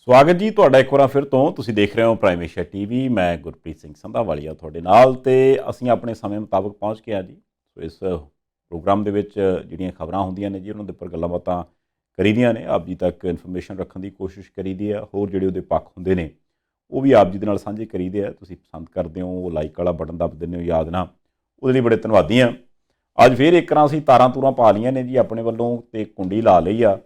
ਸਵਾਗਤ ਜੀ ਤੁਹਾਡਾ ਇੱਕ ਵਾਰ ਫਿਰ ਤੋਂ। ਤੁਸੀਂ ਦੇਖ ਰਹੇ ਹੋ ਪ੍ਰਾਈਮ ਏਸ਼ੀਆ ਟੀਵੀ। ਮੈਂ ਗੁਰਪ੍ਰੀਤ ਸਿੰਘ ਸੰਧਾਵਾਲੀਆ ਤੁਹਾਡੇ ਨਾਲ, ਤੇ ਅਸੀਂ ਆਪਣੇ ਸਮੇਂ ਮੁਤਾਬਕ ਪਹੁੰਚ ਕੇ ਆ ਜੀ। ਸੋ ਇਸ ਪ੍ਰੋਗਰਾਮ ਦੇ ਵਿੱਚ ਜਿਹੜੀਆਂ ਖਬਰਾਂ ਹੁੰਦੀਆਂ ਨੇ ਜੀ, ਉਹਨਾਂ ਦੇ ਉੱਪਰ ਗੱਲਾਂ ਬਾਤਾਂ ਕਰੀਦੀਆਂ ਨੇ, ਆਪ ਜੀ ਤੱਕ ਇਨਫੋਰਮੇਸ਼ਨ ਰੱਖਣ ਦੀ ਕੋਸ਼ਿਸ਼ ਕਰੀਦੀ ਹੈ। ਹੋਰ ਜਿਹੜੇ ਉਹਦੇ ਪੱਖ ਹੁੰਦੇ ਨੇ ਉਹ ਵੀ ਆਪ ਜੀ ਦੇ ਨਾਲ ਸਾਂਝੇ ਕਰੀਦੇ ਆ। ਤੁਸੀਂ ਪਸੰਦ ਕਰਦੇ ਹੋ, ਉਹ ਲਾਈਕ ਵਾਲਾ ਬਟਨ ਦੱਬ ਦਿੰਦੇ ਹੋ, ਯਾਦ ਨਾ, ਉਹਦੇ ਲਈ ਬੜੇ ਧੰਨਵਾਦੀ ਹਾਂ। ਅੱਜ ਫਿਰ ਇੱਕ ਵਾਰ ਅਸੀਂ ਤਾਰਾਂ ਤੂਰਾਂ ਪਾ ਲਈਆਂ ਨੇ ਜੀ ਆਪਣੇ ਵੱਲੋਂ, ਤੇ ਕੁੰਡੀ ਲਾ ਲਈ ਆ,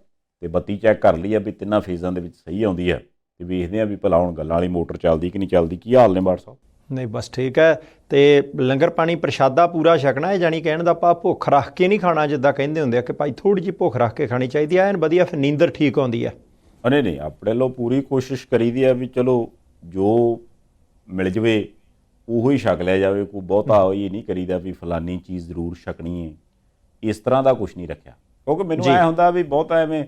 ਤੇ ਬੱਤੀ ਚੈੱਕ ਕਰ ਲਈ ਆ ਵੀ ਤਿੰਨਾਂ ਫੇਜ਼ਾਂ ਦੇ ਵਿੱਚ ਸਹੀ ਆਉਂਦੀ ਹੈ। ਤੇ ਵੇਖਦੇ ਹਾਂ ਵੀ ਭਲਾ ਹੁਣ ਗੱਲਾਂ ਵਾਲੀ ਮੋਟਰ ਚੱਲਦੀ ਕਿ ਨਹੀਂ ਚੱਲਦੀ। ਕੀ ਹਾਲ ਨੇ ਬਾਠ ਸਾਹਿਬ? ਨਹੀਂ ਬਸ ਠੀਕ ਹੈ। ਤੇ ਲੰਗਰ ਪਾਣੀ ਪ੍ਰਸ਼ਾਦਾ ਪੂਰਾ ਛਕਣਾ ਹੈ, ਜਾਣੀ ਕਹਿਣ ਦਾ ਆਪਾਂ ਭੁੱਖ ਰੱਖ ਕੇ ਨਹੀਂ ਖਾਣਾ, ਜਿੱਦਾਂ ਕਹਿੰਦੇ ਹੁੰਦੇ ਆ ਕਿ ਭਾਈ ਥੋੜ੍ਹੀ ਜਿਹੀ ਭੁੱਖ ਰੱਖ ਕੇ ਖਾਣੀ ਚਾਹੀਦੀ ਹੈ, ਐਨ ਵਧੀਆ, ਫਿਰ ਨੀਂਦਰ ਠੀਕ ਆਉਂਦੀ ਹੈ। ਨਹੀਂ ਆਪਣੇ ਵੱਲੋਂ ਪੂਰੀ ਕੋਸ਼ਿਸ਼ ਕਰੀਦੀ ਹੈ ਵੀ ਚਲੋ ਜੋ ਮਿਲ ਜਾਵੇ ਉਹੋ ਹੀ ਛਕ ਲਿਆ ਜਾਵੇ। ਕੋਈ ਬਹੁਤਾ ਇਹ ਨਹੀਂ ਕਰੀਦਾ ਵੀ ਫਲਾਨੀ ਚੀਜ਼ ਜ਼ਰੂਰ ਛਕਣੀ ਹੈ, ਇਸ ਤਰ੍ਹਾਂ ਦਾ ਕੁਛ ਨਹੀਂ ਰੱਖਿਆ। ਕਿਉਂਕਿ ਮੈਨੂੰ ਐਂ ਹੁੰਦਾ ਵੀ ਬਹੁਤਾ ਐਵੇਂ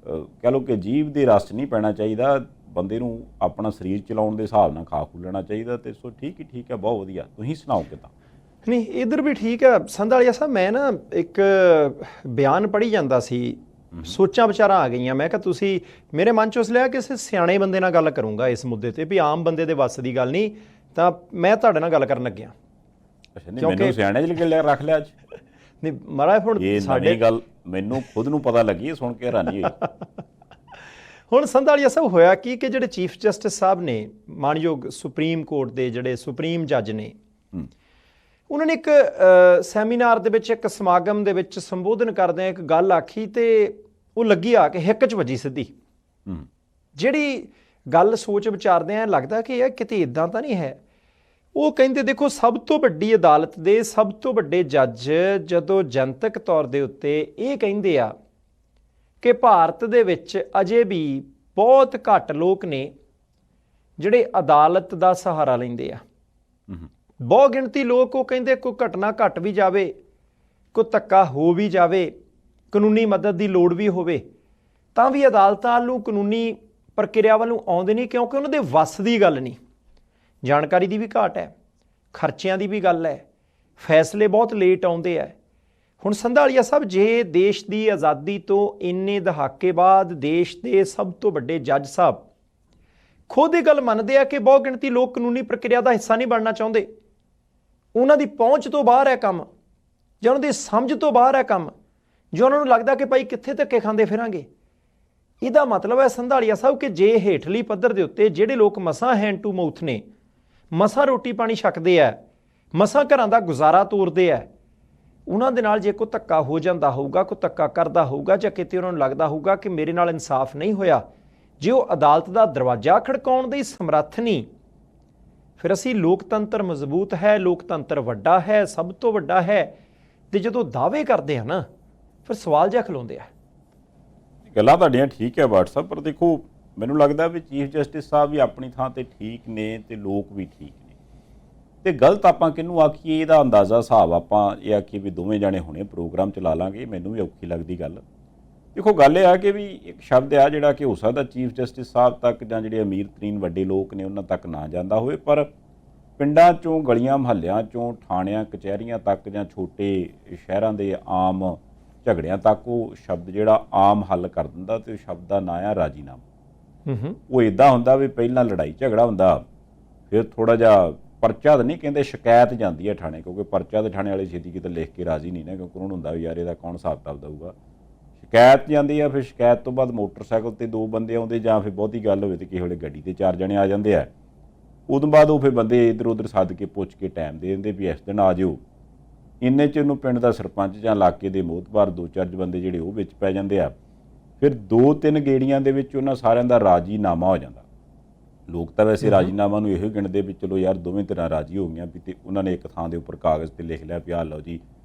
ਕਹਿ ਲਓ ਕਿ ਜੀਭ ਦੇ ਰਸ ਨਹੀਂ ਪੈਣਾ ਚਾਹੀਦਾ, ਬੰਦੇ ਨੂੰ ਆਪਣਾ ਸਰੀਰ ਚਲਾਉਣ ਦੇ ਹਿਸਾਬ ਨਾਲ ਖਾ ਖੂ ਲੈਣਾ ਚਾਹੀਦਾ। ਤੇ ਸੋ ਠੀਕ ਹੈ, ਬਹੁਤ ਵਧੀਆ। ਤੁਸੀਂ ਸੁਣਾਓ ਕਿੱਦਾਂ? ਨਹੀਂ ਇੱਧਰ ਵੀ ਠੀਕ ਹੈ। ਸੰਧਾਲੀਆ ਸਾਹਿਬ, ਮੈਂ ਨਾ ਇੱਕ ਬਿਆਨ ਪੜ੍ਹੀ ਜਾਂਦਾ ਸੀ, ਸੋਚਾਂ ਵਿਚਾਰਾਂ ਆ ਗਈਆਂ। ਮੈਂ ਕਿਹਾ ਤੁਸੀਂ ਮੇਰੇ ਮਨ 'ਚ ਉਸ ਲਿਆ ਕਿਸੇ ਸਿਆਣੇ ਬੰਦੇ ਨਾਲ ਗੱਲ ਕਰੂੰਗਾ ਇਸ ਮੁੱਦੇ 'ਤੇ, ਵੀ ਆਮ ਬੰਦੇ ਦੇ ਵੱਸ ਦੀ ਗੱਲ ਨਹੀਂ, ਤਾਂ ਮੈਂ ਤੁਹਾਡੇ ਨਾਲ ਗੱਲ ਕਰਨ ਲੱਗਿਆ। ਅੱਛਾ, ਨਹੀਂ ਮੈਨੂੰ ਸਿਆਣੇ ਜਿਹੇ ਰੱਖ ਲਿਆ ਅੱਜ? ਨਹੀਂ ਮਹਾਰਾਜ, ਹੁਣ ਸਾਡੀ ਗੱਲ ਮੈਨੂੰ ਖੁਦ ਨੂੰ ਪਤਾ ਲੱਗੀ, ਸੁਣ ਕੇ ਹੈਰਾਨੀ ਹੋਈ। ਹੁਣ ਸੰਧਾਲੀਆ ਸਾਹਿਬ, ਹੋਇਆ ਕੀ ਕਿ ਜਿਹੜੇ ਚੀਫ ਜਸਟਿਸ ਸਾਹਿਬ ਨੇ, ਮਾਣਯੋਗ ਸੁਪਰੀਮ ਕੋਰਟ ਦੇ ਜਿਹੜੇ ਸੁਪਰੀਮ ਜੱਜ ਨੇ, ਉਹਨਾਂ ਨੇ ਇੱਕ ਸੈਮੀਨਾਰ ਦੇ ਵਿੱਚ, ਇੱਕ ਸਮਾਗਮ ਦੇ ਵਿੱਚ ਸੰਬੋਧਨ ਕਰਦਿਆਂ ਇੱਕ ਗੱਲ ਆਖੀ, ਤੇ ਉਹ ਲੱਗੀ ਆ ਕੇ ਹਿੱਕ 'ਚ ਵੱਜੀ ਸਿੱਧੀ। ਜਿਹੜੀ ਗੱਲ ਸੋਚ ਵਿਚਾਰਦਿਆਂ ਲੱਗਦਾ ਕਿ ਇਹ ਕਿਤੇ ਇੱਦਾਂ ਤਾਂ ਨਹੀਂ ਹੈ। ਉਹ ਕਹਿੰਦੇ, ਦੇਖੋ ਸਭ ਤੋਂ ਵੱਡੀ ਅਦਾਲਤ ਦੇ ਸਭ ਤੋਂ ਵੱਡੇ ਜੱਜ ਜਦੋਂ ਜਨਤਕ ਤੌਰ ਦੇ ਉੱਤੇ ਇਹ ਕਹਿੰਦੇ ਆ ਕਿ ਭਾਰਤ ਦੇ ਵਿੱਚ ਅਜੇ ਵੀ ਬਹੁਤ ਘੱਟ ਲੋਕ ਨੇ ਜਿਹੜੇ ਅਦਾਲਤ ਦਾ ਸਹਾਰਾ ਲੈਂਦੇ ਆ। ਬਹੁਤ ਗਿਣਤੀ ਲੋਕ, ਉਹ ਕਹਿੰਦੇ ਕੋਈ ਘਟਨਾ ਘਟ ਵੀ ਜਾਵੇ, ਕੋਈ ਧੱਕਾ ਹੋ ਵੀ ਜਾਵੇ, ਕਾਨੂੰਨੀ ਮਦਦ ਦੀ ਲੋੜ ਵੀ ਹੋਵੇ, ਤਾਂ ਵੀ ਅਦਾਲਤਾਂ ਵੱਲੋਂ ਕਾਨੂੰਨੀ ਪ੍ਰਕਿਰਿਆ ਵੱਲੋਂ ਆਉਂਦੇ ਨਹੀਂ, ਕਿਉਂਕਿ ਉਹਨਾਂ ਦੇ ਵੱਸ ਦੀ ਗੱਲ ਨਹੀਂ। ਜਾਣਕਾਰੀ ਦੀ ਵੀ ਘਾਟ ਹੈ, ਖਰਚਿਆਂ ਦੀ ਵੀ ਗੱਲ ਹੈ, ਫੈਸਲੇ ਬਹੁਤ ਲੇਟ ਆਉਂਦੇ ਹੈ। ਹੁਣ ਸੰਧਾਲੀਆ ਸਾਹਿਬ, ਜੇ ਦੇਸ਼ ਦੀ ਆਜ਼ਾਦੀ ਤੋਂ ਇੰਨੇ ਦਹਾਕੇ ਬਾਅਦ ਦੇਸ਼ ਦੇ ਸਭ ਤੋਂ ਵੱਡੇ ਜੱਜ ਸਾਹਿਬ ਖੁਦ ਇਹ ਗੱਲ ਮੰਨਦੇ ਆ ਕਿ ਬਹੁਤ ਗਿਣਤੀ ਲੋਕ ਕਾਨੂੰਨੀ ਪ੍ਰਕਿਰਿਆ ਦਾ ਹਿੱਸਾ ਨਹੀਂ ਬਣਨਾ ਚਾਹੁੰਦੇ, ਉਹਨਾਂ ਦੀ ਪਹੁੰਚ ਤੋਂ ਬਾਹਰ ਹੈ ਕੰਮ, ਜਾਂ ਉਹਨਾਂ ਦੀ ਸਮਝ ਤੋਂ ਬਾਹਰ ਹੈ ਕੰਮ, ਜੋ ਉਹਨਾਂ ਨੂੰ ਲੱਗਦਾ ਕਿ ਭਾਈ ਕਿੱਥੇ ਧੱਕੇ ਖਾਂਦੇ ਫਿਰਾਂਗੇ। ਇਹਦਾ ਮਤਲਬ ਹੈ ਸੰਧਾਲੀਆ ਸਾਹਿਬ ਕਿ ਜੇ ਹੇਠਲੀ ਪੱਧਰ ਦੇ ਉੱਤੇ ਜਿਹੜੇ ਲੋਕ ਮਸਾਂ ਹੈਂਡ ਟੂ ਮਾਊਥ ਨੇ, ਮਸਾਂ ਰੋਟੀ ਪਾਣੀ ਛਕਦੇ ਆ, ਮਸਾਂ ਘਰਾਂ ਦਾ ਗੁਜ਼ਾਰਾ ਤੋਰਦੇ ਆ, ਉਹਨਾਂ ਦੇ ਨਾਲ ਜੇ ਕੋਈ ਧੱਕਾ ਹੋ ਜਾਂਦਾ ਹੋਊਗਾ, ਕੋਈ ਧੱਕਾ ਕਰਦਾ ਹੋਊਗਾ, ਜਾਂ ਕਿਤੇ ਉਹਨਾਂ ਨੂੰ ਲੱਗਦਾ ਹੋਊਗਾ ਕਿ ਮੇਰੇ ਨਾਲ ਇਨਸਾਫ ਨਹੀਂ ਹੋਇਆ, ਜੇ ਉਹ ਅਦਾਲਤ ਦਾ ਦਰਵਾਜ਼ਾ ਖੜਕਾਉਣ ਦੇ ਸਮਰੱਥ ਨਹੀਂ, ਫਿਰ ਅਸੀਂ ਲੋਕਤੰਤਰ ਮਜ਼ਬੂਤ ਹੈ, ਲੋਕਤੰਤਰ ਵੱਡਾ ਹੈ, ਸਭ ਤੋਂ ਵੱਡਾ ਹੈ, ਤੇ ਜਦੋਂ ਦਾਅਵੇ ਕਰਦੇ ਆ ਨਾ, ਫਿਰ ਸਵਾਲ ਜਿਹਾ ਖਲੋਂਦੇ ਆ। ਗੱਲਾਂ ਤੁਹਾਡੀਆਂ ਠੀਕ ਹੈ ਬਾਠ ਸਾਹਿਬ, ਪਰ ਦੇਖੋ ਮੈਨੂੰ ਲੱਗਦਾ ਵੀ ਚੀਫ ਜਸਟਿਸ ਸਾਹਿਬ ਵੀ ਆਪਣੀ ਥਾਂ ਤੇ ਠੀਕ ਨੇ, ਤੇ ਲੋਕ ਵੀ ਠੀਕ ਨੇ, ਤੇ ਗਲਤ ਆਪਾਂ ਕਿਹਨੂੰ ਆਖੀਏ ਇਹਦਾ ਅੰਦਾਜ਼ਾ ਹਿਸਾਬ ਆਪਾਂ ਇਹ ਆਖੀਏ ਵੀ ਦੋਵੇਂ ਜਾਣੇ ਹੁਣੇ ਪ੍ਰੋਗਰਾਮ ਚਲਾ ਲਾਂਗੇ, ਮੈਨੂੰ ਵੀ ਔਖੀ ਲੱਗਦੀ ਗੱਲ। ਦੇਖੋ ਗੱਲ ਇਹ ਆ ਕਿ ਵੀ ਇੱਕ ਸ਼ਬਦ ਆ ਜਿਹੜਾ ਕਿ ਹੋ ਸਕਦਾ ਚੀਫ ਜਸਟਿਸ ਸਾਹਿਬ ਤੱਕ, ਜਾਂ ਜਿਹੜੇ ਅਮੀਰ ਤਰੀਨ ਵੱਡੇ ਲੋਕ ਨੇ ਉਹਨਾਂ ਤੱਕ ਨਾ ਜਾਂਦਾ ਹੋਵੇ, ਪਰ ਪਿੰਡਾਂ 'ਚੋਂ, ਗਲੀਆਂ ਮੁਹੱਲਿਆਂ 'ਚੋਂ, ਥਾਣਿਆਂ ਕਚਹਿਰੀਆਂ ਤੱਕ, ਜਾਂ ਛੋਟੇ ਸ਼ਹਿਰਾਂ ਦੇ ਆਮ ਝਗੜਿਆਂ ਤੱਕ ਉਹ ਸ਼ਬਦ ਜਿਹੜਾ ਆਮ ਹੱਲ ਕਰ ਦਿੰਦਾ। ਤੇ ਉਹ ਸ਼ਬਦ ਦਾ ਨਾਂ ਆ ਰਾਜੀਨਾਮਾ। ਉਹ ਇੱਦਾਂ ਹੁੰਦਾ ਵੀ ਪਹਿਲਾਂ ਲੜਾਈ ਝਗੜਾ ਹੁੰਦਾ, ਫਿਰ ਥੋੜ੍ਹਾ ਜਿਹਾ ਪਰਚਾ ਤਾਂ ਨਹੀਂ ਕਹਿੰਦੇ, ਸ਼ਿਕਾਇਤ ਜਾਂਦੀ ਹੈ ਥਾਣੇ, ਕਿਉਂਕਿ ਪਰਚਾ ਦੇ ਥਾਣੇ ਵਾਲੇ ਛੇਤੀ ਕਿਤੇ ਲਿਖ ਕੇ ਰਾਜ਼ੀ ਨਹੀਂ ਨਾ, ਕਿਉਂਕਿ ਉਹਨਾਂ ਨੂੰ ਹੁੰਦਾ ਵੀ ਯਾਰ ਇਹਦਾ ਕੌਣ ਹਿਸਾਬ ਕਿਤਾਬ ਦਊਗਾ। ਸ਼ਿਕਾਇਤ ਜਾਂਦੀ ਆ, ਫਿਰ ਸ਼ਿਕਾਇਤ ਤੋਂ ਬਾਅਦ ਮੋਟਰਸਾਈਕਲ 'ਤੇ 2 ਬੰਦੇ ਆਉਂਦੇ, ਜਾਂ ਫਿਰ ਬਹੁਤੀ ਗੱਲ ਹੋਵੇ ਤਾਂ ਕਿਸੇ ਵੇਲੇ ਗੱਡੀ 'ਤੇ 4 ਜਣੇ ਆ ਜਾਂਦੇ ਆ। ਉਦੋਂ ਬਾਅਦ ਉਹ ਫਿਰ ਬੰਦੇ ਇੱਧਰ ਉੱਧਰ ਸੱਦ ਕੇ ਪੁੱਛ ਕੇ ਟਾਈਮ ਦੇ ਦਿੰਦੇ ਵੀ ਇਸ ਦਿਨ ਆ ਜਾਓ। ਇੰਨੇ 'ਚ ਉਹਨੂੰ ਪਿੰਡ ਦਾ ਸਰਪੰਚ ਜਾਂ ਇਲਾਕੇ ਦੇ ਮੋਹਤਬਾਰ 2-4 ਬੰਦੇ ਜਿਹੜੇ ਉਹ ਵਿੱਚ ਪੈ ਜਾਂਦੇ ਆ। ਫਿਰ 2-3 ਗੇੜੀਆਂ ਦੇ ਵਿੱਚ ਉਹਨਾਂ ਸਾਰਿਆਂ ਦਾ ਰਾਜੀਨਾਮਾ ਹੋ ਜਾਂਦਾ। ਲੋਕ ਤਾਂ ਵੈਸੇ ਰਾਜੀਨਾਮਾ ਨੂੰ ਇਹੋ ਗਿਣਦੇ ਵੀ ਚਲੋ ਯਾਰ ਦੋਵੇਂ ਧਿਰਾਂ ਰਾਜੀ ਹੋ ਗਈਆਂ ਵੀ, ਤੇ ਉਹਨਾਂ ਨੇ ਇੱਕ ਥਾਂ ਦੇ ਉੱਪਰ ਕਾਗਜ਼ 'ਤੇ ਲਿਖ ਲਿਆ ਵੀ ਆਹ ਲਓ ਜੀ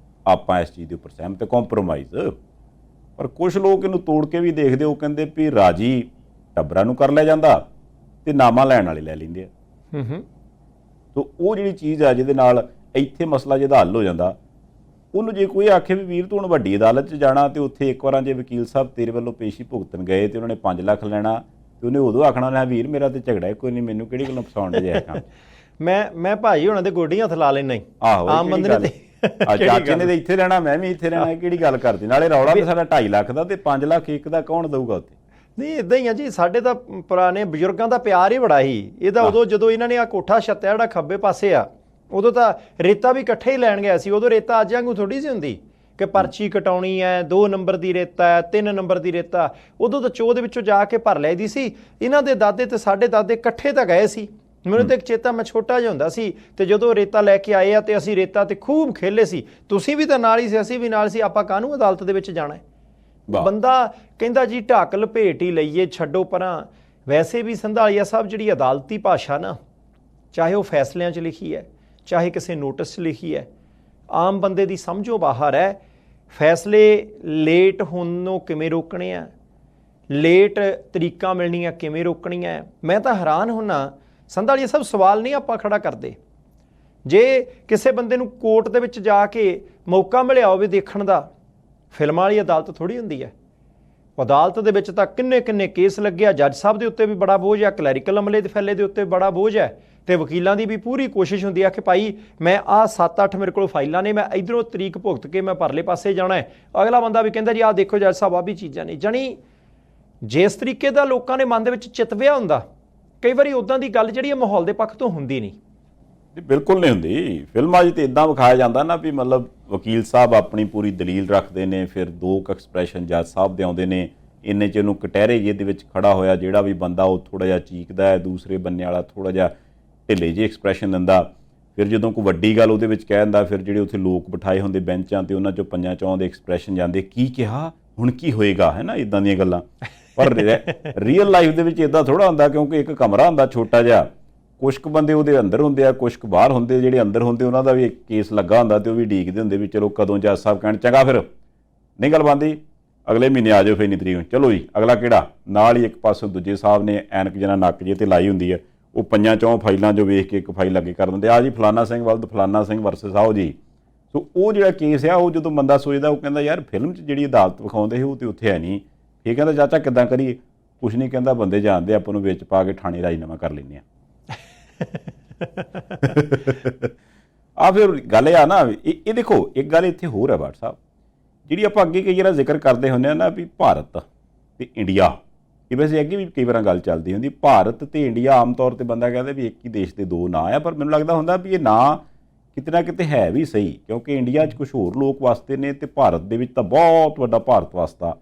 ਆਪਾਂ ਇਸ ਚੀਜ਼ ਦੇ ਉੱਪਰ ਸਹਿਮਤ, ਕੰਪਰੋਮਾਈਜ਼। ਪਰ ਕੁਛ ਲੋਕ ਇਹਨੂੰ ਤੋੜ ਕੇ ਵੀ ਦੇਖਦੇ, ਉਹ ਕਹਿੰਦੇ ਵੀ ਰਾਜੀ ਟੱਬਰਾਂ ਨੂੰ ਕਰ ਲਿਆ ਜਾਂਦਾ ਤੇ ਨਾਮਾ ਲੈਣ ਵਾਲੇ ਲੈ ਲੈਂਦੇ ਆ। ਤਾਂ ਉਹ ਜਿਹੜੀ ਚੀਜ਼ ਆ ਜਿਹਦੇ ਨਾਲ ਇੱਥੇ ਮਸਲਾ ਜਿਹਦਾ ਹੱਲ ਹੋ ਜਾਂਦਾ, ਉਹਨੂੰ ਜੇ ਕੋਈ ਆਖੇ ਵੀ ਵੀਰ ਤੂੰ ਹੁਣ ਵੱਡੀ ਅਦਾਲਤ 'ਚ ਜਾਣਾ, ਤੇ ਉੱਥੇ ਇੱਕ ਵਾਰਾਂ ਜੇ ਵਕੀਲ ਸਾਹਿਬ ਤੇਰੇ ਵੱਲੋਂ ਪੇਸ਼ੀ ਭੁਗਤਣ ਗਏ ਤੇ ਉਹਨਾਂ ਨੇ 5 ਲੱਖ ਲੈਣਾ, ਤੇ ਉਹਨੇ ਉਦੋਂ ਆਖਣਾ ਨਾ ਵੀਰ ਮੇਰਾ ਤੇ ਝਗੜਾ ਕੋਈ ਨਹੀਂ, ਮੈਨੂੰ ਕਿਹੜੀ ਗੱਲੋਂ ਫਸਾਉਣ ਦੇ ਕੰਮ। ਮੈਂ ਭਾਈ ਉਹਨਾਂ ਦੇ ਗੋਡੀਆਂ ਹੱਥ ਲਾ ਲੈਣਾ ਹੀ, ਆਮ ਬੰਦੇ ਨੇ ਚਾਚੇ ਨੇ ਤੇ ਇੱਥੇ ਰਹਿਣਾ, ਮੈਂ ਵੀ ਇੱਥੇ ਰਹਿਣਾ, ਕਿਹੜੀ ਗੱਲ ਕਰਦੀ। ਨਾਲੇ ਰੌਲਾ ਤੇ ਸਾਡਾ 2.5 ਲੱਖ ਦਾ, ਤੇ 5 ਲੱਖ ਇੱਕ ਦਾ ਕੌਣ ਦਊਗਾ ਉੱਥੇ? ਨਹੀਂ ਇਦਾਂ ਹੀ ਆ ਜੀ, ਸਾਡੇ ਤਾਂ ਪੁਰਾਣੇ ਬਜ਼ੁਰਗਾਂ ਦਾ ਪਿਆਰ ਹੀ ਬੜਾ ਸੀ ਇਹਦਾ। ਉਦੋਂ ਜਦੋਂ ਇਹਨਾਂ ਨੇ ਆ ਕੋਠਾ ਛੱਤਿਆ ਜਿਹੜਾ ਖੱਬੇ ਪਾਸੇ ਆ, ਉਦੋਂ ਤਾਂ ਰੇਤਾ ਵੀ ਇਕੱਠੇ ਹੀ ਲੈਣ ਗਿਆ ਸੀ। ਉਦੋਂ ਰੇਤਾ ਅੱਜ ਵਾਂਗੂ ਥੋੜੀ ਸੀ ਹੁੰਦੀ ਕਿ ਪਰਚੀ ਕਟਾਉਣੀ ਹੈ, 2 ਨੰਬਰ ਦੀ ਰੇਤਾ ਹੈ, 3 ਨੰਬਰ ਦੀ ਰੇਤਾ। ਉਦੋਂ ਤਾਂ ਚੋਅ ਦੇ ਵਿੱਚੋਂ ਜਾ ਕੇ ਭਰ ਲੈਦੀ ਸੀ। ਇਹਨਾਂ ਦੇ ਦਾਦੇ ਤੇ ਸਾਡੇ ਦਾਦੇ ਇਕੱਠੇ ਤਾਂ ਗਏ ਸੀ। ਮੈਨੂੰ ਤਾਂ ਇੱਕ ਚੇਤਾ, ਮੈਂ ਛੋਟਾ ਜਿਹਾ ਹੁੰਦਾ ਸੀ ਤੇ ਜਦੋਂ ਰੇਤਾ ਲੈ ਕੇ ਆਏ ਆ ਤੇ ਅਸੀਂ ਰੇਤਾ ਤੇ ਖੂਬ ਖੇਲੇ ਸੀ। ਤੁਸੀਂ ਵੀ ਤਾਂ ਨਾਲ ਹੀ ਸੀ, ਅਸੀਂ ਵੀ ਨਾਲ ਸੀ। ਆਪਾਂ ਕਾਹਨੂੰ ਅਦਾਲਤ ਦੇ ਵਿੱਚ ਜਾਣਾ? ਬੰਦਾ ਕਹਿੰਦਾ ਜੀ ਢੱਕ ਲਪੇਟ ਹੀ ਲਈਏ, ਛੱਡੋ ਪਰਾਂ। ਵੈਸੇ ਵੀ ਸੰਧਾਲੀਆ ਸਾਹਿਬ ਜਿਹੜੀ ਅਦਾਲਤੀ ਭਾਸ਼ਾ ਨਾ, ਚਾਹੇ ਉਹ ਫੈਸਲਿਆਂ 'ਚ ਲਿਖੀ ਹੈ, ਚਾਹੇ ਕਿਸੇ ਨੋਟਿਸ 'ਚ ਲਿਖੀ ਹੈ, ਆਮ ਬੰਦੇ ਦੀ ਸਮਝੋਂ ਬਾਹਰ ਹੈ। ਫੈਸਲੇ ਲੇਟ ਹੋਣ ਨੂੰ ਕਿਵੇਂ ਰੋਕਣੇ ਆ, ਲੇਟ ਤਰੀਕਾਂ ਮਿਲਣੀਆਂ ਕਿਵੇਂ ਰੋਕਣੀਆਂ। ਮੈਂ ਤਾਂ ਹੈਰਾਨ ਹੁੰਨਾ ਸੰਧਾਲੀਆ ਸਾਹਿਬ, ਸਵਾਲ ਨਹੀਂ ਆਪਾਂ ਖੜਾ ਕਰਦੇ। ਜੇ ਕਿਸੇ ਬੰਦੇ ਨੂੰ ਕੋਰਟ ਦੇ ਵਿੱਚ ਜਾ ਕੇ ਮੌਕਾ ਮਿਲਿਆ ਹੋਵੇ ਦੇਖਣ ਦਾ, ਫਿਲਮਾਂ ਵਾਲੀ ਅਦਾਲਤ ਥੋੜ੍ਹੀ ਹੁੰਦੀ ਹੈ। ਅਦਾਲਤ ਦੇ ਵਿੱਚ ਤਾਂ ਕਿੰਨੇ ਕਿੰਨੇ ਕੇਸ ਲੱਗੇ ਆ। ਜੱਜ ਸਾਹਿਬ ਦੇ ਉੱਤੇ ਵੀ ਬੜਾ ਬੋਝ ਆ, ਕਲੈਰੀਕਲ ਅਮਲੇ ਦੇ ਫੈਲੇ ਦੇ ਉੱਤੇ ਬੜਾ ਬੋਝ ਹੈ, ਤੇ ਵਕੀਲਾਂ ਦੀ ਵੀ ਪੂਰੀ ਕੋਸ਼ਿਸ਼ ਹੁੰਦੀ ਆ ਕਿ ਭਾਈ ਮੈਂ ਆਹ 7-8 ਮੇਰੇ ਕੋਲ ਫਾਈਲਾਂ ਨੇ, ਮੈਂ ਇਧਰੋਂ ਤਰੀਕ ਭੁਗਤ ਕੇ ਮੈਂ ਪਰਲੇ ਪਾਸੇ ਜਾਣਾ ਹੈ। ਅਗਲਾ ਬੰਦਾ ਵੀ ਕਹਿੰਦਾ ਜੀ ਆਹ ਦੇਖੋ ਜੱਜ ਸਾਹਿਬ, ਆਹ ਵੀ ਚੀਜ਼ਾਂ ਨੇ। ਜਾਣੀ ਜਿਸ ਤਰੀਕੇ ਦਾ ਲੋਕਾਂ ਨੇ ਮਨ ਦੇ ਵਿੱਚ ਚਿਤਵਿਆ ਹੁੰਦਾ, ਕਈ ਵਾਰੀ ਉੱਦਾਂ ਦੀ ਗੱਲ ਜਿਹੜੀ ਹੈ ਮਾਹੌਲ ਦੇ ਪੱਖ ਤੋਂ ਹੁੰਦੀ ਨਹੀਂ। ਬਿਲਕੁਲ ਨਹੀਂ ਹੁੰਦੀ। ਫਿਲਮਾਂ 'ਚ ਤਾਂ ਇੱਦਾਂ ਵਿਖਾਇਆ ਜਾਂਦਾ ਨਾ ਵੀ ਮਤਲਬ ਵਕੀਲ ਸਾਹਿਬ ਆਪਣੀ ਪੂਰੀ ਦਲੀਲ ਰੱਖਦੇ ਨੇ, ਫਿਰ 2 ਐਕਸਪ੍ਰੈਸ਼ਨ ਜੱਜ ਸਾਹਿਬ ਦੇ ਆਉਂਦੇ ਨੇ, ਇੰਨੇ 'ਚ ਉਹਨੂੰ ਕਟਹਿਰੇ ਜਿਹੇ ਦੇ ਵਿੱਚ ਖੜਾ ਹੋਇਆ ਜਿਹੜਾ ਵੀ ਬੰਦਾ ਉਹ ਥੋੜ੍ਹਾ ਜਿਹਾ ਚੀਕਦਾ ਹੈ, ਦੂਸਰੇ ਬੰਨੇ ਵਾਲਾ ਥੋੜ੍ਹਾ ਜਿਹਾ ਢਿੱਲੇ ਜਿਹੇ ਐਕਸਪ੍ਰੈਸ਼ਨ ਦਿੰਦਾ। ਫਿਰ ਜਦੋਂ ਕੋਈ ਵੱਡੀ ਗੱਲ ਉਹਦੇ ਵਿੱਚ ਕਹਿ ਦਿੰਦਾ, ਫਿਰ ਜਿਹੜੇ ਉੱਥੇ ਲੋਕ ਬਿਠਾਏ ਹੁੰਦੇ ਬੈਂਚਾਂ 'ਤੇ, ਉਹਨਾਂ 'ਚੋਂ 5-4 ਦੇ ਐਕਸਪ੍ਰੈਸ਼ਨ ਜਾਂਦੇ, ਕੀ ਕਿਹਾ, ਹੁਣ ਕੀ ਹੋਏਗਾ, ਹੈ ਨਾ, ਇੱਦਾਂ ਦੀਆਂ ਗੱਲਾਂ। ਪਰ ਰੀਅਲ ਲਾਈਫ ਦੇ ਵਿੱਚ ਇੱਦਾਂ ਥੋੜ੍ਹਾ ਹੁੰਦਾ, ਕਿਉਂਕਿ ਇੱਕ ਕਮਰਾ ਹੁੰਦਾ ਛੋਟਾ ਜਿਹਾ, ਕੁਛ ਕੁ ਬੰਦੇ ਉਹਦੇ ਅੰਦਰ ਹੁੰਦੇ ਆ, ਕੁਛ ਕੁ ਬਾਹਰ ਹੁੰਦੇ। ਜਿਹੜੇ ਅੰਦਰ ਹੁੰਦੇ ਉਹਨਾਂ ਦਾ ਵੀ ਇੱਕ ਕੇਸ ਲੱਗਾ ਹੁੰਦਾ ਤੇ ਉਹ ਵੀ ਉਡੀਕਦੇ ਹੁੰਦੇ ਵੀ ਚਲੋ ਕਦੋਂ ਜੱਜ ਸਾਹਿਬ ਕਹਿਣ ਚੰਗਾ ਫਿਰ ਨਹੀਂ ਗੱਲ ਬਣਦੀ, ਅਗਲੇ ਮਹੀਨੇ ਆ ਜਾਓ, ਫਿਰ ਇੰਨੀ ਤਰੀਕ ਨੂੰ ਚਲੋ ਜੀ ਅਗਲਾ ਕਿਹੜਾ। ਨਾਲ ਹੀ ਇੱਕ ਪਾਸੇ ਦੂਜੇ ਸਾਹਿਬ ਨੇ ਐਨਕ ਜਿਹਨਾਂ ਨੱਕ ਜੇ ਤੇ ਲਾਈ ਹੁੰਦੀ ਹੈ, ਉਹ 5-4 ਫਾਈਲਾਂ 'ਚੋਂ ਵੇਖ ਕੇ ਇੱਕ ਫਾਈਲ ਅੱਗੇ ਕਰ ਦਿੰਦੇ, ਆ ਜੀ ਫਲਾਨਾ ਸਿੰਘ ਵੱਲ ਫਲਾਨਾ ਸਿੰਘ ਵਰਸਸ ਆਓ ਜੀ। ਸੋ ਉਹ ਜਿਹੜਾ ਕੇਸ ਆ, ਉਹ ਜਦੋਂ ਬੰਦਾ ਸੋਚਦਾ, ਉਹ ਕਹਿੰਦਾ ਯਾਰ ਫਿਲਮ 'ਚ ਜਿਹੜੀ ਅਦਾਲਤ ਵਿਖਾਉਂਦੇ ਸੀ ਉਹ ਤੇ ਉੱਥੇ ਹੈ ਨਹੀਂ। ਇਹ ਕਹਿੰਦਾ ਚਾਚਾ ਕਿੱਦਾਂ ਕਰੀਏ? ਕੁਛ ਨਹੀਂ, ਕਹਿੰਦਾ ਬੰਦੇ ਜਾਣਦੇ ਆਪਾਂ ਨੂੰ ਵਿੱਚ ਪਾ ਕੇ ਥਾਣੇ ਰਾਜੀਨਾਮਾ ਕਰ ਲੈਂਦੇ ਆ। ਆ ਫਿਰ ਗੱਲ ਇਹ ਆ ਨਾ, ਇਹ ਦੇਖੋ ਇੱਕ ਗੱਲ ਇੱਥੇ ਹੋਰ ਹੈ ਬਾਟ ਸਾਹਿਬ, ਜਿਹੜੀ ਆਪਾਂ ਅੱਗੇ ਕਈ ਵਾਰ ਜ਼ਿਕਰ ਕਰਦੇ ਹੁੰਦੇ ਆ ਨਾ ਵੀ ਭਾਰਤ ਤੇ ਇੰਡੀਆ, ਇਹ ਵੈਸੇ ਅੱਗੇ ਵੀ ਕਈ ਵਾਰ ਗੱਲ ਚੱਲਦੀ ਹੁੰਦੀ, ਭਾਰਤ ਤੇ ਇੰਡੀਆ ਆਮ ਤੌਰ ਤੇ ਬੰਦਾ ਕਹਿੰਦਾ ਵੀ ਇੱਕ ਹੀ ਦੇਸ਼ ਦੇ 2 ਨਾਂ ਆ। ਪਰ ਮੈਨੂੰ ਲੱਗਦਾ ਹੁੰਦਾ ਵੀ ਇਹ ਨਾਂ ਕਿਤੇ ਨਾ ਕਿਤੇ ਹੈ ਵੀ ਸਹੀ, ਕਿਉਂਕਿ ਇੰਡੀਆ 'ਚ ਕੁਛ ਹੋਰ ਲੋਕ ਵਸਦੇ ਨੇ ਤੇ ਭਾਰਤ ਦੇ ਵਿੱਚ ਤਾਂ ਬਹੁਤ ਵੱਡਾ ਭਾਰਤ ਵਸਦਾ।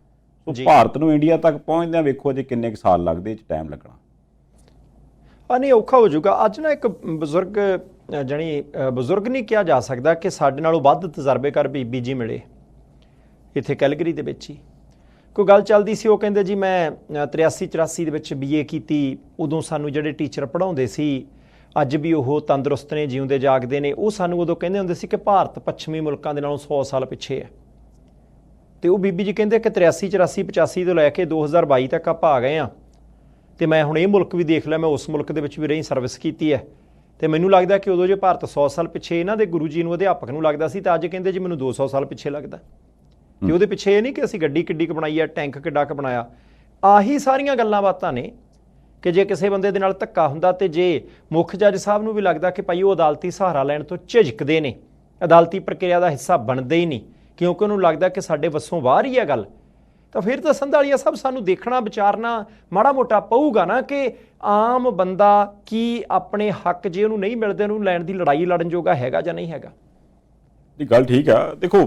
ਸੋ ਭਾਰਤ ਨੂੰ ਇੰਡੀਆ ਤੱਕ ਪਹੁੰਚਦਿਆਂ ਵੇਖੋ ਅਜੇ ਕਿੰਨੇ ਕੁ ਸਾਲ ਲੱਗਦੇ, ਇਹ 'ਚ ਟਾਈਮ ਲੱਗਣਾ। ਨਹੀਂ ਔਖਾ ਹੋ ਜਾਊਗਾ। ਅੱਜ ਨਾ ਇੱਕ ਬਜ਼ੁਰਗ, ਜਾਣੀ ਬਜ਼ੁਰਗ ਨਹੀਂ ਕਿਹਾ ਜਾ ਸਕਦਾ, ਕਿ ਸਾਡੇ ਨਾਲੋਂ ਵੱਧ ਤਜਰਬੇਕਾਰ ਬੀਬੀ ਜੀ ਮਿਲੇ ਇੱਥੇ ਕੈਲਗਰੀ ਦੇ ਵਿੱਚ ਹੀ। ਕੋਈ ਗੱਲ ਚੱਲਦੀ ਸੀ, ਉਹ ਕਹਿੰਦੇ ਜੀ ਮੈਂ 83-84 ਦੇ ਵਿੱਚ BA ਕੀਤੀ, ਉਦੋਂ ਸਾਨੂੰ ਜਿਹੜੇ ਟੀਚਰ ਪੜ੍ਹਾਉਂਦੇ ਸੀ ਅੱਜ ਵੀ ਉਹ ਤੰਦਰੁਸਤ ਨੇ, ਜਿਉਂਦੇ ਜਾਗਦੇ ਨੇ। ਉਹ ਸਾਨੂੰ ਉਦੋਂ ਕਹਿੰਦੇ ਹੁੰਦੇ ਸੀ ਕਿ ਭਾਰਤ ਪੱਛਮੀ ਮੁਲਕਾਂ ਦੇ ਨਾਲੋਂ 100 ਸਾਲ ਪਿੱਛੇ ਹੈ। ਤੇ ਉਹ ਬੀਬੀ ਜੀ ਕਹਿੰਦੇ ਕਿ 83-84-85 ਤੋਂ ਲੈ ਕੇ 2022 ਤੱਕ ਆਪਾਂ ਆ ਗਏ ਹਾਂ, ਤੇ ਮੈਂ ਹੁਣ ਇਹ ਮੁਲਕ ਵੀ ਦੇਖ ਲਿਆ, ਮੈਂ ਉਸ ਮੁਲਕ ਦੇ ਵਿੱਚ ਵੀ ਰਹੀ, ਸਰਵਿਸ ਕੀਤੀ ਹੈ। ਤੇ ਮੈਨੂੰ ਲੱਗਦਾ ਕਿ ਉਦੋਂ ਜੇ ਭਾਰਤ 100 ਸਾਲ ਪਿੱਛੇ ਇਹਨਾਂ ਦੇ ਗੁਰੂ ਜੀ ਨੂੰ, ਅਧਿਆਪਕ ਨੂੰ ਲੱਗਦਾ ਸੀ, ਤਾਂ ਅੱਜ ਕਹਿੰਦੇ ਜੀ ਮੈਨੂੰ 200 ਸਾਲ ਪਿੱਛੇ ਲੱਗਦਾ। ਤੇ ਉਹਦੇ ਪਿੱਛੇ ਇਹ ਨਹੀਂ ਕਿ ਅਸੀਂ ਗੱਡੀ ਕਿੱਡੀ ਕੁ ਬਣਾਈ ਹੈ, ਟੈਂਕ ਕਿੱਡਾ ਕੁ ਬਣਾਇਆ। ਆਹੀ ਸਾਰੀਆਂ ਗੱਲਾਂ ਬਾਤਾਂ ਨੇ ਕਿ ਜੇ ਕਿਸੇ ਬੰਦੇ ਦੇ ਨਾਲ ਧੱਕਾ ਹੁੰਦਾ, ਤੇ ਜੇ ਮੁੱਖ ਜੱਜ ਸਾਹਿਬ ਨੂੰ ਵੀ ਲੱਗਦਾ ਕਿ ਭਾਈ ਉਹ ਅਦਾਲਤੀ ਸਹਾਰਾ ਲੈਣ ਤੋਂ ਝਿਜਕਦੇ ਨੇ, ਅਦਾਲਤੀ ਪ੍ਰਕਿਰਿਆ ਦਾ ਹਿੱਸਾ ਬਣਦੇ ਹੀ ਨਹੀਂ, ਕਿਉਂਕਿ ਉਹਨੂੰ ਲੱਗਦਾ ਕਿ ਸਾਡੇ ਵੱਸੋਂ ਬਾਹਰ ਹੀ ਹੈ ਗੱਲ, ਤਾਂ ਫਿਰ ਤਾਂ ਸੰਧਾਲੀਆ ਸਾਹਿਬ ਸਾਨੂੰ ਦੇਖਣਾ ਵਿਚਾਰਨਾ ਮਾੜਾ ਮੋਟਾ ਪਊਗਾ ਨਾ ਕਿ ਆਮ ਬੰਦਾ ਕੀ ਆਪਣੇ ਹੱਕ ਜੇ ਉਹਨੂੰ ਨਹੀਂ ਮਿਲਦੇ ਉਹਨੂੰ ਲੈਣ ਦੀ ਲੜਾਈ ਲੜਨ ਜੋਗਾ ਹੈਗਾ ਜਾਂ ਨਹੀਂ ਹੈਗਾ। ਇਹ ਗੱਲ ਠੀਕ ਆ। ਦੇਖੋ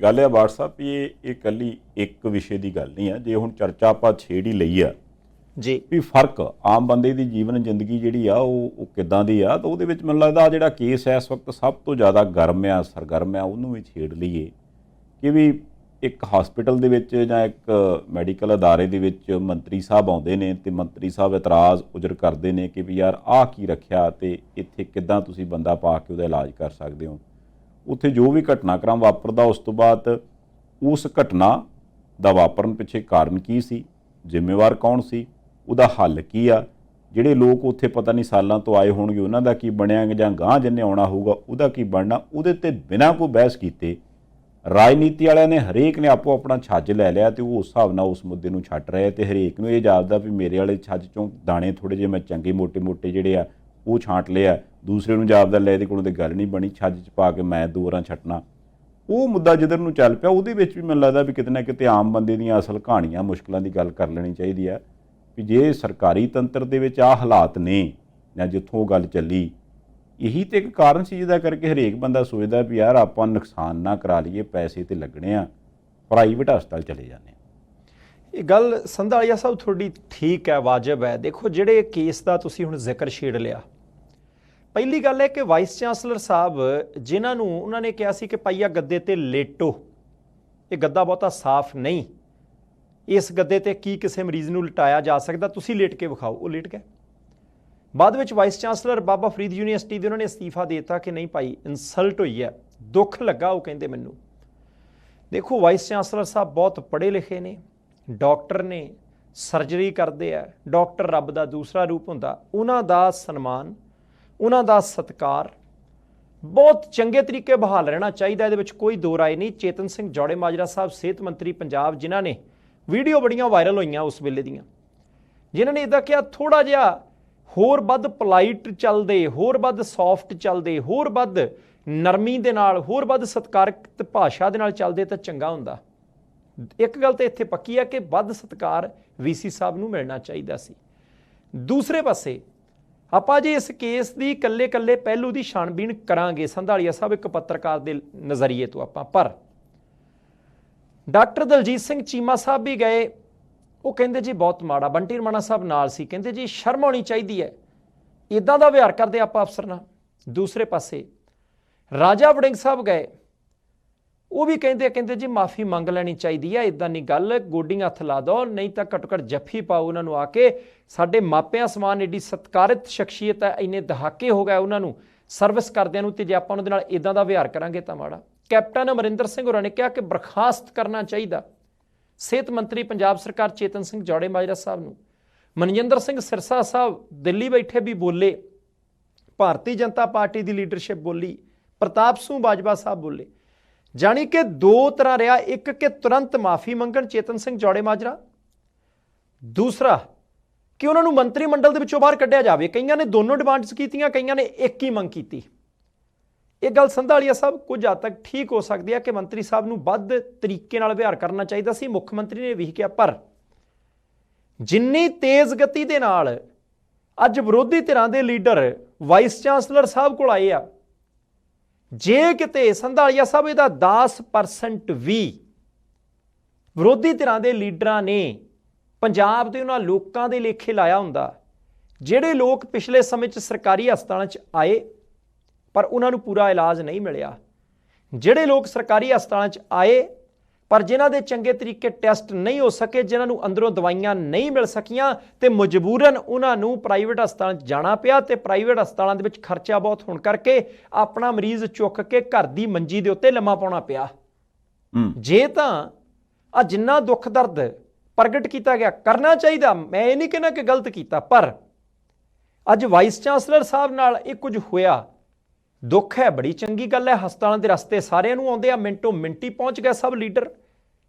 ਗੱਲ ਇਹ WhatsApp ਵੀ ਇਹ ਇਕੱਲੀ ਇੱਕ ਵਿਸ਼ੇ ਦੀ ਗੱਲ ਨਹੀਂ ਆ। ਜੇ ਹੁਣ ਚਰਚਾ ਆਪਾਂ ਛੇੜ ਹੀ ਲਈ ਆ ਜੀ ਵੀ ਫਰਕ ਆਮ ਬੰਦੇ ਦੀ ਜੀਵਨ ਜ਼ਿੰਦਗੀ ਜਿਹੜੀ ਆ ਉਹ ਕਿੱਦਾਂ ਦੀ ਆ, ਤਾਂ ਉਹਦੇ ਵਿੱਚ ਮੈਨੂੰ ਲੱਗਦਾ ਜਿਹੜਾ ਕੇਸ ਹੈ ਇਸ ਵਕਤ ਸਭ ਤੋਂ ਜ਼ਿਆਦਾ ਗਰਮ ਆ, ਸਰਗਰਮ ਆ, ਉਹਨੂੰ ਵੀ ਛੇੜ ਲਈਏ ਕਿ ਵੀ ਇੱਕ ਹਸਪੀਟਲ ਦੇ ਵਿੱਚ ਜਾਂ ਇੱਕ ਮੈਡੀਕਲ ਅਦਾਰੇ ਦੇ ਵਿੱਚ ਮੰਤਰੀ ਸਾਹਿਬ ਆਉਂਦੇ ਨੇ ਤੇ ਮੰਤਰੀ ਸਾਹਿਬ ਇਤਰਾਜ਼ ਉਜਰ ਕਰਦੇ ਨੇ ਕਿ ਵੀ ਯਾਰ ਆਹ ਕੀ ਰੱਖਿਆ ਤੇ ਇੱਥੇ ਕਿੱਦਾਂ ਤੁਸੀਂ ਬੰਦਾ ਪਾ ਕੇ ਉਹਦਾ ਇਲਾਜ ਕਰ ਸਕਦੇ ਹੋ। ਉੱਥੇ ਜੋ ਵੀ ਘਟਨਾਕ੍ਰਮ ਵਾਪਰਦਾ, ਉਸ ਤੋਂ ਬਾਅਦ ਉਸ ਘਟਨਾ ਦਾ ਵਾਪਰਨ ਪਿੱਛੇ ਕਾਰਨ ਕੀ ਸੀ, ਜ਼ਿੰਮੇਵਾਰ ਕੌਣ ਸੀ, ਉਹਦਾ ਹੱਲ ਕੀ ਆ, ਜਿਹੜੇ ਲੋਕ ਉੱਥੇ ਪਤਾ ਨਹੀਂ ਸਾਲਾਂ ਤੋਂ ਆਏ ਹੋਣਗੇ ਉਹਨਾਂ ਦਾ ਕੀ ਬਣਿਆ, ਜਾਂ ਗਾਂਹ ਜਿੰਨੇ ਆਉਣਾ ਹੋਊਗਾ ਉਹਦਾ ਕੀ ਬਣਨਾ, ਉਹਦੇ ਤੇ ਬਿਨਾਂ ਕੋਈ ਬਹਿਸ ਕੀਤੇ ਰਾਜਨੀਤੀ ਵਾਲਿਆਂ ਨੇ ਹਰੇਕ ਨੇ ਆਪੋ ਆਪਣਾ ਛੱਜ ਲੈ ਲਿਆ ਤੇ ਉਹ ਉਸ ਹਿਸਾਬ ਨਾਲ ਉਸ ਮੁੱਦੇ ਨੂੰ ਛੱਡ ਰਹੇ, ਤੇ ਹਰੇਕ ਨੂੰ ਇਹ ਜਾਪਦਾ ਵੀ ਮੇਰੇ ਵਾਲੇ ਛੱਜ ਚੋਂ ਦਾਣੇ ਥੋੜ੍ਹੇ ਜਿਹੇ ਮੈਂ ਚੰਗੇ ਮੋਟੇ ਜਿਹੜੇ ਆ ਉਹ ਛਾਂਟ ਲਿਆ, ਦੂਸਰੇ ਨੂੰ ਜਾਪਦਾ ਲੈ ਇਹਦੇ ਕੋਲੋਂ ਤੇ ਗੱਲ ਨਹੀਂ ਬਣੀ, ਛੱਜ 'ਚ ਪਾ ਕੇ ਮੈਂ 2 ਵਾਰਾਂ ਛੱਟਣਾ। ਉਹ ਮੁੱਦਾ ਜਿੱਧਰ ਨੂੰ ਚੱਲ ਪਿਆ ਉਹਦੇ ਵਿੱਚ ਵੀ ਮੈਨੂੰ ਲੱਗਦਾ ਵੀ ਕਿਤੇ ਨਾ ਕਿਤੇ ਆਮ ਬੰਦੇ ਦੀਆਂ ਅਸਲ ਕਹਾਣੀਆਂ ਮੁਸ਼ਕਲਾਂ ਦੀ ਗੱਲ ਕਰ ਲੈਣੀ ਚਾਹੀਦੀ ਹੈ ਵੀ ਜੇ ਸਰਕਾਰੀ ਤੰਤਰ ਦੇ ਵਿੱਚ ਆਹ ਹਾਲਾਤ ਨੇ ਜਾਂ ਜਿੱਥੋਂ ਉਹ ਗੱਲ ਚੱਲੀ, ਇਹੀ ਤੇ ਇੱਕ ਕਾਰਨ ਸੀ ਜਿਹਦਾ ਕਰਕੇ ਹਰੇਕ ਬੰਦਾ ਸੋਚਦਾ ਵੀ ਯਾਰ ਆਪਾਂ ਨੁਕਸਾਨ ਨਾ ਕਰਾ ਲਈਏ, ਪੈਸੇ ਤੇ ਲੱਗਣੇ ਆ, ਪ੍ਰਾਈਵੇਟ ਹਸਪਤਾਲ ਚਲੇ ਜਾਂਦੇ ਆ। ਇਹ ਗੱਲ ਸੰਧਾਲੀਆ ਸਾਹਿਬ ਤੁਹਾਡੀ ਠੀਕ ਹੈ, ਵਾਜਬ ਹੈ। ਦੇਖੋ ਜਿਹੜੇ ਕੇਸ ਦਾ ਤੁਸੀਂ ਹੁਣ ਜ਼ਿਕਰ ਛੇੜ ਲਿਆ, ਪਹਿਲੀ ਗੱਲ ਹੈ ਕਿ ਵਾਈਸ ਚਾਂਸਲਰ ਸਾਹਿਬ ਜਿਨ੍ਹਾਂ ਨੂੰ ਉਹਨਾਂ ਨੇ ਕਿਹਾ ਸੀ ਕਿ ਪਾਈਆ ਗੱਦੇ ਤੇ ਲੇਟੋ, ਇਹ ਗੱਦਾ ਬਹੁਤਾ ਸਾਫ਼ ਨਹੀਂ, ਇਸ ਗੱਦੇ ਤੇ ਕੀ ਕਿਸੇ ਮਰੀਜ਼ ਨੂੰ ਲਟਾਇਆ ਜਾ ਸਕਦਾ, ਤੁਸੀਂ ਲੇਟ ਕੇ ਵਿਖਾਓ, ਉਹ ਲੇਟ ਗਏ। ਬਾਅਦ ਵਿੱਚ vice chancellor Baba Farid university ਦੇ ਉਹਨਾਂ ਨੇ ਅਸਤੀਫਾ ਦੇ ਦਿੱਤਾ ਕਿ ਨਹੀਂ ਭਾਈ ਇਨਸਲਟ ਹੋਈ ਹੈ, ਦੁੱਖ ਲੱਗਾ ਉਹ ਕਹਿੰਦੇ ਮੈਨੂੰ। ਦੇਖੋ ਵਾਈਸ ਚਾਂਸਲਰ ਸਾਹਿਬ ਬਹੁਤ ਪੜ੍ਹੇ ਲਿਖੇ ਨੇ, ਡਾਕਟਰ ਨੇ, ਸਰਜਰੀ ਕਰਦੇ ਆ, ਡਾਕਟਰ ਰੱਬ ਦਾ ਦੂਸਰਾ ਰੂਪ ਹੁੰਦਾ, ਉਹਨਾਂ ਦਾ ਸਨਮਾਨ, ਉਹਨਾਂ ਦਾ ਸਤਿਕਾਰ ਬਹੁਤ ਚੰਗੇ ਤਰੀਕੇ ਬਹਾਲ ਰਹਿਣਾ ਚਾਹੀਦਾ, ਇਹਦੇ ਵਿੱਚ ਕੋਈ ਦੋ ਰਾਏ ਨਹੀਂ। ਚੇਤਨ ਸਿੰਘ ਜੌੜੇ ਮਾਜਰਾ ਸਾਹਿਬ ਸਿਹਤ ਮੰਤਰੀ ਪੰਜਾਬ, ਜਿਨ੍ਹਾਂ ਨੇ ਵੀਡੀਓ ਬੜੀਆਂ ਵਾਇਰਲ ਹੋਈਆਂ ਉਸ ਵੇਲੇ ਦੀਆਂ, ਜਿਨ੍ਹਾਂ ਨੇ ਇੱਦਾਂ ਕਿਹਾ ਥੋੜ੍ਹਾ ਜਿਹਾ ਹੋਰ ਵੱਧ ਪੋਲਾਈਟ ਚੱਲਦੇ, ਹੋਰ ਵੱਧ ਸੌਫਟ ਚੱਲਦੇ, ਹੋਰ ਵੱਧ ਨਰਮੀ ਦੇ ਨਾਲ, ਹੋਰ ਵੱਧ ਸਤਿਕਾਰਕ ਭਾਸ਼ਾ ਦੇ ਨਾਲ ਚੱਲਦੇ ਤਾਂ ਚੰਗਾ ਹੁੰਦਾ। ਇੱਕ ਗੱਲ ਤਾਂ ਇੱਥੇ ਪੱਕੀ ਹੈ ਕਿ ਵੱਧ ਸਤਿਕਾਰ ਵੀਸੀ ਸਾਹਿਬ ਨੂੰ ਮਿਲਣਾ ਚਾਹੀਦਾ ਸੀ। ਦੂਸਰੇ ਪਾਸੇ ਆਪਾਂ ਜੇ ਇਸ ਕੇਸ ਦੀ ਕੱਲੇ ਪਹਿਲੂ ਦੀ ਛਾਣਬੀਣ ਕਰਾਂਗੇ ਸੰਧਾਲੀਆ ਸਾਹਿਬ ਇੱਕ ਪੱਤਰਕਾਰ ਦੇ ਨਜ਼ਰੀਏ ਤੋਂ ਆਪਾਂ, ਪਰ ਡਾਕਟਰ ਦਲਜੀਤ ਸਿੰਘ ਚੀਮਾ ਸਾਹਿਬ ਵੀ ਗਏ, ਉਹ ਕਹਿੰਦੇ ਜੀ ਬਹੁਤ ਮਾੜਾ, ਬੰਟੀ ਰਮਾਣਾ ਸਾਹਿਬ ਨਾਲ ਸੀ, ਕਹਿੰਦੇ ਜੀ ਸ਼ਰਮ ਆਉਣੀ ਚਾਹੀਦੀ ਹੈ, ਇਦਾਂ ਦਾ ਵਿਹਾਰ ਕਰਦੇ ਆਪਾਂ ਅਫਸਰ ਨਾਲ। ਦੂਸਰੇ ਪਾਸੇ ਰਾਜਾ ਵੜਿੰਗ ਸਾਹਿਬ ਗਏ, ਉਹ ਵੀ ਕਹਿੰਦੇ ਜੀ ਮਾਫੀ ਮੰਗ ਲੈਣੀ ਚਾਹੀਦੀ ਹੈ, ਇਦਾਂ ਨਹੀਂ ਗੱਲ, ਗੋਡੀਆਂ ਹੱਥ ਲਾ ਦਿਓ, ਨਹੀਂ ਤਾਂ ਘੱਟੋ ਘੱਟ ਜੱਫੀ ਪਾਓ ਉਹਨਾਂ ਨੂੰ ਆ ਕੇ, ਸਾਡੇ ਮਾਪਿਆਂ ਸਮਾਨ ਏਡੀ ਸਤਿਕਾਰਿਤ ਸ਼ਖਸੀਅਤ ਹੈ, ਇੰਨੇ ਦਹਾਕੇ ਹੋ ਗਏ ਉਹਨਾਂ ਨੂੰ ਸਰਵਿਸ ਕਰਦਿਆਂ ਨੂੰ, ਤੇ ਜੇ ਆਪਾਂ ਉਹਨਾਂ ਦੇ ਨਾਲ ਇਦਾਂ ਦਾ ਵਿਹਾਰ ਕਰਾਂਗੇ ਤਾਂ ਮਾੜਾ। ਕੈਪਟਨ ਅਮਰਿੰਦਰ ਸਿੰਘ ਹੋਰਾਂ ਨੇ ਕਿਹਾ ਕਿ ਬਰਖਾਸਤ ਕਰਨਾ ਚਾਹੀਦਾ ਸਿਹਤ ਮੰਤਰੀ ਪੰਜਾਬ ਸਰਕਾਰ ਚੇਤਨ ਸਿੰਘ ਜੌੜੇ ਮਾਜਰਾ ਸਾਹਿਬ ਨੂੰ। ਮਨਜਿੰਦਰ ਸਿੰਘ ਸਿਰਸਾ ਸਾਹਿਬ ਦਿੱਲੀ ਬੈਠੇ ਵੀ ਬੋਲੇ, ਭਾਰਤੀ ਜਨਤਾ ਪਾਰਟੀ ਦੀ ਲੀਡਰਸ਼ਿਪ ਬੋਲੀ, ਪ੍ਰਤਾਪ ਸਿੰਘ ਬਾਜਵਾ ਸਾਹਿਬ ਬੋਲੇ, ਜਾਣੀ ਕਿ ਦੋ ਤਰ੍ਹਾਂ ਰਿਹਾ, ਇੱਕ ਕਿ ਤੁਰੰਤ ਮਾਫੀ ਮੰਗਣ ਚੇਤਨ ਸਿੰਘ ਜੌੜੇ ਮਾਜਰਾ, ਦੂਸਰਾ ਕਿ ਉਹਨਾਂ ਨੂੰ ਮੰਤਰੀ ਮੰਡਲ ਦੇ ਵਿੱਚੋਂ ਬਾਹਰ ਕੱਢਿਆ ਜਾਵੇ। ਕਈਆਂ ਨੇ ਦੋਨੋਂ ਡਿਮਾਂਡਸ ਕੀਤੀਆਂ, ਕਈਆਂ ਨੇ ਇੱਕ ਹੀ ਮੰਗ ਕੀਤੀ। ਇਹ ਗੱਲ ਸੰਧਾਲੀਆ ਸਾਹਿਬ ਕੁਝ ਹੱਦ ਤੱਕ ਠੀਕ ਹੋ ਸਕਦੀ ਹੈ ਕਿ ਮੰਤਰੀ ਸਾਹਿਬ ਨੂੰ ਵੱਧ ਤਰੀਕੇ ਨਾਲ ਵਿਹਾਰ ਕਰਨਾ ਚਾਹੀਦਾ ਸੀ, ਮੁੱਖ ਮੰਤਰੀ ਨੇ ਵੀ ਕਿਹਾ, ਪਰ ਜਿੰਨੀ ਤੇਜ਼ ਗਤੀ ਦੇ ਨਾਲ ਅੱਜ ਵਿਰੋਧੀ ਧਿਰਾਂ ਦੇ ਲੀਡਰ ਵਾਈਸ ਚਾਂਸਲਰ ਸਾਹਿਬ ਕੋਲ ਆਏ ਆ, ਜੇ ਕਿਤੇ ਸੰਧਾਲੀਆ ਸਾਹਿਬ ਇਹਦਾ 10% ਵੀ ਵਿਰੋਧੀ ਧਿਰਾਂ ਦੇ ਲੀਡਰਾਂ ਨੇ ਪੰਜਾਬ ਦੇ ਉਹਨਾਂ ਲੋਕਾਂ ਦੇ ਲੇਖੇ ਲਾਇਆ ਹੁੰਦਾ, ਜਿਹੜੇ ਲੋਕ ਪਿਛਲੇ ਸਮੇਂ 'ਚ ਸਰਕਾਰੀ ਹਸਪਤਾਲਾਂ 'ਚ ਆਏ ਪਰ ਉਹਨਾਂ ਨੂੰ ਪੂਰਾ ਇਲਾਜ ਨਹੀਂ ਮਿਲਿਆ, ਜਿਹੜੇ ਲੋਕ ਸਰਕਾਰੀ ਹਸਪਤਾਲਾਂ 'ਚ ਆਏ ਪਰ ਜਿਨ੍ਹਾਂ ਦੇ ਚੰਗੇ ਤਰੀਕੇ ਟੈਸਟ ਨਹੀਂ ਹੋ ਸਕੇ, ਜਿਨ੍ਹਾਂ ਨੂੰ ਅੰਦਰੋਂ ਦਵਾਈਆਂ ਨਹੀਂ ਮਿਲ ਸਕੀਆਂ ਤੇ ਮਜਬੂਰਨ ਉਹਨਾਂ ਨੂੰ ਪ੍ਰਾਈਵੇਟ ਹਸਪਤਾਲਾਂ 'ਚ ਜਾਣਾ ਪਿਆ, ਤੇ ਪ੍ਰਾਈਵੇਟ ਹਸਪਤਾਲਾਂ ਦੇ ਵਿੱਚ ਖਰਚਾ ਬਹੁਤ ਹੋਣ ਕਰਕੇ ਆਪਣਾ ਮਰੀਜ਼ ਚੁੱਕ ਕੇ ਘਰ ਦੀ ਮੰਜੀ ਦੇ ਉੱਤੇ ਲੰਮਾ ਪਾਉਣਾ ਪਿਆ। ਜੇ ਤਾਂ ਆ ਜਿੰਨਾ ਦੁੱਖ ਦਰਦ ਪ੍ਰਗਟ ਕੀਤਾ ਗਿਆ ਕਰਨਾ ਚਾਹੀਦਾ, ਮੈਂ ਇਹ ਨਹੀਂ ਕਹਿਣਾ ਕਿ ਗਲਤ ਕੀਤਾ, ਪਰ ਅੱਜ ਵਾਈਸ ਚਾਂਸਲਰ ਸਾਹਿਬ ਨਾਲ ਇਹ ਕੁਝ ਹੋਇਆ, ਦੁੱਖ ਹੈ, ਬੜੀ ਚੰਗੀ ਗੱਲ ਹੈ, ਹਸਪਤਾਲਾਂ ਦੇ ਰਸਤੇ ਸਾਰਿਆਂ ਨੂੰ ਆਉਂਦੇ ਆ, ਮਿੰਟੋ ਮਿੰਟੀ ਪਹੁੰਚ ਗਏ ਸਭ ਲੀਡਰ,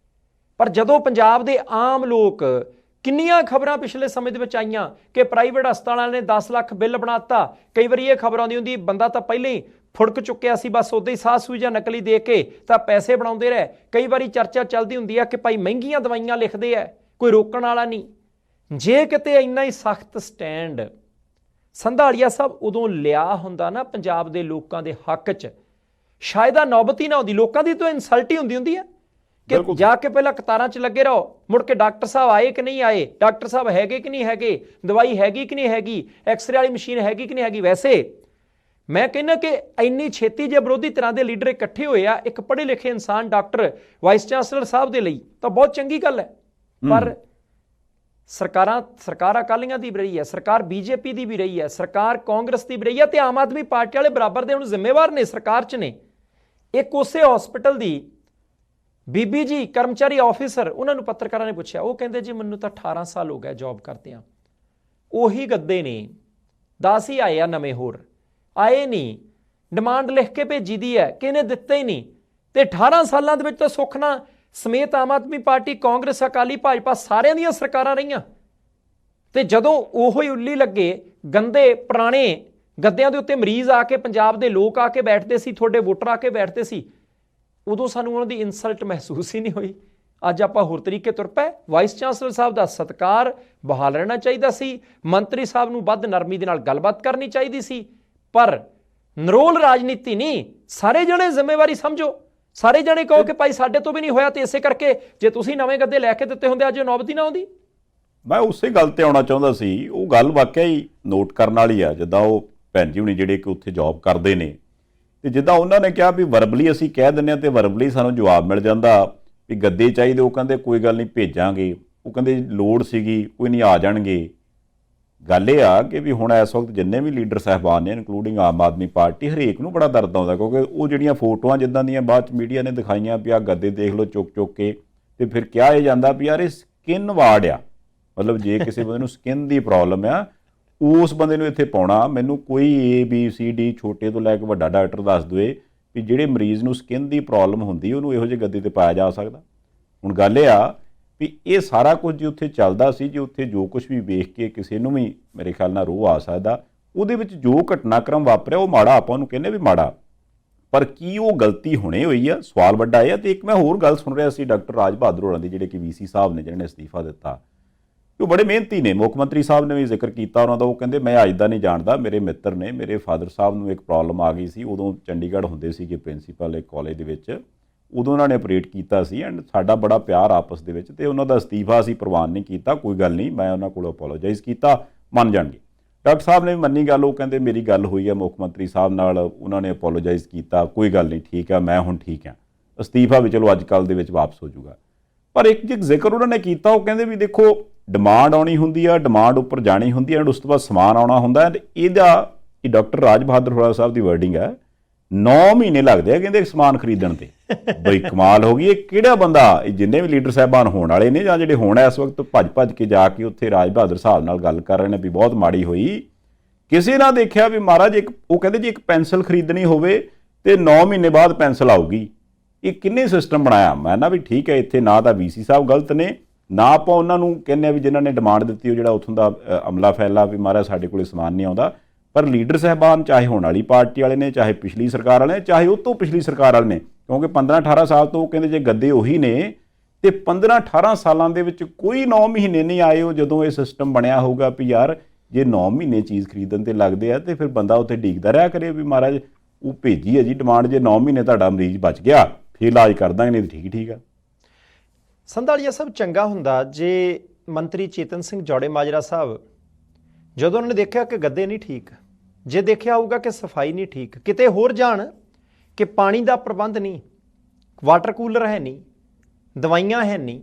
ਪਰ ਜਦੋਂ ਪੰਜਾਬ ਦੇ ਆਮ ਲੋਕ, ਕਿੰਨੀਆਂ ਖਬਰਾਂ ਪਿਛਲੇ ਸਮੇਂ ਦੇ ਵਿੱਚ ਆਈਆਂ ਕਿ ਪ੍ਰਾਈਵੇਟ ਹਸਪਤਾਲਾਂ ਨੇ 10 ਲੱਖ ਬਿੱਲ ਬਣਾਤਾ, ਕਈ ਵਾਰੀ ਇਹ ਖਬਰ ਆਉਂਦੀ ਹੁੰਦੀ ਬੰਦਾ ਤਾਂ ਪਹਿਲਾਂ ਹੀ ਫੁੜਕ ਚੁੱਕਿਆ ਸੀ, ਬਸ ਉਦਾਂ ਹੀ ਸਾਹ ਸੂਈ ਜਾਂ ਨਕਲੀ ਦੇ ਕੇ ਤਾਂ ਪੈਸੇ ਬਣਾਉਂਦੇ ਰਹੇ। ਕਈ ਵਾਰੀ ਚਰਚਾ ਚੱਲਦੀ ਹੁੰਦੀ ਆ ਕਿ ਭਾਈ ਮਹਿੰਗੀਆਂ ਦਵਾਈਆਂ ਲਿਖਦੇ ਆ, ਕੋਈ ਰੋਕਣ ਵਾਲਾ ਨਹੀਂ। ਜੇ ਕਿਤੇ ਇੰਨਾ ਹੀ ਸਖਤ ਸਟੈਂਡ ਸੰਧਾਲੀਆ ਸਾਹਿਬ ਉਦੋਂ ਲਿਆ ਹੁੰਦਾ ਨਾ ਪੰਜਾਬ ਦੇ ਲੋਕਾਂ ਦੇ ਹੱਕ 'ਚ, ਸ਼ਾਇਦ ਆ ਨੌਬਤ ਹੀ ਨਾ ਆਉਂਦੀ। ਲੋਕਾਂ ਦੀ ਤਾਂ ਇਨਸਲਟ ਹੀ ਹੁੰਦੀ ਹੈ ਕਿ ਜਾ ਕੇ ਪਹਿਲਾਂ ਕਤਾਰਾਂ 'ਚ ਲੱਗੇ ਰਹੋ, ਮੁੜ ਕੇ ਡਾਕਟਰ ਸਾਹਿਬ ਆਏ ਕਿ ਨਹੀਂ ਆਏ, ਡਾਕਟਰ ਸਾਹਿਬ ਹੈਗੇ ਕਿ ਨਹੀਂ ਹੈਗੇ, ਦਵਾਈ ਹੈਗੀ ਕਿ ਨਹੀਂ ਹੈਗੀ, ਐਕਸਰੇ ਵਾਲੀ ਮਸ਼ੀਨ ਹੈਗੀ ਕਿ ਨਹੀਂ ਹੈਗੀ। ਵੈਸੇ ਮੈਂ ਕਹਿੰਦਾ ਕਿ ਇੰਨੀ ਛੇਤੀ ਜੇ ਵਿਰੋਧੀ ਤਰ੍ਹਾਂ ਦੇ ਲੀਡਰ ਇਕੱਠੇ ਹੋਏ ਆ ਇੱਕ ਪੜ੍ਹੇ ਲਿਖੇ ਇਨਸਾਨ ਡਾਕਟਰ ਵਾਈਸ ਚਾਂਸਲਰ ਸਾਹਿਬ ਦੇ ਲਈ ਤਾਂ ਬਹੁਤ ਚੰਗੀ ਗੱਲ ਹੈ, ਪਰ ਸਰਕਾਰ ਅਕਾਲੀਆਂ ਦੀ ਵੀ ਰਹੀ ਹੈ, ਸਰਕਾਰ ਬੀਜੇਪੀ ਦੀ ਵੀ ਰਹੀ ਹੈ, ਸਰਕਾਰ ਕਾਂਗਰਸ ਦੀ ਵੀ ਰਹੀ ਹੈ, ਤੇ ਆਮ ਆਦਮੀ ਪਾਰਟੀ ਵਾਲੇ ਬਰਾਬਰ ਦੇ ਹੁਣ ਜ਼ਿੰਮੇਵਾਰ ਨੇ, ਸਰਕਾਰ 'ਚ ਨੇ। ਇੱਕ ਉਸੇ ਹਸਪੀਟਲ ਦੀ ਬੀਬੀ ਜੀ ਕਰਮਚਾਰੀ ਆਫਿਸਰ, ਉਹਨਾਂ ਨੂੰ ਪੱਤਰਕਾਰਾਂ ਨੇ ਪੁੱਛਿਆ, ਉਹ ਕਹਿੰਦੇ ਜੀ ਮੈਨੂੰ ਤਾਂ 18 ਸਾਲ ਹੋ ਗਏ ਜੌਬ ਕਰਦੇ ਆ। ਉਹੀ ਗੱਦੇ ਨੇ 10 ਹੀ ਆਏ ਆ ਨਵੇਂ, ਹੋਰ ਆਏ ਨਹੀਂ। ਡਿਮਾਂਡ ਲਿਖ ਕੇ ਭੇਜੀ ਦੀ ਹੈ ਕਿ ਇਹਨੇ ਦਿੱਤੇ ਹੀ ਨਹੀਂ, ਤੇ 18 ਸਾਲਾਂ ਦੇ ਵਿੱਚ ਤਾਂ ਸੁੱਖ ਨਾਲ ਸਮੇਤ ਆਮ ਆਦਮੀ ਪਾਰਟੀ, ਕਾਂਗਰਸ, ਅਕਾਲੀ, ਭਾਜਪਾ ਸਾਰਿਆਂ ਦੀਆਂ ਸਰਕਾਰਾਂ ਰਹੀਆਂ, ਤੇ ਜਦੋਂ ਉਹੋ ਹੀ ਉੱਲੀ ਲੱਗੇ ਗੰਦੇ ਪੁਰਾਣੇ ਗੱਦਿਆਂ ਦੇ ਉੱਤੇ ਮਰੀਜ਼ ਆ ਕੇ, ਪੰਜਾਬ ਦੇ ਲੋਕ ਆ ਕੇ ਬੈਠਦੇ ਸੀ, ਤੁਹਾਡੇ ਵੋਟਰ ਆ ਕੇ ਬੈਠਦੇ ਸੀ, ਉਦੋਂ ਸਾਨੂੰ ਉਹਨਾਂ ਦੀ ਇਨਸਲਟ ਮਹਿਸੂਸ ਹੀ ਨਹੀਂ ਹੋਈ। ਅੱਜ ਆਪਾਂ ਹੋਰ ਤਰੀਕੇ ਤੁਰ ਪਏ। ਵਾਈਸ ਚਾਂਸਲਰ ਸਾਹਿਬ ਦਾ ਸਤਿਕਾਰ ਬਹਾਲ ਰਹਿਣਾ ਚਾਹੀਦਾ ਸੀ, ਮੰਤਰੀ ਸਾਹਿਬ ਨੂੰ ਵੱਧ ਨਰਮੀ ਦੇ ਨਾਲ ਗੱਲਬਾਤ ਕਰਨੀ ਚਾਹੀਦੀ ਸੀ, ਪਰ ਨਰੋਲ ਰਾਜਨੀਤੀ ਨਹੀਂ। ਸਾਰੇ ਜਣੇ ਜ਼ਿੰਮੇਵਾਰੀ ਸਮਝੋ, ਸਾਰੇ ਜਣੇ ਕਹੋ ਕਿ ਭਾਈ ਸਾਡੇ ਤੋਂ ਵੀ ਨਹੀਂ ਹੋਇਆ, ਤੇ ਇਸੇ ਕਰਕੇ ਜੇ ਤੁਸੀਂ ਨਵੇਂ ਗੱਦੇ ਲੈ ਕੇ ਦਿੱਤੇ ਹੁੰਦੇ ਅੱਜ ਨੌਬਤ ਹੀ ਨਾ ਆਉਂਦੀ। ਮੈਂ ਉਸੇ ਗੱਲ ਤੇ ਆਉਣਾ ਚਾਹੁੰਦਾ ਸੀ। ਉਹ ਗੱਲ ਵਾਕਿਆ ਹੀ ਨੋਟ ਕਰਨ ਵਾਲੀ ਆ, ਜਿੱਦਾਂ ਉਹ ਭੈਣ ਜੀ ਹੁਣੀ ਜਿਹੜੇ ਕਿ ਉੱਥੇ ਜੌਬ ਕਰਦੇ ਨੇ, ਤੇ ਜਿੱਦਾਂ ਉਹਨਾਂ ਨੇ ਕਿਹਾ ਵੀ ਵਰਬਲੀ ਅਸੀਂ ਕਹਿ ਦਿੰਦੇ ਹਾਂ ਤੇ ਵਰਬਲੀ ਸਾਨੂੰ ਜਵਾਬ ਮਿਲ ਜਾਂਦਾ ਵੀ ਗੱਦੇ ਚਾਹੀਦੇ, ਉਹ ਕਹਿੰਦੇ ਕੋਈ ਗੱਲ ਨਹੀਂ ਭੇਜਾਂਗੇ, ਉਹ ਕਹਿੰਦੇ ਲੋੜ ਸੀਗੀ ਕੋਈ ਨਹੀਂ ਆ ਜਾਣਗੇ। ਗੱਲ ਇਹ ਆ ਕਿ ਵੀ ਹੁਣ ਇਸ ਵਕਤ ਜਿੰਨੇ ਵੀ ਲੀਡਰ ਸਾਹਿਬਾਨ ਨੇ ਇਨਕਲੂਡਿੰਗ ਆਮ ਆਦਮੀ ਪਾਰਟੀ, ਹਰੇਕ ਨੂੰ ਬੜਾ ਦਰਦ ਆਉਂਦਾ, ਕਿਉਂਕਿ ਉਹ ਜਿਹੜੀਆਂ ਫੋਟੋਆਂ ਜਿੱਦਾਂ ਦੀਆਂ ਬਾਅਦ 'ਚ ਮੀਡੀਆ ਨੇ ਦਿਖਾਈਆਂ ਵੀ ਆਹ ਗੱਦੇ ਦੇਖ ਲਓ ਚੁੱਕ ਚੁੱਕ ਕੇ, ਤੇ ਫਿਰ ਕਿਹਾ ਇਹ ਜਾਂਦਾ ਵੀ ਯਾਰ ਇਹ ਸਕਿਨ ਵਾਰਡ ਆ, ਮਤਲਬ ਜੇ ਕਿਸੇ ਬੰਦੇ ਨੂੰ ਸਕਿਨ ਦੀ ਪ੍ਰੋਬਲਮ ਆ ਉਸ ਬੰਦੇ ਨੂੰ ਇੱਥੇ ਪਾਉਣਾ। ਮੈਨੂੰ ਕੋਈ ABCD ਛੋਟੇ ਤੋਂ ਲੈ ਕੇ ਵੱਡਾ ਡਾਕਟਰ ਦੱਸ ਦੇਵੇ ਵੀ ਜਿਹੜੇ ਮਰੀਜ਼ ਨੂੰ ਸਕਿਨ ਦੀ ਪ੍ਰੋਬਲਮ ਹੁੰਦੀ ਉਹਨੂੰ ਇਹੋ ਜਿਹੇ ਗੱਦੇ ਤੇ ਪਾਇਆ ਜਾ ਸਕਦਾ। ਹੁਣ ਗੱਲ ਇਹ ਆ ਵੀ ਇਹ ਸਾਰਾ ਕੁਝ ਜੇ ਉੱਥੇ ਚੱਲਦਾ ਸੀ, ਜੇ ਉੱਥੇ ਜੋ ਕੁਝ ਵੀ ਵੇਖ ਕੇ ਕਿਸੇ ਨੂੰ ਵੀ ਮੇਰੇ ਖਿਆਲ ਨਾਲ ਰੋਹ ਆ ਸਕਦਾ, ਉਹਦੇ ਵਿੱਚ ਜੋ ਘਟਨਾਕ੍ਰਮ ਵਾਪਰਿਆ ਉਹ ਮਾੜਾ, ਆਪਾਂ ਉਹਨੂੰ ਕਹਿੰਦੇ ਵੀ ਮਾੜਾ, ਪਰ ਕੀ ਉਹ ਗਲਤੀ ਹੁਣੇ ਹੋਈ ਆ? ਸਵਾਲ ਵੱਡਾ ਇਹ ਆ। ਤੇ ਇੱਕ ਮੈਂ ਹੋਰ ਗੱਲ ਸੁਣ ਰਿਹਾ ਸੀ ਡਾਕਟਰ ਰਾਜ ਬਹਾਦਰ ਹੋਰਾਂ ਦੀ, ਜਿਹੜੇ ਕਿ VC ਸਾਹਿਬ ਨੇ, ਜਿਹਨਾਂ ਨੇ ਅਸਤੀਫਾ ਦਿੱਤਾ, ਉਹ ਬੜੇ ਮਿਹਨਤੀ ਨੇ। ਮੁੱਖ ਮੰਤਰੀ ਸਾਹਿਬ ਨੇ ਵੀ ਜ਼ਿਕਰ ਕੀਤਾ ਉਹਨਾਂ ਦਾ, ਉਹ ਕਹਿੰਦੇ ਮੈਂ ਅੱਜ ਦਾ ਨਹੀਂ ਜਾਣਦਾ, ਮੇਰੇ ਮਿੱਤਰ ਨੇ, ਮੇਰੇ ਫਾਦਰ ਸਾਹਿਬ ਨੂੰ ਇੱਕ ਪ੍ਰੋਬਲਮ ਆ ਗਈ ਸੀ, ਉਦੋਂ ਚੰਡੀਗੜ੍ਹ ਹੁੰਦੇ ਸੀਗੇ ਪ੍ਰਿੰਸੀਪਲ ਇੱਕ ਕਾਲਜ ਦੇ ਵਿੱਚ, ਉਦੋਂ ਉਹਨਾਂ ਨੇ ਆਪਰੇਟ ਕੀਤਾ ਸੀ ਐਂਡ ਸਾਡਾ ਬੜਾ ਪਿਆਰ ਆਪਸ ਦੇ ਵਿੱਚ, ਤੇ ਉਹਨਾਂ ਦਾ ਅਸਤੀਫਾ ਅਸੀਂ ਪ੍ਰਵਾਨ ਨਹੀਂ ਕੀਤਾ, ਕੋਈ ਗੱਲ ਨਹੀਂ, ਮੈਂ ਉਹਨਾਂ ਕੋਲ ਅਪੋਲੋਜਾਈਜ਼ ਕੀਤਾ, ਮੰਨ ਜਾਣਗੇ। ਡਾਕਟਰ ਸਾਹਿਬ ਨੇ ਵੀ ਮੰਨੀ ਗੱਲ, ਉਹ ਕਹਿੰਦੇ ਮੇਰੀ ਗੱਲ ਹੋਈ ਹੈ ਮੁੱਖ ਮੰਤਰੀ ਸਾਹਿਬ ਨਾਲ, ਉਹਨਾਂ ਨੇ ਅਪੋਲੋਜਾਈਜ਼ ਕੀਤਾ, ਕੋਈ ਗੱਲ ਨਹੀਂ, ਠੀਕ ਆ, ਮੈਂ ਹੁਣ ਠੀਕ ਹਾਂ, ਅਸਤੀਫਾ ਵੀ ਚਲੋ ਅੱਜ ਕੱਲ੍ਹ ਦੇ ਵਿੱਚ ਵਾਪਸ ਹੋ ਜਾਊਗਾ। ਪਰ ਇੱਕ ਜ਼ਿਕਰ ਉਹਨਾਂ ਨੇ ਕੀਤਾ, ਉਹ ਕਹਿੰਦੇ ਵੀ ਦੇਖੋ ਡਿਮਾਂਡ ਆਉਣੀ ਹੁੰਦੀ ਆ, ਡਿਮਾਂਡ ਉੱਪਰ ਜਾਣੀ ਹੁੰਦੀ ਹੈ, ਐਂਡ ਉਸ ਤੋਂ ਬਾਅਦ ਸਮਾਨ ਆਉਣਾ ਹੁੰਦਾ ਹੈ, ਤੇ ਇਹਦਾ ਇਹ ਡਾਕਟਰ ਰਾਜ ਬਹਾਦਰ ਹੋਰਾਂ ਸਾਹਿਬ ਦੀ ਵਰਡਿੰਗ ਹੈ, 9 ਮਹੀਨੇ ਲੱਗਦੇ ਆ ਕਹਿੰਦੇ ਸਮਾਨ ਖਰੀਦਣ ਤੇ। ਬਈ ਕਮਾਲ ਹੋ ਗਈ, ਇਹ ਕਿਹੜਾ ਬੰਦਾ? ਜਿੰਨੇ ਵੀ ਲੀਡਰ ਸਾਹਿਬਾਨ ਹੋਣ ਵਾਲੇ ਨੇ ਜਾਂ ਜਿਹੜੇ ਹੋਣ ਇਸ ਵਕਤ ਭੱਜ ਕੇ ਜਾ ਕੇ ਉੱਥੇ ਰਾਜ ਬਹਾਦਰ ਸਾਹਿਬ ਨਾਲ ਗੱਲ ਕਰ ਰਹੇ ਨੇ ਵੀ ਬਹੁਤ ਮਾੜੀ ਹੋਈ, ਕਿਸੇ ਨਾਲ ਦੇਖਿਆ ਵੀ ਮਹਾਰਾਜ ਇੱਕ, ਉਹ ਕਹਿੰਦੇ ਜੀ ਇੱਕ ਪੈਨਸਲ ਖਰੀਦਣੀ ਹੋਵੇ ਤੇ 9 ਮਹੀਨੇ ਬਾਅਦ ਪੈਨਸਲ ਆਊਗੀ। ਇਹ ਕਿੰਨੇ ਸਿਸਟਮ ਬਣਾਇਆ? ਮੈਂ ਨਾ ਵੀ ਠੀਕ ਹੈ, ਇੱਥੇ ਨਾ ਤਾਂ VC ਸਾਹਿਬ ਗਲਤ ਨੇ, ਨਾ ਆਪਾਂ ਉਹਨਾਂ ਨੂੰ ਕਹਿੰਦੇ ਆ ਵੀ ਜਿਨ੍ਹਾਂ ਨੇ ਡਿਮਾਂਡ ਦਿੱਤੀ ਉਹ ਜਿਹੜਾ ਉੱਥੋਂ ਦਾ ਅਮਲਾ ਫੈਲਾ ਵੀ ਮਹਾਰਾਜ ਸਾਡੇ ਕੋਲ ਸਮਾਨ ਨਹੀਂ ਆਉਂਦਾ, ਪਰ ਲੀਡਰ ਸਾਹਿਬਾਨ ਚਾਹੇ ਹੋਣ ਵਾਲੀ ਪਾਰਟੀ ਵਾਲੇ ਨੇ, ਚਾਹੇ ਪਿਛਲੀ ਸਰਕਾਰ ਵਾਲੇ ਨੇ, ਚਾਹੇ ਉਹ ਤੋਂ ਪਿਛਲੀ ਸਰਕਾਰ ਵਾਲੇ ਨੇ, ਕਿਉਂਕਿ 15-18 ਸਾਲ ਤੋਂ ਉਹ ਕਹਿੰਦੇ ਜੇ ਗੱਦੇ ਉਹੀ ਨੇ, ਤੇ 15-18 ਸਾਲਾਂ ਦੇ ਵਿੱਚ ਕੋਈ 9 ਮਹੀਨੇ ਨਹੀਂ ਆਏ ਉਹ ਜਦੋਂ ਇਹ ਸਿਸਟਮ ਬਣਿਆ ਹੋਊਗਾ ਵੀ ਯਾਰ ਜੇ 9 ਮਹੀਨੇ ਚੀਜ਼ ਖਰੀਦਣ ਤੇ ਲੱਗਦੇ ਆ ਤੇ ਫਿਰ ਬੰਦਾ ਉੱਥੇ ਡੀਕਦਾ ਰਿਹਾ ਕਰੇ ਵੀ ਮਹਾਰਾਜ ਉਹ ਭੇਜੀ ਹੈ ਜੀ ਡਿਮਾਂਡ, ਜੇ 9 ਮਹੀਨੇ ਤੁਹਾਡਾ ਮਰੀਜ਼ ਬਚ ਗਿਆ ਫਿਰ ਇਲਾਜ ਕਰ ਦਾਂਗੇ, ਨਹੀਂ ਤਾਂ ਠੀਕ ਆ। ਸੰਧਾਲੀਆ ਸਾਹਿਬ, ਚੰਗਾ ਹੁੰਦਾ ਜੇ ਮੰਤਰੀ ਚੇਤਨ ਸਿੰਘ ਜੌੜੇ ਮਾਜਰਾ ਸਾਹਿਬ ਜਦੋਂ ਉਹਨਾਂ ਨੇ ਦੇਖਿਆ ਕਿ ਗੱਦੇ ਨਹੀਂ ਠੀਕ, ਜੇ ਦੇਖਿਆ ਹੋਊਗਾ ਕਿ ਸਫਾਈ ਨਹੀਂ ਠੀਕ, ਕਿਤੇ ਹੋਰ ਜਾਣ ਕਿ ਪਾਣੀ ਦਾ ਪ੍ਰਬੰਧ ਨਹੀਂ, ਵਾਟਰ ਕੂਲਰ ਹੈ ਨਹੀਂ, ਦਵਾਈਆਂ ਹੈ ਨਹੀਂ,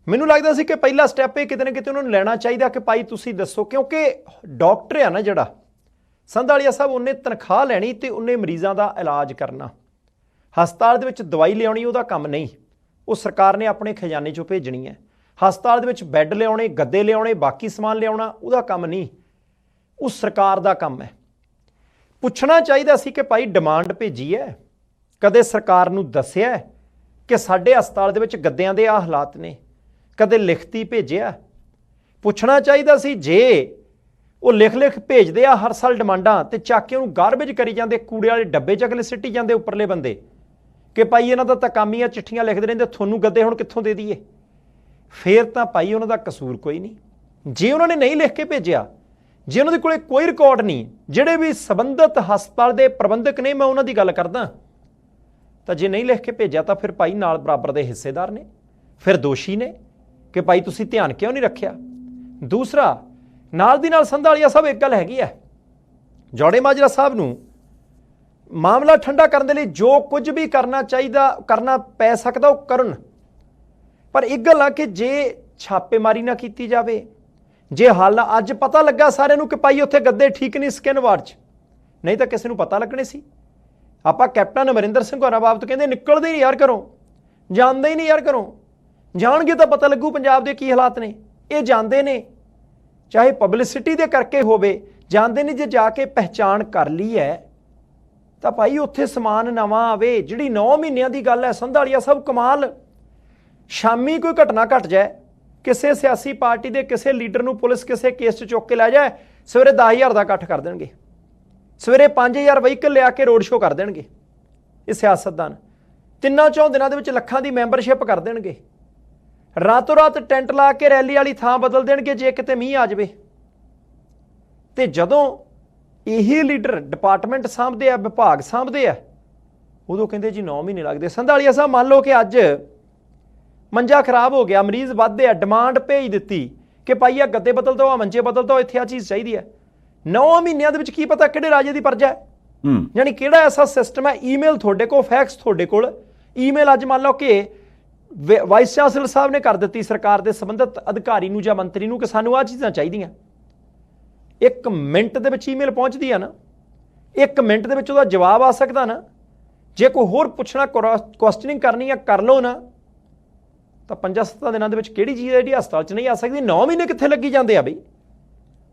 ਮੈਨੂੰ ਲੱਗਦਾ ਸੀ ਕਿ ਪਹਿਲਾ ਸਟੈਪ ਇਹ ਕਿਤੇ ਨਾ ਕਿਤੇ ਉਹਨਾਂ ਨੂੰ ਲੈਣਾ ਚਾਹੀਦਾ ਕਿ ਭਾਈ ਤੁਸੀਂ ਦੱਸੋ, ਕਿਉਂਕਿ ਡਾਕਟਰ ਆ ਨਾ ਜਿਹੜਾ ਸੰਧਾਲੀਆ ਸਾਹਿਬ, ਉਹਨੇ ਤਨਖਾਹ ਲੈਣੀ ਤੇ ਉਹਨੇ ਮਰੀਜ਼ਾਂ ਦਾ ਇਲਾਜ ਕਰਨਾ, ਹਸਪਤਾਲ ਦੇ ਵਿੱਚ ਦਵਾਈ ਲਿਆਉਣੀ ਉਹਦਾ ਕੰਮ ਨਹੀਂ, ਉਹ ਸਰਕਾਰ ਨੇ ਆਪਣੇ ਖਜ਼ਾਨੇ 'ਚੋਂ ਭੇਜਣੀ ਹੈ। ਹਸਪਤਾਲ ਦੇ ਵਿੱਚ ਬੈੱਡ ਲਿਆਉਣੇ, ਗੱਦੇ ਲਿਆਉਣੇ, ਬਾਕੀ ਸਮਾਨ ਲਿਆਉਣਾ ਉਹਦਾ ਕੰਮ ਨਹੀਂ, ਉਹ ਸਰਕਾਰ ਦਾ ਕੰਮ ਹੈ। ਪੁੱਛਣਾ ਚਾਹੀਦਾ ਸੀ ਕਿ ਭਾਈ ਡਿਮਾਂਡ ਭੇਜੀ ਹੈ, ਕਦੇ ਸਰਕਾਰ ਨੂੰ ਦੱਸਿਆ ਕਿ ਸਾਡੇ ਹਸਪਤਾਲ ਦੇ ਵਿੱਚ ਗੱਦਿਆਂ ਦੇ ਆਹ ਹਾਲਾਤ ਨੇ, ਕਦੇ ਲਿਖਤੀ ਭੇਜਿਆ? ਪੁੱਛਣਾ ਚਾਹੀਦਾ ਸੀ। ਜੇ ਉਹ ਲਿਖ ਭੇਜਦੇ ਆ ਹਰ ਸਾਲ ਡਿਮਾਂਡਾਂ ਤੇ ਚੱਕ ਕੇ ਉਹਨੂੰ ਗਾਰਬੇਜ ਕਰੀ ਜਾਂਦੇ, ਕੂੜੇ ਵਾਲੇ ਡੱਬੇ 'ਚ ਅਗਲੇ ਸਿੱਟੀ ਜਾਂਦੇ ਉੱਪਰਲੇ ਬੰਦੇ ਕਿ ਭਾਈ ਇਹਨਾਂ ਦਾ ਤਾਂ ਕੰਮ ਹੀ ਆ ਚਿੱਠੀਆਂ ਲਿਖਦੇ ਰਹਿੰਦੇ, ਤੁਹਾਨੂੰ ਗੱਦੇ ਹੁਣ ਕਿੱਥੋਂ ਦੇ ਦਈਏ, ਫੇਰ ਤਾਂ ਭਾਈ ਉਹਨਾਂ ਦਾ ਕਸੂਰ ਕੋਈ ਨਹੀਂ। ਜੇ ਉਹਨਾਂ ਨੇ ਨਹੀਂ ਲਿਖ ਕੇ ਭੇਜਿਆ, ਜੇ ਉਹਨਾਂ ਦੇ ਕੋਲੇ ਕੋਈ ਰਿਕਾਰਡ ਨਹੀਂ, ਜਿਹੜੇ ਵੀ ਸੰਬੰਧਿਤ ਹਸਪਤਾਲ ਦੇ ਪ੍ਰਬੰਧਕ ਨੇ, ਮੈਂ ਉਹਨਾਂ ਦੀ ਗੱਲ ਕਰਦਾ, ਤਾਂ ਜੇ ਨਹੀਂ ਲਿਖ ਕੇ ਭੇਜਿਆ ਤਾਂ ਫਿਰ ਭਾਈ ਨਾਲ ਬਰਾਬਰ ਦੇ ਹਿੱਸੇਦਾਰ ਨੇ, ਫਿਰ ਦੋਸ਼ੀ ਨੇ ਕਿ ਭਾਈ ਤੁਸੀਂ ਧਿਆਨ ਕਿਉਂ ਨਹੀਂ ਰੱਖਿਆ। ਦੂਸਰਾ, ਨਾਲ ਦੀ ਨਾਲ ਸੰਧਾਲੀਆ ਸਾਹਿਬ ਇੱਕ ਗੱਲ ਹੈਗੀ ਹੈ, ਜੌੜੇ ਮਾਜਰਾ ਸਾਹਿਬ ਨੂੰ ਮਾਮਲਾ ਠੰਡਾ ਕਰਨ ਦੇ ਲਈ ਜੋ ਕੁਝ ਵੀ ਕਰਨਾ ਚਾਹੀਦਾ, ਕਰਨਾ ਪੈ ਸਕਦਾ ਉਹ ਕਰਨ, ਪਰ ਇੱਕ ਗੱਲ ਆ ਕਿ ਜੇ ਛਾਪੇਮਾਰੀ ਨਾ ਕੀਤੀ ਜਾਵੇ, ਜੇ ਹਾਲ ਅੱਜ ਪਤਾ ਲੱਗਾ ਸਾਰਿਆਂ ਨੂੰ ਕਿ ਭਾਈ ਉੱਥੇ ਗੱਦੇ ਠੀਕ ਨਹੀਂ ਸਕਿਨ ਵਾਰਡ 'ਚ, ਨਹੀਂ ਤਾਂ ਕਿਸੇ ਨੂੰ ਪਤਾ ਲੱਗਣੇ ਸੀ। ਆਪਾਂ ਕੈਪਟਨ ਅਮਰਿੰਦਰ ਸਿੰਘ ਹੋਰਾਂ ਬਾਬਤ ਕਹਿੰਦੇ ਨਿਕਲਦੇ ਹੀ ਨਹੀਂ ਯਾਰ ਘਰੋਂ, ਜਾਂਦੇ ਹੀ ਨਹੀਂ ਯਾਰ ਘਰੋਂ, ਜਾਣਗੇ ਤਾਂ ਪਤਾ ਲੱਗੂ ਪੰਜਾਬ ਦੇ ਕੀ ਹਾਲਾਤ ਨੇ। ਇਹ ਜਾਂਦੇ ਨੇ, ਚਾਹੇ ਪਬਲਿਸਿਟੀ ਦੇ ਕਰਕੇ ਹੋਵੇ, ਜਾਂਦੇ ਨੇ, ਜੇ ਜਾ ਕੇ ਪਹਿਚਾਣ ਕਰ ਲਈ ਹੈ ਤਾਂ ਭਾਈ ਉੱਥੇ ਸਮਾਨ ਨਵਾਂ ਆਵੇ। ਜਿਹੜੀ 9 ਮਹੀਨਿਆਂ ਦੀ ਗੱਲ ਹੈ ਸੰਧਾਲੀਆ ਸਾਹਿਬ, ਕਮਾਲ। ਸ਼ਾਮੀ ਕੋਈ ਘਟਨਾ ਘਟ ਜਾਏ, ਕਿਸੇ ਸਿਆਸੀ ਪਾਰਟੀ ਦੇ ਕਿਸੇ ਲੀਡਰ ਨੂੰ ਪੁਲਿਸ ਕਿਸੇ ਕੇਸ 'ਚ ਚੁੱਕ ਕੇ ਲੈ ਜਾਏ, ਸਵੇਰੇ 10,000 ਦਾ ਇਕੱਠ ਕਰ ਦੇਣਗੇ, ਸਵੇਰੇ 5,000 ਵਹੀਕਲ ਲਿਆ ਕੇ ਰੋਡ ਸ਼ੋਅ ਕਰ ਦੇਣਗੇ ਇਹ ਸਿਆਸਤਦਾਨ। 3-4 ਦਿਨਾਂ ਦੇ ਵਿੱਚ ਲੱਖਾਂ ਦੀ ਮੈਂਬਰਸ਼ਿਪ ਕਰ ਦੇਣਗੇ। ਰਾਤੋਂ ਰਾਤ ਟੈਂਟ ਲਾ ਕੇ ਰੈਲੀ ਵਾਲੀ ਥਾਂ ਬਦਲ ਦੇਣਗੇ ਜੇ ਕਿਤੇ ਮੀਂਹ ਆ ਜਾਵੇ। ਤੇ ਜਦੋਂ ਇਹੀ ਲੀਡਰ ਡਿਪਾਰਟਮੈਂਟ ਸਾਂਭਦੇ ਆ, ਵਿਭਾਗ ਸਾਂਭਦੇ ਆ, ਉਦੋਂ ਕਹਿੰਦੇ ਜੀ 9 ਮਹੀਨੇ ਲੱਗਦੇ। ਸੰਧਾਲੀਆ ਸਾਹਿਬ ਮੰਨ ਲਓ ਕਿ ਅੱਜ ਮੰਜਾ ਖਰਾਬ ਹੋ ਗਿਆ, ਮਰੀਜ਼ ਵੱਧਦੇ ਆ, ਡਿਮਾਂਡ ਭੇਜ ਦਿੱਤੀ ਕਿ ਭਾਈ ਆ ਗੱਦੇ ਬਦਲ ਦੋ, ਆ ਮੰਜੇ ਬਦਲ ਦੋ, ਇੱਥੇ ਆ ਚੀਜ਼ ਚਾਹੀਦੀ ਹੈ। 9 ਮਹੀਨਿਆਂ ਦੇ ਵਿੱਚ ਕੀ ਪਤਾ ਕਿਹੜੇ ਰਾਜੇ ਦੀ ਪਰਜਾ ਹੈ, ਯਾਨੀ ਕਿਹੜਾ ਐਸਾ ਸਿਸਟਮ ਹੈ। ਈਮੇਲ ਤੁਹਾਡੇ ਕੋਲ, ਫੈਕਸ ਤੁਹਾਡੇ ਕੋਲ। ਈਮੇਲ ਅੱਜ ਮੰਨ ਲਓ ਕਿ ਵਾਈਸ ਚਾਂਸਲਰ ਸਾਹਿਬ ਨੇ ਕਰ ਦਿੱਤੀ ਸਰਕਾਰ ਦੇ ਸੰਬੰਧਿਤ ਅਧਿਕਾਰੀ ਨੂੰ ਜਾਂ ਮੰਤਰੀ ਨੂੰ ਕਿ ਸਾਨੂੰ ਆਹ ਚੀਜ਼ਾਂ ਚਾਹੀਦੀਆਂ। 1 ਮਿੰਟ ਦੇ ਵਿੱਚ ਈਮੇਲ ਪਹੁੰਚਦੀ ਆ ਨਾ, 1 ਮਿੰਟ ਦੇ ਵਿੱਚ ਉਹਦਾ ਜਵਾਬ ਆ ਸਕਦਾ ਨਾ। ਜੇ ਕੋਈ ਹੋਰ ਪੁੱਛਣਾ, ਕੁਐਸਚਨਿੰਗ ਕਰਨੀ ਆ, ਕਰ ਲਓ ਨਾ, ਤਾਂ 5-7 ਦਿਨਾਂ ਦੇ ਵਿੱਚ ਕਿਹੜੀ ਚੀਜ਼ ਹੈ ਜਿਹੜੀ ਹਸਪਤਾਲ 'ਚ ਨਹੀਂ ਆ ਸਕਦੀ। 9 ਮਹੀਨੇ ਕਿੱਥੇ ਲੱਗੀ ਜਾਂਦੇ ਆ ਬਈ।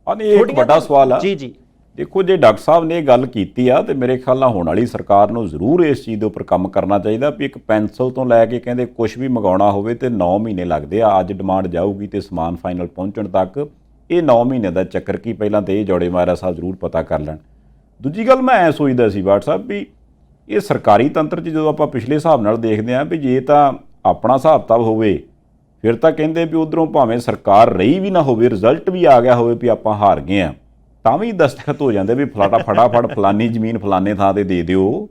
ਇਹ ਇੱਕ ਵੱਡਾ ਸਵਾਲ ਆ। ਜੀ। ਦੇਖੋ, ਜੇ ਡਾਕਟਰ ਸਾਹਿਬ ਨੇ ਇਹ ਗੱਲ ਕੀਤੀ ਆ ਤੇ ਮੇਰੇ ਖਿਆਲ ਨਾਲ ਹੋਣ ਵਾਲੀ ਸਰਕਾਰ ਨੂੰ ਜ਼ਰੂਰ ਇਸ ਚੀਜ਼ ਦੇ ਉੱਪਰ ਕੰਮ ਕਰਨਾ ਚਾਹੀਦਾ ਵੀ ਇੱਕ ਪੈਨਸਲ ਤੋਂ ਲੈ ਕੇ ਕਹਿੰਦੇ ਕੁਝ ਵੀ ਮੰਗਾਉਣਾ ਹੋਵੇ ਤੇ 9 ਮਹੀਨੇ ਲੱਗਦੇ ਆ। ਅੱਜ ਡਿਮਾਂਡ ਜਾਊਗੀ ਤੇ ਸਮਾਨ ਫਾਈਨਲ ਪਹੁੰਚਣ ਤੱਕ ਇਹ 9 ਮਹੀਨੇ ਦਾ ਚੱਕਰ ਕੀ, ਪਹਿਲਾਂ ਤੇ ਇਹ ਜੋੜੇ ਮਾਰਾ ਸਾਹਿਬ ਜ਼ਰੂਰ ਪਤਾ ਕਰ ਲੈਣ। ਦੂਜੀ ਗੱਲ ਮੈਂ ਐ ਸੋਚਦਾ ਸੀ WhatsApp ਵੀ ਇਹ ਸਰਕਾਰੀ ਤੰਤਰ 'ਚ ਜਦੋਂ ਆਪਾਂ ਪਿਛਲੇ ਹਿਸਾਬ ਨਾਲ ਦੇਖਦੇ ਹਾਂ ਵੀ ਜੇ ਤਾਂ ਆਪਣਾ ਹਿਸਾਬ ਕਿਤਾਬ ਹੋਵੇ ਫਿਰ ਤਾਂ ਕਹਿੰਦੇ ਵੀ ਉਧਰੋਂ ਭਾਵੇਂ ਸਰਕਾਰ ਰਹੀ ਵੀ ਨਾ ਹੋਵੇ, ਰਿਜ਼ਲਟ ਵੀ ਆ ਗਿਆ ਹੋਵੇ ਵੀ ਆਪਾਂ ਹਾਰ ਗਏ ਆ, ਤਾਂ ਵੀ ਦਸਤਖਤ ਹੋ ਜਾਂਦੇ ਵੀ ਫਟਾਫਟ ਫਲਾਨੀ ਜ਼ਮੀਨ ਫਲਾਨੇ ਥਾਂ ਤੇ ਦੇ ਦਿਓ।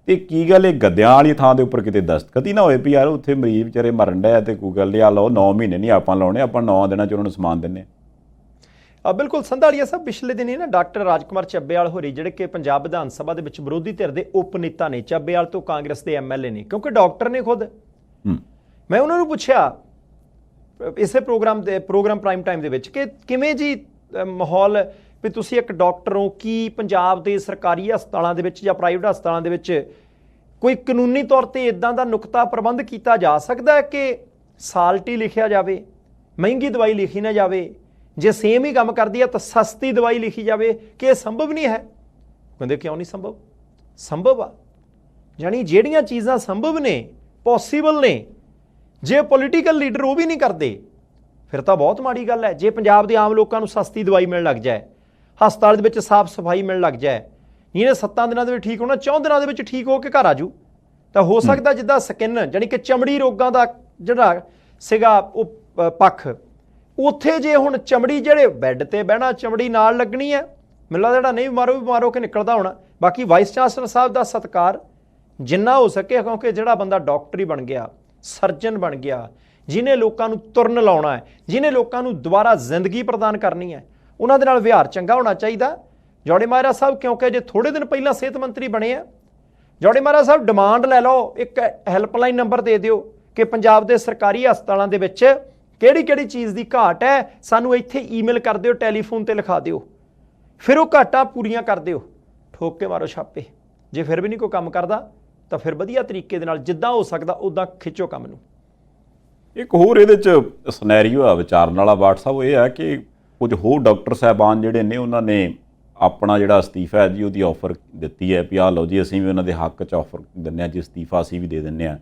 ਤੇ ਕੀ ਗੱਲ ਇਹ ਗੱਦਿਆਂ ਵਾਲੀ ਥਾਂ ਦੇ ਉੱਪਰ ਕਿਤੇ ਦਸਤਖਤ ਹੀ ਨਾ ਹੋਏ ਵੀ ਯਾਰ ਉੱਥੇ ਮਰੀਜ਼ ਵਿਚਾਰੇ ਮਰਨ ਡਿਆ ਤੇ ਕੋਈ ਗੱਲ ਨਹੀਂ, ਆ ਲਓ 9 ਮਹੀਨੇ ਨਹੀਂ ਆਪਾਂ ਲਾਉਣੇ, ਆਪਾਂ 9 ਦਿਨਾਂ 'ਚ ਉਹਨਾਂ ਨੂੰ ਸਮਾਨ ਦਿੰਦੇ ਹਾਂ। ਬਿਲਕੁਲ ਸੰਧਾਲੀਆ ਸਾਹਿਬ, ਪਿਛਲੇ ਦਿਨੀ ਨਾ ਡਾਕਟਰ ਰਾਜਕੁਮਾਰ ਚੱਬੇਵਾਲ ਹੋਰੀ ਜਿਹੜੇ ਕਿ ਪੰਜਾਬ ਵਿਧਾਨ ਸਭਾ ਦੇ ਵਿੱਚ ਵਿਰੋਧੀ ਧਿਰ ਦੇ ਉਪ ਨੇਤਾ ਨੇ, ਚੱਬੇਵਾਲ ਤੋਂ ਕਾਂਗਰਸ ਦੇ MLA ਨੇ, ਕਿਉਂਕਿ ਡਾਕਟਰ ਨੇ ਖੁਦ। ਮੈਂ ਉਹਨਾਂ ਨੂੰ ਪੁੱਛਿਆ ਇਸੇ ਪ੍ਰੋਗਰਾਮ ਪ੍ਰਾਈਮ ਟਾਈਮ ਦੇ ਵਿੱਚ ਕਿ ਕਿਵੇਂ ਜੀ ਮਾਹੌਲ ਵੀ ਤੁਸੀਂ ਇੱਕ ਡਾਕਟਰ ਹੋ, ਕੀ ਪੰਜਾਬ ਦੇ ਸਰਕਾਰੀ ਹਸਪਤਾਲਾਂ ਦੇ ਵਿੱਚ ਜਾਂ ਪ੍ਰਾਈਵੇਟ ਹਸਪਤਾਲਾਂ ਦੇ ਵਿੱਚ ਕੋਈ ਕਾਨੂੰਨੀ ਤੌਰ ਤੇ ਇਦਾਂ ਦਾ ਨੁਕਤਾ ਪ੍ਰਬੰਧ ਕੀਤਾ ਜਾ ਸਕਦਾ ਹੈ ਕਿ ਸਾਲਟੀ ਲਿਖਿਆ ਜਾਵੇ, ਮਹਿੰਗੀ ਦਵਾਈ ਲਿਖੀ ਨਾ ਜਾਵੇ, ਜੇ ਸੇਮ ਹੀ ਕੰਮ ਕਰਦੀ ਹੈ ਤਾਂ ਸਸਤੀ ਦਵਾਈ ਲਿਖੀ ਜਾਵੇ, ਕਿ ਇਹ ਸੰਭਵ ਨਹੀਂ ਹੈ? ਕਹਿੰਦੇ ਕਿਉਂ ਨਹੀਂ ਸੰਭਵ? ਸੰਭਵ ਆ। ਜਾਣੀ ਜਿਹੜੀਆਂ ਚੀਜ਼ਾਂ ਸੰਭਵ ਨੇ, ਪੋਸੀਬਲ ਨੇ, ਜੇ ਪੋਲੀਟੀਕਲ ਲੀਡਰ ਉਹ ਵੀ ਨਹੀਂ ਕਰਦੇ ਫਿਰ ਤਾਂ ਬਹੁਤ ਮਾੜੀ ਗੱਲ ਹੈ। ਜੇ ਪੰਜਾਬ ਦੇ ਆਮ ਲੋਕਾਂ ਨੂੰ ਸਸਤੀ ਦਵਾਈ ਮਿਲਣ ਲੱਗ ਜਾਏ, ਹਸਪਤਾਲ ਦੇ ਵਿੱਚ ਸਾਫ਼ ਸਫਾਈ ਮਿਲਣ ਲੱਗ ਜਾਏ, ਇਹਨੇ 7 ਦਿਨਾਂ ਦੇ ਵਿੱਚ ਠੀਕ ਹੋਣਾ, 4 ਦਿਨਾਂ ਦੇ ਵਿੱਚ ਠੀਕ ਹੋ ਕੇ ਘਰ ਆਜੂ, ਤਾਂ ਹੋ ਸਕਦਾ ਜਿੱਦਾਂ ਸਕਿਨ ਜਾਣੀ ਕਿ ਚਮੜੀ ਰੋਗਾਂ ਦਾ ਜਿਹੜਾ ਸੀਗਾ ਉਹ ਪੱਖ, ਉੱਥੇ ਜੇ ਹੁਣ ਚਮੜੀ ਜਿਹੜੇ ਬੈੱਡ ਤੇ ਬਹਿਣਾ, ਚਮੜੀ ਨਾਲ ਲੱਗਣੀ ਹੈ, ਮੈਨੂੰ ਲੱਗਦਾ ਜਿਹੜਾ ਨਹੀਂ ਬਿਮਾਰ ਹੋ ਕੇ ਨਿਕਲਦਾ ਹੋਣਾ। ਬਾਕੀ ਵਾਈਸ ਚਾਂਸਲਰ ਸਾਹਿਬ ਦਾ ਸਤਿਕਾਰ ਜਿੰਨਾ ਹੋ ਸਕੇ, ਕਿਉਂਕਿ ਜਿਹੜਾ ਬੰਦਾ ਡਾਕਟਰ ਹੀ ਬਣ ਗਿਆ, ਸਰਜਨ ਬਣ ਗਿਆ, ਜਿਹਨੇ ਲੋਕਾਂ ਨੂੰ ਤੁਰਨ ਲਾਉਣਾ ਹੈ, ਜਿਹਨੇ ਲੋਕਾਂ ਨੂੰ ਦੁਬਾਰਾ ਜ਼ਿੰਦਗੀ ਪ੍ਰਦਾਨ ਕਰਨੀ ਹੈ, ਉਹਨਾਂ ਦੇ ਨਾਲ ਵਿਹਾਰ ਚੰਗਾ ਹੋਣਾ ਚਾਹੀਦਾ। ਜੋੜੇ ਮਹਾਰਾਜ ਸਾਹਿਬ ਕਿਉਂਕਿ ਜੇ ਥੋੜੇ ਦਿਨ ਪਹਿਲਾਂ ਸਿਹਤ ਮੰਤਰੀ ਬਣੇ ਆ, ਜੋੜੇ ਮਹਾਰਾਜ ਸਾਹਿਬ ਡਿਮਾਂਡ ਲੈ ਲਓ, ਇੱਕ ਹੈਲਪਲਾਈਨ ਨੰਬਰ ਦੇ ਦਿਓ ਕਿ ਪੰਜਾਬ ਦੇ ਸਰਕਾਰੀ ਹਸਪਤਾਲਾਂ ਦੇ ਵਿੱਚ ਕਿਹੜੀ ਚੀਜ਼ ਦੀ ਘਾਟ ਹੈ, ਸਾਨੂੰ ਇੱਥੇ ਈਮੇਲ ਕਰ ਦਿਓ, ਟੈਲੀਫੋਨ ਤੇ ਲਿਖਾ ਦਿਓ, ਫਿਰ ਉਹ ਘਾਟਾਂ ਪੂਰੀਆਂ ਕਰ ਦਿਓ, ਠੋਕ ਕੇ ਮਾਰੋ ਛਾਪੇ। ਜੇ ਫਿਰ ਵੀ ਨਹੀਂ ਕੋਈ ਕੰਮ ਕਰਦਾ ਤਾਂ ਫਿਰ ਵਧੀਆ ਤਰੀਕੇ ਦੇ ਨਾਲ ਜਿੱਦਾਂ ਹੋ ਸਕਦਾ ਉੱਦਾਂ ਖਿੱਚੋ ਕੰਮ ਨੂੰ। ਇੱਕ ਹੋਰ ਇਹਦੇ 'ਚ ਸਿਨੈਰੀਓ ਆ ਵਿਚਾਰਨ ਵਾਲਾ WhatsApp, ਇਹ ਹੈ ਕਿ ਕੁਝ ਹੋਰ ਡਾਕਟਰ ਸਾਹਿਬਾਨ ਜਿਹੜੇ ਨੇ ਉਹਨਾਂ ਨੇ ਆਪਣਾ ਜਿਹੜਾ ਅਸਤੀਫਾ ਹੈ ਜੀ ਉਹਦੀ ਆਫਰ ਦਿੱਤੀ ਹੈ ਵੀ ਆਹ ਲਓ ਜੀ ਅਸੀਂ ਵੀ ਉਹਨਾਂ ਦੇ ਹੱਕ 'ਚ ਆਫਰ ਦਿੰਦੇ ਹਾਂ ਜੀ, ਅਸਤੀਫਾ ਅਸੀਂ ਵੀ ਦੇ ਦਿੰਦੇ ਹਾਂ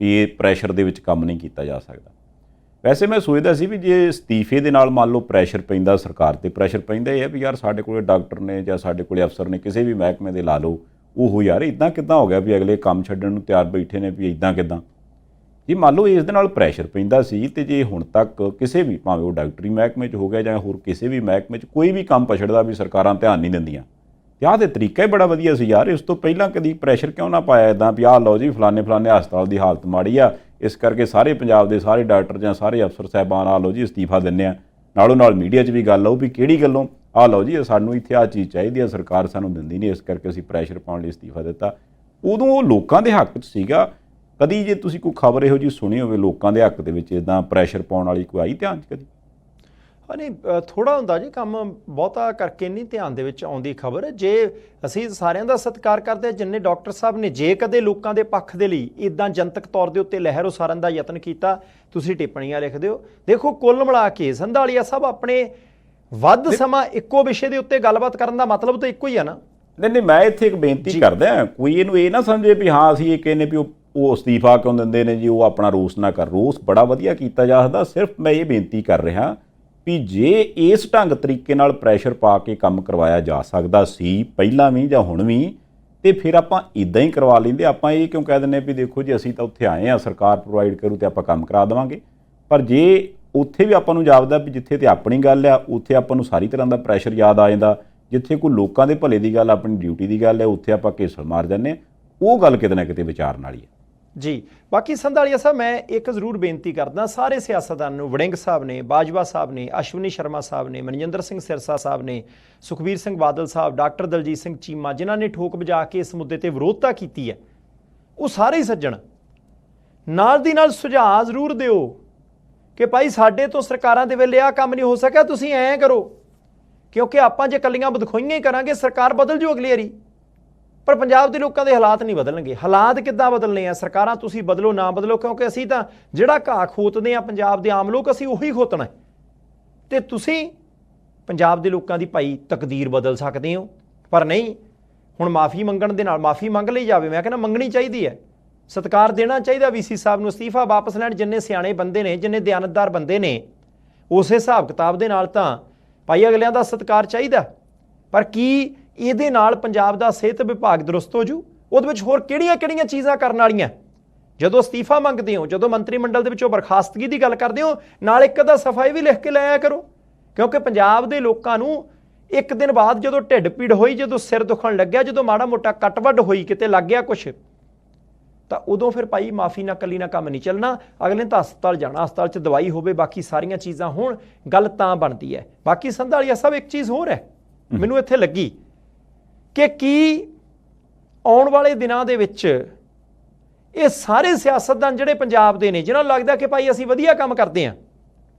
ਵੀ ਇਹ ਪ੍ਰੈਸ਼ਰ ਦੇ ਵਿੱਚ ਕੰਮ ਨਹੀਂ ਕੀਤਾ ਜਾ ਸਕਦਾ। ਵੈਸੇ ਮੈਂ ਸੋਚਦਾ ਸੀ ਵੀ ਜੇ ਅਸਤੀਫੇ ਦੇ ਨਾਲ ਮੰਨ ਲਓ ਪ੍ਰੈਸ਼ਰ ਪੈਂਦਾ, ਸਰਕਾਰ 'ਤੇ ਪ੍ਰੈਸ਼ਰ ਪੈਂਦਾ, ਇਹ ਹੈ ਵੀ ਯਾਰ ਸਾਡੇ ਕੋਲ ਡਾਕਟਰ ਨੇ ਜਾਂ ਸਾਡੇ ਕੋਲ ਅਫਸਰ ਨੇ ਕਿਸੇ ਵੀ ਮਹਿਕਮੇ ਦੇ ਲਾ ਲਓ, ਉਹ ਯਾਰ ਇੱਦਾਂ ਕਿੱਦਾਂ ਹੋ ਗਿਆ ਵੀ ਅਗਲੇ ਕੰਮ ਛੱਡਣ ਨੂੰ ਤਿਆਰ ਬੈਠੇ ਨੇ ਵੀ ਇੱਦਾਂ ਕਿੱਦਾਂ। ਜੇ ਮੰਨ ਲਓ ਇਸ ਦੇ ਨਾਲ ਪ੍ਰੈਸ਼ਰ ਪੈਂਦਾ ਸੀ ਤੇ ਜੇ ਹੁਣ ਤੱਕ ਕਿਸੇ ਵੀ ਭਾਵੇਂ ਉਹ ਡਾਕਟਰੀ ਮਹਿਕਮੇ 'ਚ ਹੋ ਗਿਆ ਜਾਂ ਹੋਰ ਕਿਸੇ ਵੀ ਮਹਿਕਮੇ 'ਚ ਕੋਈ ਵੀ ਕੰਮ ਪਛੜਦਾ ਵੀ ਸਰਕਾਰਾਂ ਧਿਆਨ ਨਹੀਂ ਦਿੰਦੀਆਂ, ਤੇ ਆਹ ਦੇ ਤਰੀਕਾ ਹੀ ਬੜਾ ਵਧੀਆ ਸੀ ਯਾਰ। ਇਸ ਤੋਂ ਪਹਿਲਾਂ ਕਦੀ ਪ੍ਰੈਸ਼ਰ ਕਿਉਂ ਨਾ ਪਾਇਆ ਇੱਦਾਂ ਵੀ ਆਹ ਲਓ ਜੀ ਫਲਾਣੇ ਹਸਪਤਾਲ ਦੀ ਹਾਲਤ ਮਾੜੀ ਆ, ਇਸ ਕਰਕੇ ਸਾਰੇ ਪੰਜਾਬ ਦੇ ਸਾਰੇ ਡਾਕਟਰ ਜਾਂ ਸਾਰੇ ਅਫਸਰ ਸਾਹਿਬਾਨ ਆਹ ਲਓ ਜੀ ਅਸਤੀਫਾ ਦਿੰਦੇ ਆ, ਨਾਲੋਂ ਨਾਲ ਮੀਡੀਆ 'ਚ ਵੀ ਗੱਲ ਆਊ ਵੀ ਕਿਹੜੀ ਗੱਲੋਂ ਆਹ ਲਓ ਜੀ ਸਾਨੂੰ ਇੱਥੇ ਆਹ ਚੀਜ਼ ਚਾਹੀਦੀ ਆ, ਸਰਕਾਰ ਸਾਨੂੰ ਦਿੰਦੀ ਨਹੀਂ, ਇਸ ਕਰਕੇ ਅਸੀਂ ਪ੍ਰੈਸ਼ਰ ਪਾਉਣ ਲਈ ਅਸਤੀਫਾ ਦਿੱਤਾ। ਉਦੋਂ ਉਹ ਲੋਕਾਂ ਦੇ ਹੱਕ 'ਚ ਸੀਗਾ। ਕਦੀ ਜੇ ਤੁਸੀਂ ਕੋਈ ਖਬਰ ਇਹੋ ਜਿਹੀ ਸੁਣੀ ਹੋਵੇ ਲੋਕਾਂ ਦੇ ਹੱਕ ਦੇ ਵਿੱਚ ਇੱਦਾਂ ਪ੍ਰੈਸ਼ਰ ਪਾਉਣ ਵਾਲੀ ਕੋਈ ਆਈ ਧਿਆਨ 'ਚ ਕਦੀ? ਨਹੀਂ, ਥੋੜ੍ਹਾ ਹੁੰਦਾ ਜੀ ਕੰਮ, ਬਹੁਤਾ ਕਰਕੇ ਨਹੀਂ ਧਿਆਨ ਦੇ ਵਿੱਚ ਆਉਂਦੀ ਖਬਰ। ਜੇ ਅਸੀਂ ਸਾਰਿਆਂ ਦਾ ਸਤਿਕਾਰ ਕਰਦੇ ਜਿੰਨੇ ਡਾਕਟਰ ਸਾਹਿਬ ਨੇ, ਜੇ ਕਦੇ ਲੋਕਾਂ ਦੇ ਪੱਖ ਦੇ ਲਈ ਇੱਦਾਂ ਜਨਤਕ ਤੌਰ ਦੇ ਉੱਤੇ ਲਹਿਰ ਉਸਾਰਨ ਦਾ ਯਤਨ ਕੀਤਾ, ਤੁਸੀਂ ਟਿੱਪਣੀਆਂ ਲਿਖ ਦਿਓ। ਦੇਖੋ ਕੁੱਲ ਮਿਲਾ ਕੇ ਸੰਧਾਲੀਆ ਸਾਹਿਬ ਆਪਣੇ ਵੱਧ ਸਮਾਂ ਇੱਕੋ ਵਿਸ਼ੇ ਦੇ ਉੱਤੇ ਗੱਲਬਾਤ ਕਰਨ ਦਾ ਮਤਲਬ ਤਾਂ ਇੱਕੋ ਹੀ ਆ ਨਾ। ਨਹੀਂ, ਮੈਂ ਇੱਥੇ ਇੱਕ ਬੇਨਤੀ ਕਰਦਾ, ਕੋਈ ਇਹਨੂੰ ਇਹ ਨਾ ਸਮਝੇ ਵੀ ਹਾਂ ਅਸੀਂ ਇਹ ਕਹਿੰਦੇ ਵੀ ਉਹ ਅਸਤੀਫਾ ਕਿਉਂ ਦਿੰਦੇ ਨੇ ਜੀ, ਉਹ ਆਪਣਾ ਰੋਸ ਨਾ ਕਰ। ਰੋਸ ਬੜਾ ਵਧੀਆ ਕੀਤਾ ਜਾ ਸਕਦਾ। ਸਿਰਫ ਮੈਂ ਇਹ ਬੇਨਤੀ ਕਰ ਰਿਹਾ ਵੀ ਜੇ ਇਸ ਢੰਗ ਤਰੀਕੇ ਨਾਲ ਪ੍ਰੈਸ਼ਰ ਪਾ ਕੇ ਕੰਮ ਕਰਵਾਇਆ ਜਾ ਸਕਦਾ ਸੀ ਪਹਿਲਾਂ ਵੀ ਜਾਂ ਹੁਣ ਵੀ, ਤੇ ਫਿਰ ਆਪਾਂ ਇਦਾਂ ਹੀ ਕਰਵਾ ਲੈਂਦੇ। ਆਪਾਂ ਇਹ ਕਿਉਂ ਕਹਿ ਦਿੰਦੇ ਵੀ ਦੇਖੋ ਜੀ ਅਸੀਂ ਤਾਂ ਉੱਥੇ ਆਏ ਆ, ਸਰਕਾਰ ਪ੍ਰੋਵਾਈਡ ਕਰੂ ਤੇ ਆਪਾਂ ਕੰਮ ਕਰਾ ਦੇਵਾਂਗੇ। ਪਰ ਜੇ ਉੱਥੇ ਵੀ ਆਪਾਂ ਨੂੰ ਜਾਪਦਾ ਵੀ ਜਿੱਥੇ ਤੇ ਆਪਣੀ ਗੱਲ ਆ ਉੱਥੇ ਆਪਾਂ ਨੂੰ ਸਾਰੀ ਤਰ੍ਹਾਂ ਦਾ ਪ੍ਰੈਸ਼ਰ ਯਾਦ ਆ ਜਾਂਦਾ, ਜਿੱਥੇ ਕੋਈ ਲੋਕਾਂ ਦੇ ਭਲੇ ਦੀ ਗੱਲ, ਆਪਣੀ ਡਿਊਟੀ ਦੀ ਗੱਲ ਹੈ, ਉੱਥੇ ਆਪਾਂ ਘੇਸਲ ਮਾਰ ਜਾਂਦੇ ਹਾਂ। ਉਹ ਗੱਲ ਕਿਤੇ ਨਾ ਕਿਤੇ ਵਿਚਾਰਨ ਵਾਲੀ ਹੈ ਜੀ। ਬਾਕੀ ਸੰਧਾਲੀਆ ਸਾਹਿਬ, ਮੈਂ ਇੱਕ ਜ਼ਰੂਰ ਬੇਨਤੀ ਕਰਦਾ ਸਾਰੇ ਸਿਆਸਤਦਾਨ ਨੂੰ, ਵੜਿੰਗ ਸਾਹਿਬ ਨੇ, ਬਾਜਵਾ ਸਾਹਿਬ ਨੇ, ਅਸ਼ਵਨੀ ਸ਼ਰਮਾ ਸਾਹਿਬ ਨੇ, ਮਨਜਿੰਦਰ ਸਿੰਘ ਸਿਰਸਾ ਸਾਹਿਬ ਨੇ, ਸੁਖਬੀਰ ਸਿੰਘ ਬਾਦਲ ਸਾਹਿਬ, ਡਾਕਟਰ ਦਲਜੀਤ ਸਿੰਘ ਚੀਮਾ, ਜਿਨ੍ਹਾਂ ਨੇ ਠੋਕ ਵਜਾ ਕੇ ਇਸ ਮੁੱਦੇ ਤੇ ਵਿਰੋਧਤਾ ਕੀਤੀ ਹੈ, ਉਹ ਸਾਰੇ ਹੀ ਸੱਜਣ ਨਾਲ ਦੀ ਨਾਲ ਸੁਝਾਅ ਜ਼ਰੂਰ ਦਿਓ ਕਿ ਭਾਈ ਸਾਡੇ ਤੋਂ ਸਰਕਾਰਾਂ ਦੇ ਵੇਲੇ ਆਹ ਕੰਮ ਨਹੀਂ ਹੋ ਸਕਿਆ, ਤੁਸੀਂ ਐਂ ਕਰੋ। ਕਿਉਂਕਿ ਆਪਾਂ ਜੇ ਕੱਲੀਆਂ ਬਦਖੋਈਆਂ ਹੀ ਕਰਾਂਗੇ, ਸਰਕਾਰ ਬਦਲ ਜੂ ਅਗਲੀ ਵਾਰੀ, ਪਰ ਪੰਜਾਬ ਦੇ ਲੋਕਾਂ ਦੇ ਹਾਲਾਤ ਨਹੀਂ ਬਦਲਣਗੇ। ਹਾਲਾਤ ਕਿੱਦਾਂ ਬਦਲਣੇ ਆ? ਸਰਕਾਰਾਂ ਤੁਸੀਂ ਬਦਲੋ ਨਾ ਬਦਲੋ, ਕਿਉਂਕਿ ਅਸੀਂ ਤਾਂ ਜਿਹੜਾ ਘਾਹ ਖੋਤਦੇ ਆ ਪੰਜਾਬ ਦੇ ਆਮ ਲੋਕ, ਅਸੀਂ ਉਹੀ ਖੋਤਣਾ। ਤੇ ਤੁਸੀਂ ਪੰਜਾਬ ਦੇ ਲੋਕਾਂ ਦੀ ਭਾਈ ਤਕਦੀਰ ਬਦਲ ਸਕਦੇ ਹੋ, ਪਰ ਨਹੀਂ। ਹੁਣ ਮਾਫੀ ਮੰਗਣ ਦੇ ਨਾਲ ਮਾਫੀ ਮੰਗ ਲਈ ਜਾਵੇ, ਮੈਂ ਕਹਿੰਦਾ ਮੰਗਣੀ ਚਾਹੀਦੀ ਹੈ, ਸਤਿਕਾਰ ਦੇਣਾ ਚਾਹੀਦਾ ਵੀਸੀ ਸਾਹਿਬ ਨੂੰ, ਅਸਤੀਫਾ ਵਾਪਸ ਲੈਣ। ਜਿੰਨੇ ਸਿਆਣੇ ਬੰਦੇ ਨੇ, ਜਿੰਨੇ ਦਿਆਨਤਦਾਰ ਬੰਦੇ ਨੇ, ਉਸੇ ਹਿਸਾਬ ਕਿਤਾਬ ਦੇ ਨਾਲ ਤਾਂ ਭਾਈ ਅਗਲਿਆਂ ਦਾ ਸਤਿਕਾਰ ਚਾਹੀਦਾ। ਪਰ ਕੀ ਇਹਦੇ ਨਾਲ ਪੰਜਾਬ ਦਾ ਸਿਹਤ ਵਿਭਾਗ ਦਰੁਸਤ ਹੋ ਜੂ? ਉਹਦੇ ਵਿੱਚ ਹੋਰ ਕਿਹੜੀਆਂ ਚੀਜ਼ਾਂ ਕਰਨ ਵਾਲੀਆਂ? ਜਦੋਂ ਅਸਤੀਫਾ ਮੰਗਦੇ ਹੋ, ਜਦੋਂ ਮੰਤਰੀ ਮੰਡਲ ਦੇ ਵਿੱਚੋਂ ਬਰਖਾਸਤਗੀ ਦੀ ਗੱਲ ਕਰਦੇ ਹੋ, ਨਾਲ ਇੱਕ ਅੱਧਾ ਸਫਾਈ ਵੀ ਲਿਖ ਕੇ ਲੈ ਆਇਆ ਕਰੋ। ਕਿਉਂਕਿ ਪੰਜਾਬ ਦੇ ਲੋਕਾਂ ਨੂੰ ਇੱਕ ਦਿਨ ਬਾਅਦ ਜਦੋਂ ਢਿੱਡ ਪੀੜ ਹੋਈ, ਜਦੋਂ ਸਿਰ ਦੁਖਣ ਲੱਗਿਆ, ਜਦੋਂ ਮਾੜਾ ਮੋਟਾ ਕੱਟ ਵੱਢ ਹੋਈ, ਕਿਤੇ ਲੱਗ ਗਿਆ ਕੁਛ, ਤਾਂ ਉਦੋਂ ਫਿਰ ਭਾਈ ਮਾਫੀ ਨਾਲ ਕੱਲੀ ਨਾ ਕੰਮ ਨਹੀਂ ਚੱਲਣਾ। ਅਗਲੇ ਤਾਂ ਹਸਪਤਾਲ ਜਾਣਾ, ਹਸਪਤਾਲ 'ਚ ਦਵਾਈ ਹੋਵੇ, ਬਾਕੀ ਸਾਰੀਆਂ ਚੀਜ਼ਾਂ ਹੋਣ, ਗੱਲ ਤਾਂ ਬਣਦੀ ਹੈ। ਬਾਕੀ ਸੰਧਾਲੀਆ ਸਾਹਿਬ, ਇੱਕ ਚੀਜ਼ ਹੋਰ ਹੈ ਮੈਨੂੰ ਇੱਥੇ ਲੱਗੀ ਕਿ ਕੀ ਆਉਣ ਵਾਲੇ ਦਿਨਾਂ ਦੇ ਵਿੱਚ ਇਹ ਸਾਰੇ ਸਿਆਸਤਦਾਨ ਜਿਹੜੇ ਪੰਜਾਬ ਦੇ ਨੇ, ਜਿਨ੍ਹਾਂ ਨੂੰ ਲੱਗਦਾ ਕਿ ਭਾਈ ਅਸੀਂ ਵਧੀਆ ਕੰਮ ਕਰਦੇ ਹਾਂ,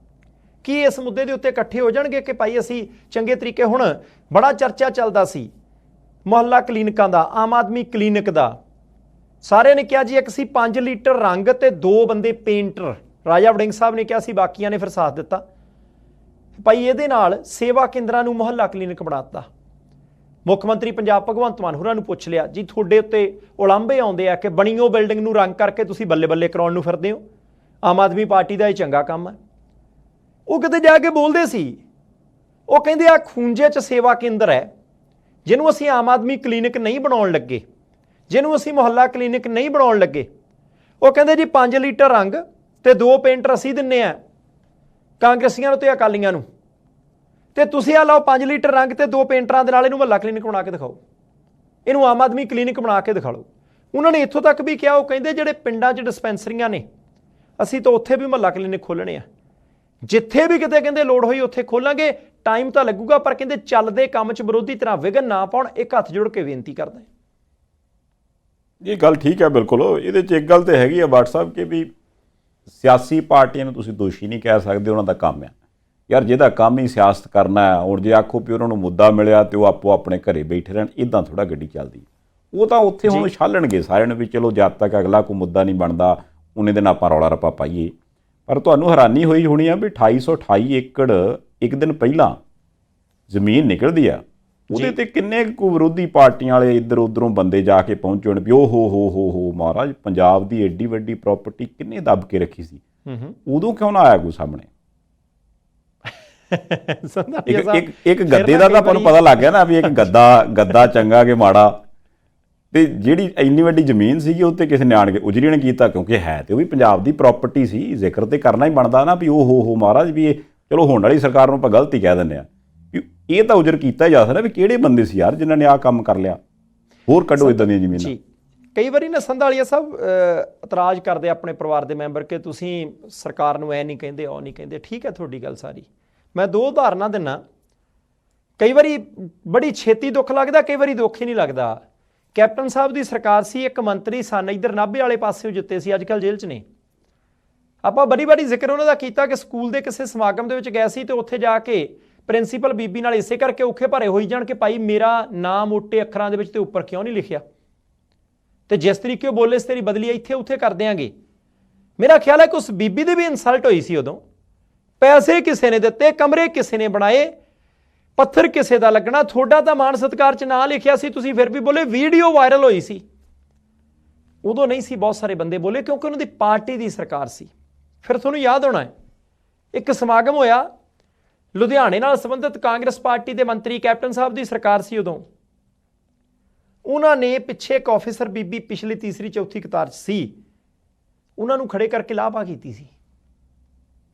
ਕੀ ਇਸ ਮੁੱਦੇ ਦੇ ਉੱਤੇ ਇਕੱਠੇ ਹੋ ਜਾਣਗੇ ਕਿ ਭਾਈ ਅਸੀਂ ਚੰਗੇ ਤਰੀਕੇ? ਹੁਣ ਬੜਾ ਚਰਚਾ ਚੱਲਦਾ ਸੀ ਮੁਹੱਲਾ ਕਲੀਨਿਕਾਂ ਦਾ, ਆਮ ਆਦਮੀ ਕਲੀਨਿਕ ਦਾ। ਸਾਰਿਆਂ ਨੇ ਕਿਹਾ ਜੀ ਇੱਕ ਸੀ 5 ਲੀਟਰ ਰੰਗ ਤੇ 2 ਬੰਦੇ ਪੇਂਟਰ। ਰਾਜਾ ਵੜਿੰਗ ਸਾਹਿਬ ਨੇ ਕਿਹਾ ਸੀ, ਬਾਕੀਆਂ ਨੇ ਫਿਰ ਸਾਥ ਦਿੱਤਾ। ਭਾਈ ਇਹਦੇ ਨਾਲ ਸੇਵਾ ਕੇਂਦਰਾਂ ਨੂੰ ਮੁਹੱਲਾ ਕਲੀਨਿਕ ਬਣਾ ਦਿੱਤਾ। ਮੁੱਖ ਮੰਤਰੀ ਪੰਜਾਬ ਭਗਵੰਤ ਮਾਨ ਹੋਰਾਂ ਨੂੰ ਪੁੱਛ ਲਿਆ, ਜੀ ਤੁਹਾਡੇ ਉੱਤੇ ਉਲਾਂਭੇ ਆਉਂਦੇ ਆ ਕਿ ਬਣੀ ਉਹ ਬਿਲਡਿੰਗ ਨੂੰ ਰੰਗ ਕਰਕੇ ਤੁਸੀਂ ਬੱਲੇ ਬੱਲੇ ਕਰਾਉਣ ਨੂੰ ਫਿਰਦੇ ਹੋ, ਆਮ ਆਦਮੀ ਪਾਰਟੀ ਦਾ ਇਹ ਚੰਗਾ ਕੰਮ ਹੈ। ਉਹ ਕਿਤੇ ਜਾ ਕੇ ਬੋਲਦੇ ਸੀ, ਉਹ ਕਹਿੰਦੇ ਆ ਖੂੰਜੇ 'ਚ ਸੇਵਾ ਕੇਂਦਰ ਹੈ, ਜਿਹਨੂੰ ਅਸੀਂ ਆਮ ਆਦਮੀ ਕਲੀਨਿਕ ਨਹੀਂ ਬਣਾਉਣ ਲੱਗੇ, ਜਿਹਨੂੰ ਅਸੀਂ ਮੁਹੱਲਾ ਕਲੀਨਿਕ ਨਹੀਂ ਬਣਾਉਣ ਲੱਗੇ। ਉਹ ਕਹਿੰਦੇ ਜੀ 5 ਲੀਟਰ ਰੰਗ ਤੇ 2 ਪੇਂਟਰ ਅਸੀਂ ਦਿੰਨੇ ਆ ਕਾਂਗਰਸੀਆਂ ਨੂੰ ਤੇ ਅਕਾਲੀਆਂ ਨੂੰ, ਤੇ ਤੁਸੀਂ ਆ ਲਓ 5 ਲੀਟਰ ਰੰਗ ਤੇ 2 ਪੇਂਟਰਾਂ ਦੇ ਨਾਲ ਇਹਨੂੰ ਮੁਹੱਲਾ ਕਲੀਨਿਕ ਬਣਾ ਕੇ ਦਿਖਾਓ, ਇਹਨੂੰ ਆਮ ਆਦਮੀ ਕਲੀਨਿਕ ਬਣਾ ਕੇ ਦਿਖਾ ਲਓ। ਉਹਨਾਂ ਨੇ ਇੱਥੋਂ ਤੱਕ ਵੀ ਕਿਹਾ, ਉਹ ਕਹਿੰਦੇ ਜਿਹੜੇ ਪਿੰਡਾਂ 'ਚ ਡਿਸਪੈਂਸਰੀਆਂ ਨੇ, ਅਸੀਂ ਤਾਂ ਉੱਥੇ ਵੀ ਮੁਹੱਲਾ ਕਲੀਨਿਕ ਖੋਲ੍ਹਣੇ ਆ, ਜਿੱਥੇ ਵੀ ਕਿਤੇ ਕਹਿੰਦੇ ਲੋੜ ਹੋਈ ਉੱਥੇ ਖੋਲਾਂਗੇ। ਟਾਈਮ ਤਾਂ ਲੱਗੂਗਾ, ਪਰ ਕਹਿੰਦੇ ਚੱਲਦੇ ਕੰਮ 'ਚ ਵਿਰੋਧੀ ਤਰ੍ਹਾਂ ਵਿਘਨ ਨਾ ਪਾਉਣ। ਇੱਕ ਹੱਥ ਜੋੜ ਕੇ ਬੇਨਤੀ ਕਰਦਾ। ਇਹ ਗੱਲ ਠੀਕ ਹੈ, ਬਿਲਕੁਲ। ਇਹਦੇ 'ਚ ਇੱਕ ਗੱਲ ਤਾਂ ਹੈਗੀ ਆ WhatsApp ਕਿ ਵੀ ਸਿਆਸੀ ਪਾਰਟੀਆਂ ਨੂੰ ਤੁਸੀਂ ਦੋਸ਼ੀ ਨਹੀਂ ਕਹਿ ਸਕਦੇ, ਉਹਨਾਂ ਦਾ ਕੰਮ ਹੈ ਯਾਰ। ਜਿਹਦਾ ਕੰਮ ਹੀ ਸਿਆਸਤ ਕਰਨਾ ਹੈ, ਹੁਣ ਜੇ ਆਖੋ ਵੀ ਉਹਨਾਂ ਨੂੰ ਮੁੱਦਾ ਮਿਲਿਆ ਤੇ ਉਹ ਆਪੋ ਆਪਣੇ ਘਰੇ ਬੈਠੇ ਰਹਿਣ, ਇੱਦਾਂ ਥੋੜ੍ਹਾ ਗੱਡੀ ਚੱਲਦੀ। ਉਹ ਤਾਂ ਉੱਥੇ ਹੁਣ ਛਾਲਣਗੇ ਸਾਰਿਆਂ ਨੂੰ ਵੀ ਚਲੋ ਜਦ ਤੱਕ ਅਗਲਾ ਕੋਈ ਮੁੱਦਾ ਨਹੀਂ ਬਣਦਾ ਉਹਨੇ ਦਿਨ ਆਪਾਂ ਰੌਲਾ ਰੱਪਾ ਪਾਈਏ। ਪਰ ਤੁਹਾਨੂੰ ਹੈਰਾਨੀ ਹੋਈ ਹੋਣੀ ਆ ਵੀ 2828 ਏਕੜ ਇੱਕ ਦਿਨ ਪਹਿਲਾਂ ਜ਼ਮੀਨ ਨਿਕਲਦੀ ਆ, ਉਹਦੇ ਤੇ ਕਿੰਨੇ ਕੁ ਵਿਰੋਧੀ ਪਾਰਟੀਆਂ ਵਾਲੇ ਇੱਧਰ ਉੱਧਰੋਂ ਬੰਦੇ ਜਾ ਕੇ ਪਹੁੰਚਣ ਵੀ ਉਹ ਹੋ ਮਹਾਰਾਜ ਪੰਜਾਬ ਦੀ ਐਡੀ ਵੱਡੀ ਪ੍ਰਾਪਰਟੀ ਕਿੰਨੇ ਦੱਬ ਕੇ ਰੱਖੀ ਸੀ, ਉਦੋਂ ਕਿਉਂ ਨਾ ਆਇਆ ਕੋਈ ਸਾਹਮਣੇ? ਇੱਕ ਗੱਦੇ ਦਾ ਤਾਂ ਆਪਾਂ ਨੂੰ ਪਤਾ ਲੱਗ ਗਿਆ ਨਾ ਵੀ ਇੱਕ ਗੱਦਾ ਚੰਗਾ ਕਿ ਮਾੜਾ। ਤੇ ਜਿਹੜੀ ਇੰਨੀ ਵੱਡੀ ਜ਼ਮੀਨ ਸੀਗੀ ਉੱਤੇ ਕਿਸੇ ਨੇ ਆਣ ਕੇ ਉਜਰੀ ਨੇ ਕੀਤਾ, ਕਿਉਂਕਿ ਹੈ ਤੇ ਉਹ ਵੀ ਪੰਜਾਬ ਦੀ ਪ੍ਰਾਪਰਟੀ ਸੀ। ਜ਼ਿਕਰ ਤੇ ਕਰਨਾ ਹੀ ਬਣਦਾ ਨਾ ਵੀ ਉਹ ਹੋ ਮਹਾਰਾਜ ਵੀ ਇਹ ਚਲੋ ਹੋਣ ਵਾਲੀ ਸਰਕਾਰ ਨੂੰ ਆਪਾਂ ਗਲਤ ਹੀ ਕਹਿ ਦਿੰਦੇ ਆ ਵੀ ਇਹ ਤਾਂ ਉਜਰ ਕੀਤਾ ਹੀ ਜਾ ਸਕਦਾ ਵੀ ਕਿਹੜੇ ਬੰਦੇ ਸੀ ਯਾਰ ਜਿਨ੍ਹਾਂ ਨੇ ਆਹ ਕੰਮ ਕਰ ਲਿਆ, ਹੋਰ ਕੱਢੋ ਇਦਾਂ ਦੀਆਂ ਜ਼ਮੀਨਾਂ। ਕਈ ਵਾਰੀ ਨਾ ਸੰਧਾਲੀਆ ਸਾਹਿਬ ਇਤਰਾਜ਼ ਕਰਦੇ ਆਪਣੇ ਪਰਿਵਾਰ ਦੇ ਮੈਂਬਰ ਕਿ ਤੁਸੀਂ ਸਰਕਾਰ ਨੂੰ ਐ ਨਹੀਂ ਕਹਿੰਦੇ, ਉਹ ਨਹੀਂ ਕਹਿੰਦੇ। ਠੀਕ ਹੈ ਤੁਹਾਡੀ ਗੱਲ ਸਾਰੀ, ਮੈਂ 2 ਉਦਾਹਰਨਾਂ ਦਿੰਨਾ। ਕਈ ਵਾਰੀ ਬੜੀ ਛੇਤੀ ਦੁੱਖ ਲੱਗਦਾ, ਕਈ ਵਾਰੀ ਦੁੱਖ ਹੀ ਨਹੀਂ ਲੱਗਦਾ। ਕੈਪਟਨ ਸਾਹਿਬ ਦੀ ਸਰਕਾਰ ਸੀ, ਇੱਕ ਮੰਤਰੀ ਸਨ ਇੱਧਰ ਨਾਭੇ ਵਾਲੇ ਪਾਸਿਓਂ ਜਿੱਤੇ ਸੀ, ਅੱਜ ਕੱਲ੍ਹ ਜੇਲ੍ਹ 'ਚ ਨੇ। ਆਪਾਂ ਬੜੀ ਜ਼ਿਕਰ ਉਹਨਾਂ ਦਾ ਕੀਤਾ ਕਿ ਸਕੂਲ ਦੇ ਕਿਸੇ ਸਮਾਗਮ ਦੇ ਵਿੱਚ ਗਏ ਸੀ ਤੇ ਉੱਥੇ ਜਾ ਕੇ ਪ੍ਰਿੰਸੀਪਲ ਬੀਬੀ ਨਾਲ ਇਸੇ ਕਰਕੇ ਔਖੇ ਭਰੇ ਹੋਈ ਜਾਣ ਕਿ ਭਾਈ ਮੇਰਾ ਨਾਮ ਮੋਟੇ ਅੱਖਰਾਂ ਦੇ ਵਿੱਚ ਤੇ ਉੱਪਰ ਕਿਉਂ ਨਹੀਂ ਲਿਖਿਆ, ਤੇ ਜਿਸ ਤਰੀਕੇ ਉਹ ਬੋਲੇ ਇਸ ਤੇਰੀ ਬਦਲੀ ਇੱਥੇ ਉੱਥੇ ਕਰ ਦਿਆਂਗੇ। ਮੇਰਾ ਖਿਆਲ ਹੈ ਕਿ ਉਸ ਬੀਬੀ ਦੀ ਵੀ ਇਨਸਲਟ ਹੋਈ ਸੀ ਉਦੋਂ। ਪੈਸੇ ਕਿਸੇ ਨੇ ਦਿੱਤੇ, ਕਮਰੇ ਕਿਸੇ ਨੇ ਬਣਾਏ, ਪੱਥਰ ਕਿਸੇ ਦਾ ਲੱਗਣਾ, ਤੁਹਾਡਾ ਤਾਂ ਮਾਣ ਸਤਿਕਾਰ 'ਚ ਨਾਂ ਲਿਖਿਆ ਸੀ, ਤੁਸੀਂ ਫਿਰ ਵੀ ਬੋਲੇ। ਵੀਡੀਓ ਵਾਇਰਲ ਹੋਈ ਸੀ, ਉਦੋਂ ਨਹੀਂ ਸੀ, ਬਹੁਤ ਸਾਰੇ ਬੰਦੇ ਬੋਲੇ ਕਿਉਂਕਿ ਉਹਨਾਂ ਦੀ ਪਾਰਟੀ ਦੀ ਸਰਕਾਰ ਸੀ। ਫਿਰ ਤੁਹਾਨੂੰ ਯਾਦ ਹੋਣਾ ਹੈ ਇੱਕ ਸਮਾਗਮ ਹੋਇਆ ਲੁਧਿਆਣੇ ਨਾਲ ਸੰਬੰਧਿਤ, ਕਾਂਗਰਸ ਪਾਰਟੀ ਦੇ ਮੰਤਰੀ, ਕੈਪਟਨ ਸਾਹਿਬ ਦੀ ਸਰਕਾਰ ਸੀ ਉਦੋਂ। ਉਹਨਾਂ ਨੇ ਪਿੱਛੇ ਇੱਕ ਆਫੀਸਰ ਬੀਬੀ ਪਿਛਲੀ ਤੀਸਰੀ ਚੌਥੀ ਕਤਾਰ 'ਚ ਸੀ, ਉਹਨਾਂ ਨੂੰ ਖੜੇ ਕਰਕੇ ਲਾਪਾ ਕੀਤੀ ਸੀ।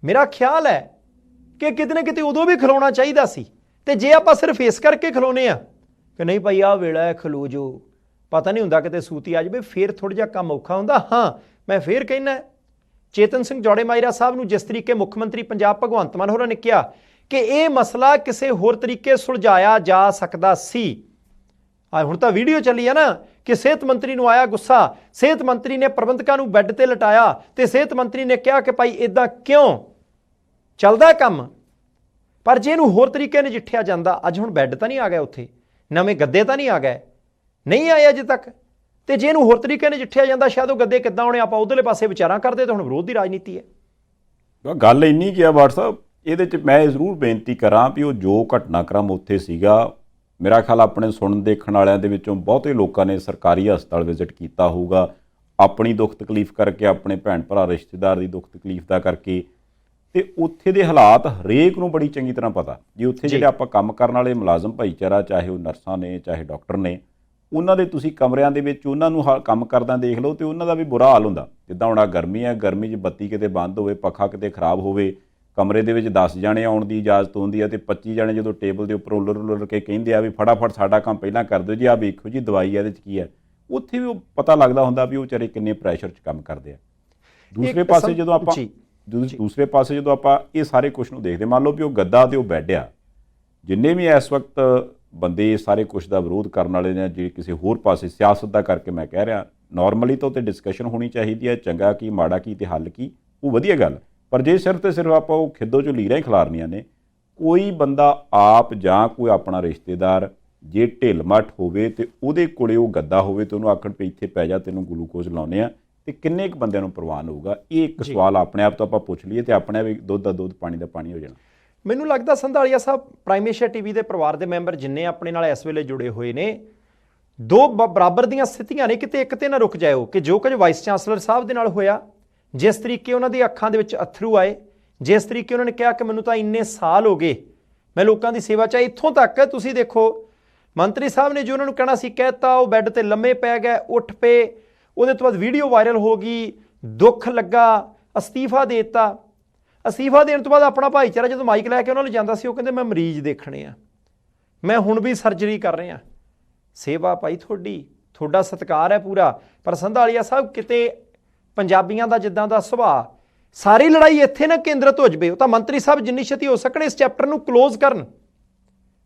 ਮੇਰਾ ਖਿਆਲ ਹੈ ਕਿ ਕਿਤੇ ਨਾ ਕਿਤੇ ਉਦੋਂ ਵੀ ਖਲੋਣਾ ਚਾਹੀਦਾ ਸੀ। ਤੇ ਜੇ ਆਪਾਂ ਸਿਰਫ ਇਸ ਕਰਕੇ ਖਲੋਨੇ ਆ ਕਿ ਨਹੀਂ ਭਾਈ ਆਹ ਵੇਲਾ ਹੈ ਖਲੋ ਜੋ, ਪਤਾ ਨਹੀਂ ਹੁੰਦਾ ਕਿਤੇ ਸੂਤੀ ਆ ਜਾਵੇ, ਫਿਰ ਥੋੜ੍ਹਾ ਜਿਹਾ ਕੰਮ ਔਖਾ ਹੁੰਦਾ। ਹਾਂ, ਮੈਂ ਫਿਰ ਕਹਿਣਾ ਚੇਤਨ ਸਿੰਘ ਜੌੜੇ ਮਾਜਰਾ ਸਾਹਿਬ ਨੂੰ ਜਿਸ ਤਰੀਕੇ ਮੁੱਖ ਮੰਤਰੀ ਪੰਜਾਬ ਭਗਵੰਤ ਮਾਨ ਹੋਰਾਂ ਨੇ ਕਿਹਾ ਕਿ ਇਹ ਮਸਲਾ ਕਿਸੇ ਹੋਰ ਤਰੀਕੇ ਸੁਲਝਾਇਆ ਜਾ ਸਕਦਾ ਸੀ। ਹੁਣ ਤਾਂ ਵੀਡੀਓ ਚੱਲੀ ਆ ਨਾ ਕਿ ਸਿਹਤ ਮੰਤਰੀ ਨੂੰ ਆਇਆ ਗੁੱਸਾ, ਸਿਹਤ ਮੰਤਰੀ ਨੇ ਪ੍ਰਬੰਧਕਾਂ ਨੂੰ ਬੈੱਡ ਤੇ ਲਟਾਇਆ ਤੇ ਸਿਹਤ ਮੰਤਰੀ ਨੇ ਕਿਹਾ ਕਿ ਭਾਈ ਇਦਾਂ ਕਿਉਂ ਚੱਲਦਾ ਕੰਮ। ਪਰ ਜੇ ਇਹਨੂੰ ਹੋਰ ਤਰੀਕੇ ਨਜਿੱਠਿਆ ਜਾਂਦਾ, ਅੱਜ ਹੁਣ ਬੈੱਡ ਤਾਂ ਨਹੀਂ ਆ ਗਿਆ, ਉੱਥੇ ਨਵੇਂ ਗੱਦੇ ਤਾਂ ਨਹੀਂ ਆ ਗਏ, ਨਹੀਂ ਆਏ ਅਜੇ ਤੱਕ, ਤੇ ਜੇ ਇਹਨੂੰ ਹੋਰ ਤਰੀਕੇ ਨਜਿੱਠਿਆ ਜਾਂਦਾ ਸ਼ਾਇਦ ਉਹ ਗੱਦੇ ਕਿੱਦਾਂ ਹੋਣੇ, ਆਪਾਂ ਉਧਰਲੇ ਪਾਸੇ ਵਿਚਾਰਾਂ ਕਰਦੇ। ਤਾਂ ਹੁਣ ਵਿਰੋਧ ਦੀ ਰਾਜਨੀਤੀ ਹੈ। ਗੱਲ ਇੰਨੀ ਕੀ ਆ WhatsApp ਇਹਦੇ 'ਚ ਮੈਂ ਜ਼ਰੂਰ ਬੇਨਤੀ ਕਰਾਂ ਵੀ ਉਹ ਜੋ ਘਟਨਾਕ੍ਰਮ ਉੱਥੇ ਸੀਗਾ, ਮੇਰਾ ਖਿਆਲ ਆਪਣੇ ਸੁਣਨ ਦੇਖਣ ਵਾਲਿਆਂ ਦੇ ਵਿੱਚੋਂ ਬਹੁਤੇ ਲੋਕਾਂ ਨੇ ਸਰਕਾਰੀ ਹਸਪਤਾਲ ਵਿਜ਼ਿਟ ਕੀਤਾ ਹੋਊਗਾ, ਆਪਣੀ ਦੁੱਖ ਤਕਲੀਫ ਕਰਕੇ, ਆਪਣੇ ਭੈਣ ਭਰਾ ਰਿਸ਼ਤੇਦਾਰ ਦੀ ਦੁੱਖ ਤਕਲੀਫ ਦਾ ਕਰਕੇ, ਤੇ ਉੱਥੇ ਦੇ ਹਾਲਾਤ ਹਰੇਕ ਨੂੰ ਬੜੀ ਚੰਗੀ ਤਰ੍ਹਾਂ ਪਤਾ। ਜੇ ਉੱਥੇ ਜਿਹੜੇ ਆਪਾਂ ਕੰਮ ਕਰਨ ਵਾਲੇ ਮੁਲਾਜ਼ਮ ਭਾਈਚਾਰਾ, ਚਾਹੇ ਉਹ ਨਰਸਾਂ ਨੇ ਚਾਹੇ ਡਾਕਟਰ ਨੇ, ਉਹਨਾਂ ਦੇ ਤੁਸੀਂ ਕਮਰਿਆਂ ਦੇ ਵਿੱਚ ਉਹਨਾਂ ਨੂੰ ਕੰਮ ਕਰਦਾ ਦੇਖ ਲਓ ਤੇ ਉਹਨਾਂ ਦਾ ਵੀ ਬੁਰਾ ਹਾਲ ਹੁੰਦਾ। ਜਿੱਦਾਂ ਹੁਣ ਆ ਗਰਮੀ ਹੈ, ਗਰਮੀ 'ਚ ਬੱਤੀ ਕਿਤੇ ਬੰਦ ਹੋਵੇ, ਪੱਖਾ ਕਿਤੇ ਖਰਾਬ ਹੋਵੇ, ਕਮਰੇ ਦੇ ਵਿੱਚ 10 ਜਾਣੇ ਆਉਣ ਦੀ ਇਜਾਜ਼ਤ ਹੁੰਦੀ ਹੈ ਤੇ 25 ਜਾਣੇ ਜਦੋਂ ਟੇਬਲ ਦੇ ਉੱਪਰ ਉਲਰ ਕੇ ਕਹਿੰਦੇ ਆ ਵੀ ਫਟਾਫਟ ਸਾਡਾ ਕੰਮ ਪਹਿਲਾਂ ਕਰ ਦਿਓ ਜੀ, ਆਹ ਵੇਖੋ ਜੀ ਦਵਾਈ ਇਹਦੇ 'ਚ ਕੀ ਹੈ, ਉੱਥੇ ਵੀ ਉਹ ਪਤਾ ਲੱਗਦਾ ਹੁੰਦਾ ਵੀ ਉਹ ਵਿਚਾਰੇ ਕਿੰਨੇ ਪ੍ਰੈਸ਼ਰ 'ਚ ਕੰਮ ਕਰਦੇ ਆ। ਦੂਸਰੇ ਪਾਸੇ ਜਦੋਂ ਆਪਾਂ ਇਹ ਸਾਰੇ ਕੁਛ ਨੂੰ ਦੇਖਦੇ, ਮੰਨ ਲਓ ਵੀ ਉਹ ਗੱਦਾ ਤੇ ਉਹ ਬੈੱਡ ਆ, ਜਿੰਨੇ ਵੀ ਇਸ ਵਕਤ ਬੰਦੇ ਇਹ ਸਾਰੇ ਕੁਛ ਦਾ ਵਿਰੋਧ ਕਰਨ ਵਾਲੇ ਨੇ, ਜੇ ਕਿਸੇ ਹੋਰ ਪਾਸੇ ਸਿਆਸਤ ਦਾ ਕਰਕੇ ਮੈਂ ਕਹਿ ਰਿਹਾ, ਨਾਰਮਲੀ ਤਾਂ ਉੱਤੇ ਡਿਸਕਸ਼ਨ ਹੋਣੀ ਚਾਹੀਦੀ ਹੈ, ਚੰਗਾ ਕੀ ਮਾੜਾ ਕੀ ਤੇ ਹੱਲ ਕੀ, ਉਹ ਵਧੀਆ ਗੱਲ। ਪਰ ਜੇ ਸਿਰਫ ਤੇ ਸਿਰਫ ਆਪਾਂ ਉਹ ਖਿੱਦੋ 'ਚੋਂ ਲੀਰਾਂ ਹੀ ਖਿਲਾਰਨੀਆਂ ਨੇ, ਕੋਈ ਬੰਦਾ ਆਪ ਜਾਂ ਕੋਈ ਆਪਣਾ ਰਿਸ਼ਤੇਦਾਰ ਜੇ ਢਿੱਲ ਮੱਠ ਹੋਵੇ ਤੇ ਉਹਦੇ ਕੋਲੇ ਉਹ ਗੱਦਾ ਹੋਵੇ ਤੇ ਉਹਨੂੰ ਆਖਣ ਪਈ ਇੱਥੇ ਪੈ ਜਾ ਤੈਨੂੰ ਗਲੂਕੋਜ਼ ਲਾਉਂਦੇ ਆ, ਤੇ ਕਿੰਨੇ ਕੁ ਬੰਦਿਆਂ ਨੂੰ ਪ੍ਰਵਾਨ ਹੋਊਗਾ? ਇਹ ਇੱਕ ਸਵਾਲ ਆਪਣੇ ਆਪ ਤੋਂ ਆਪਾਂ ਪੁੱਛ ਲਈਏ ਤੇ ਆਪਣੇ ਵੀ ਦੁੱਧ ਦਾ ਦੁੱਧ ਪਾਣੀ ਦਾ ਪਾਣੀ ਹੋ ਜਾਣਾ। ਮੈਨੂੰ ਲੱਗਦਾ ਸੰਧਾਲੀਆ ਸਾਹਿਬ, ਪ੍ਰਾਈਮ ਏਸ਼ੀਆ ਟੀਵੀ ਦੇ ਪਰਿਵਾਰ ਦੇ ਮੈਂਬਰ ਜਿੰਨੇ ਆਪਣੇ ਨਾਲ ਇਸ ਵੇਲੇ ਜੁੜੇ ਹੋਏ ਨੇ, ਦੋ ਬਰਾਬਰ ਦੀਆਂ ਸਥਿਤੀਆਂ ਨੇ, ਕਿਤੇ ਇੱਕ ਤੇ ਨਾ ਰੁਕ ਜਾਇਓ ਕਿ ਜੋ ਕੁਝ ਵਾਈਸ ਚਾਂਸਲਰ ਸਾਹਿਬ ਦੇ ਨਾਲ ਹੋਇਆ, ਜਿਸ ਤਰੀਕੇ ਉਹਨਾਂ ਦੀ ਅੱਖਾਂ ਦੇ ਵਿੱਚ ਅਥਰੂ ਆਏ, ਜਿਸ ਤਰੀਕੇ ਉਹਨਾਂ ਨੇ ਕਿਹਾ ਕਿ ਮੈਨੂੰ ਤਾਂ ਇੰਨੇ ਸਾਲ ਹੋ ਗਏ ਮੈਂ ਲੋਕਾਂ ਦੀ ਸੇਵਾ 'ਚ, ਇੱਥੋਂ ਤੱਕ ਤੁਸੀਂ ਦੇਖੋ ਮੰਤਰੀ ਸਾਹਿਬ ਨੇ ਜੋ ਉਹਨਾਂ ਨੂੰ ਕਹਿਣਾ ਸੀ ਕਹਿਤਾ, ਉਹ ਬੈੱਡ ਤੇ ਲੰਮੇ ਪੈ ਗਏ, ਉੱਠ ਪਏ, ਉਹਦੇ ਤੋਂ ਬਾਅਦ ਵੀਡੀਓ ਵਾਇਰਲ ਹੋ ਗਈ, ਦੁੱਖ ਲੱਗਾ, ਅਸਤੀਫਾ ਦੇ ਦਿੱਤਾ। ਅਸਤੀਫਾ ਦੇਣ ਤੋਂ ਬਾਅਦ ਆਪਣਾ ਭਾਈਚਾਰਾ ਜਦੋਂ ਮਾਈਕ ਲੈ ਕੇ ਉਹਨਾਂ ਨੂੰ ਜਾਂਦਾ ਸੀ, ਉਹ ਕਹਿੰਦੇ ਮੈਂ ਮਰੀਜ਼ ਦੇਖਣੇ ਆ, ਮੈਂ ਹੁਣ ਵੀ ਸਰਜਰੀ ਕਰ ਰਿਹਾ। ਸੇਵਾ ਭਾਈ ਤੁਹਾਡਾ ਸਤਿਕਾਰ ਹੈ ਪੂਰਾ, ਪਰ ਸੰਧਾਲੀਆ ਸਾਹਿਬ ਕਿਤੇ ਪੰਜਾਬੀਆਂ ਦਾ ਜਿੱਦਾਂ ਦਾ ਸੁਭਾਅ, ਸਾਰੀ ਲੜਾਈ ਇੱਥੇ ਨਾ ਕੇਂਦਰਿਤ ਹੋ ਜਾਵੇ। ਉਹ ਤਾਂ ਮੰਤਰੀ ਸਾਹਿਬ ਜਿੰਨੀ ਛੇਤੀ ਹੋ ਸਕਣ ਇਸ ਚੈਪਟਰ ਨੂੰ ਕਲੋਜ਼ ਕਰਨ,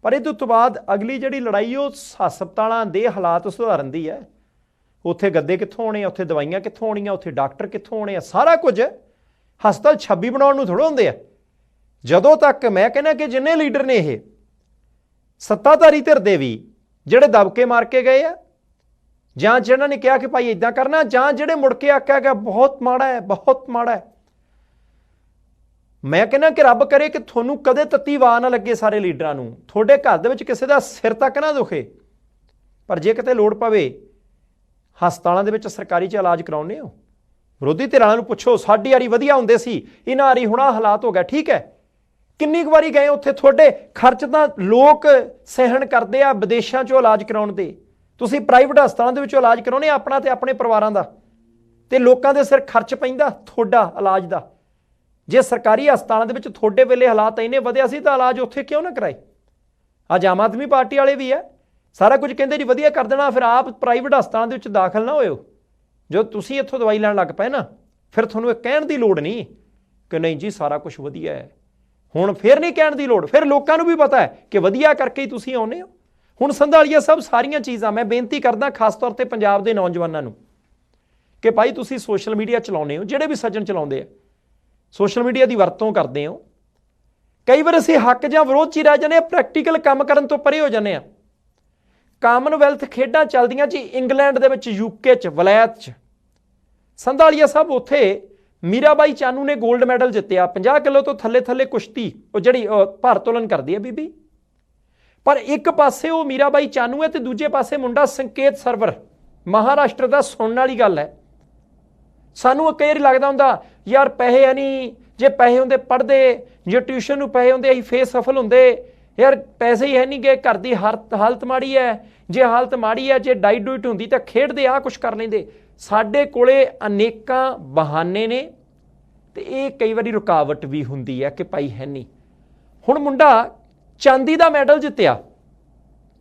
ਪਰ ਇਹਦੇ ਤੋਂ ਬਾਅਦ ਅਗਲੀ ਜਿਹੜੀ ਲੜਾਈ ਉਹ ਹਸਪਤਾਲਾਂ ਦੇ ਹਾਲਾਤ ਸੁਧਾਰਨ ਦੀ ਹੈ। ਉੱਥੇ ਗੱਦੇ ਕਿੱਥੋਂ ਆਉਣੇ ਆ, ਉੱਥੇ ਦਵਾਈਆਂ ਕਿੱਥੋਂ ਆਉਣੀਆਂ, ਉੱਥੇ ਡਾਕਟਰ ਕਿੱਥੋਂ ਆਉਣੇ ਆ, ਸਾਰਾ ਕੁਝ ਹਸਪਤਾਲ 26 ਬਣਾਉਣ ਨੂੰ ਥੋੜ੍ਹਾ ਹੁੰਦੇ ਆ। ਜਦੋਂ ਤੱਕ ਮੈਂ ਕਹਿੰਦਾ ਕਿ ਜਿੰਨੇ ਲੀਡਰ ਨੇ ਇਹ ਸੱਤਾਧਾਰੀ ਧਿਰ ਦੇ ਵੀ ਜਿਹੜੇ ਦਬਕੇ ਮਾਰ ਕੇ ਗਏ ਆ, ਜਾਂ ਜਿਹਨਾਂ ਨੇ ਕਿਹਾ ਕਿ ਭਾਈ ਇਦਾਂ ਕਰਨਾ, ਜਾਂ ਜਿਹੜੇ ਮੁੜ ਕੇ ਆਖਿਆ ਗਿਆ ਬਹੁਤ ਮਾੜਾ ਹੈ, ਬਹੁਤ ਮਾੜਾ ਹੈ, ਮੈਂ ਕਹਿੰਦਾ ਕਿ ਰੱਬ ਕਰੇ ਕਿ ਤੁਹਾਨੂੰ ਕਦੇ ਤੱਤੀ ਵਾਹ ਨਾ ਲੱਗੇ ਸਾਰੇ ਲੀਡਰਾਂ ਨੂੰ, ਤੁਹਾਡੇ ਘਰ ਦੇ ਵਿੱਚ ਕਿਸੇ ਦਾ ਸਿਰ ਤੱਕ ਨਾ ਦੁਖੇ। ਪਰ ਜੇ ਕਿਤੇ ਲੋੜ ਪਵੇ ਹਸਪਤਾਲਾਂ ਦੇ ਵਿੱਚ ਸਰਕਾਰੀ 'ਚ ਇਲਾਜ ਕਰਾਉਂਦੇ ਹੋ, ਵਿਰੋਧੀ ਧਿਰਾਂ ਨੂੰ ਪੁੱਛੋ, ਸਾਡੀ ਵਾਰੀ ਵਧੀਆ ਹੁੰਦੇ ਸੀ, ਇਹਨਾਂ ਵਾਰੀ ਹੁਣ ਆਹ ਹਾਲਾਤ ਹੋ ਗਿਆ, ਠੀਕ ਹੈ, ਕਿੰਨੀ ਕੁ ਵਾਰੀ ਗਏ ਉੱਥੇ? ਤੁਹਾਡੇ ਖਰਚ ਤਾਂ ਲੋਕ ਸਹਿਣ ਕਰਦੇ ਆ ਵਿਦੇਸ਼ਾਂ 'ਚੋਂ ਇਲਾਜ ਕਰਾਉਣ ਦੇ, ਤੁਸੀਂ ਪ੍ਰਾਈਵੇਟ ਹਸਪਤਾਲਾਂ ਦੇ ਵਿੱਚੋਂ ਇਲਾਜ ਕਰਾਉਂਦੇ ਆਪਣਾ ਤੇ ਆਪਣੇ ਪਰਿਵਾਰਾਂ ਦਾ, ਤੇ ਲੋਕਾਂ ਦੇ ਸਿਰ ਖਰਚ ਪੈਂਦਾ ਤੁਹਾਡਾ ਇਲਾਜ ਦਾ। ਜੇ ਸਰਕਾਰੀ ਹਸਪਤਾਲਾਂ ਦੇ ਵਿੱਚ ਤੁਹਾਡੇ ਵੇਲੇ ਹਾਲਾਤ ਇੰਨੇ ਵਧਿਆ ਸੀ ਤਾਂ ਇਲਾਜ ਉੱਥੇ ਕਿਉਂ ਨਾ ਕਰਾਏ? ਅੱਜ ਆਮ ਆਦਮੀ ਪਾਰਟੀ ਵਾਲੇ ਵੀ ਹੈ, ਸਾਰਾ ਕੁਝ ਕਹਿੰਦੇ ਜੀ ਵਧੀਆ ਕਰ ਦੇਣਾ, ਫਿਰ ਆਪ ਪ੍ਰਾਈਵੇਟ ਹਸਪਤਾਲਾਂ ਦੇ ਵਿੱਚ ਦਾਖਲ ਨਾ ਹੋਇਓ। ਜੋ ਤੁਸੀਂ ਇੱਥੋਂ ਦਵਾਈ ਲੈਣ ਲੱਗ ਪਏ ਨਾ, ਫਿਰ ਤੁਹਾਨੂੰ ਇਹ ਕਹਿਣ ਦੀ ਲੋੜ ਨਹੀਂ ਕਿ ਨਹੀਂ ਜੀ ਸਾਰਾ ਕੁਝ ਵਧੀਆ ਹੈ। ਹੁਣ ਫਿਰ ਨਹੀਂ ਕਹਿਣ ਦੀ ਲੋੜ, ਫਿਰ ਲੋਕਾਂ ਨੂੰ ਵੀ ਪਤਾ ਹੈ ਕਿ ਵਧੀਆ ਕਰਕੇ ਹੀ ਤੁਸੀਂ ਆਉਂਦੇ ਹੋ। ਹੁਣ ਸੰਧਾਲੀਆ ਸਾਹਿਬ, ਸਾਰੀਆਂ ਚੀਜ਼ਾਂ ਮੈਂ ਬੇਨਤੀ ਕਰਦਾ ਖਾਸ ਤੌਰ ਤੇ ਪੰਜਾਬ ਦੇ ਨੌਜਵਾਨਾਂ ਨੂੰ ਕਿ ਭਾਈ ਤੁਸੀਂ ਸੋਸ਼ਲ ਮੀਡੀਆ ਚਲਾਉਂਦੇ ਹੋ, ਜਿਹੜੇ ਵੀ ਸੱਜਣ ਚਲਾਉਂਦੇ ਆ ਸੋਸ਼ਲ ਮੀਡੀਆ ਦੀ ਵਰਤੋਂ ਕਰਦੇ ਹੋ, ਕਈ ਵਾਰ ਅਸੀਂ ਹੱਕ ਜਾਂ ਵਿਰੋਧ 'ਚ ਹੀ ਰਹਿ ਜਾਂਦੇ ਹਾਂ, ਪ੍ਰੈਕਟੀਕਲ ਕੰਮ ਕਰਨ ਤੋਂ ਪਰੇ ਹੋ ਜਾਂਦੇ ਹਾਂ। ਕਾਮਨਵੈਲਥ ਖੇਡਾਂ ਚੱਲਦੀਆਂ ਜੀ ਇੰਗਲੈਂਡ ਦੇ ਵਿੱਚ, ਯੂਕੇ 'ਚ, ਵਲਾਇਤ 'ਚ, ਸੰਧਾਲੀਆ ਸਾਹਿਬ ਉੱਥੇ ਮੀਰਾਬਾਈ ਚਾਨੂ ਨੇ 골ਡ ਮੈਡਲ ਜਿੱਤਿਆ 50 ਕਿਲੋ ਤੋਂ ਥੱਲੇ ਕੁਸ਼ਤੀ, ਉਹ ਜਿਹੜੀ ਭਾਰਤੋਲਨ ਕਰਦੀ ਹੈ ਬੀਬੀ। ਪਰ ਇੱਕ ਪਾਸੇ ਉਹ ਮੀਰਾਬਾਈ ਚਾਨੂ ਹੈ ਤੇ ਦੂਜੇ ਪਾਸੇ ਮੁੰਡਾ ਸੰਕੇਤ ਸਰਵਰ, ਮਹਾਰਾਸ਼ਟਰ ਦਾ। ਸੁਣਨ ਵਾਲੀ ਗੱਲ ਹੈ, ਸਾਨੂੰ ਕਈ ਵਾਰੀ ਲੱਗਦਾ ਹੁੰਦਾ ਯਾਰ ਪੈਸੇ ਹੈ ਨਹੀਂ, ਜੇ ਪੈਸੇ ਹੁੰਦੇ ਪੜ੍ਹਦੇ, ਜੇ ਟਿਊਸ਼ਨ ਨੂੰ ਪੈਸੇ ਹੁੰਦੇ ਅਸੀਂ ਫੇਰ ਸਫਲ ਹੁੰਦੇ, ਯਾਰ ਪੈਸੇ ਹੀ ਹੈ ਨਹੀਂ ਗਏ, ਘਰ ਦੀ ਹਾਲਤ ਮਾੜੀ ਹੈ, ਜੇ ਹਾਲਤ ਮਾੜੀ ਹੈ, ਜੇ ਡਾਈਟ ਡੂਇਟ ਹੁੰਦੀ ਤਾਂ ਖੇਡਦੇ ਆਹ ਕੁਛ ਕਰ ਲੈਂਦੇ। ਸਾਡੇ ਕੋਲੇ ਅਨੇਕਾਂ ਬਹਾਨੇ ਨੇ ਤੇ ਇਹ ਕਈ ਵਾਰੀ ਰੁਕਾਵਟ ਵੀ ਹੁੰਦੀ ਹੈ ਕਿ ਭਾਈ ਹੈ ਨਹੀਂ। ਹੁਣ ਮੁੰਡਾ ਚਾਂਦੀ ਦਾ ਮੈਡਲ ਜਿੱਤਿਆ,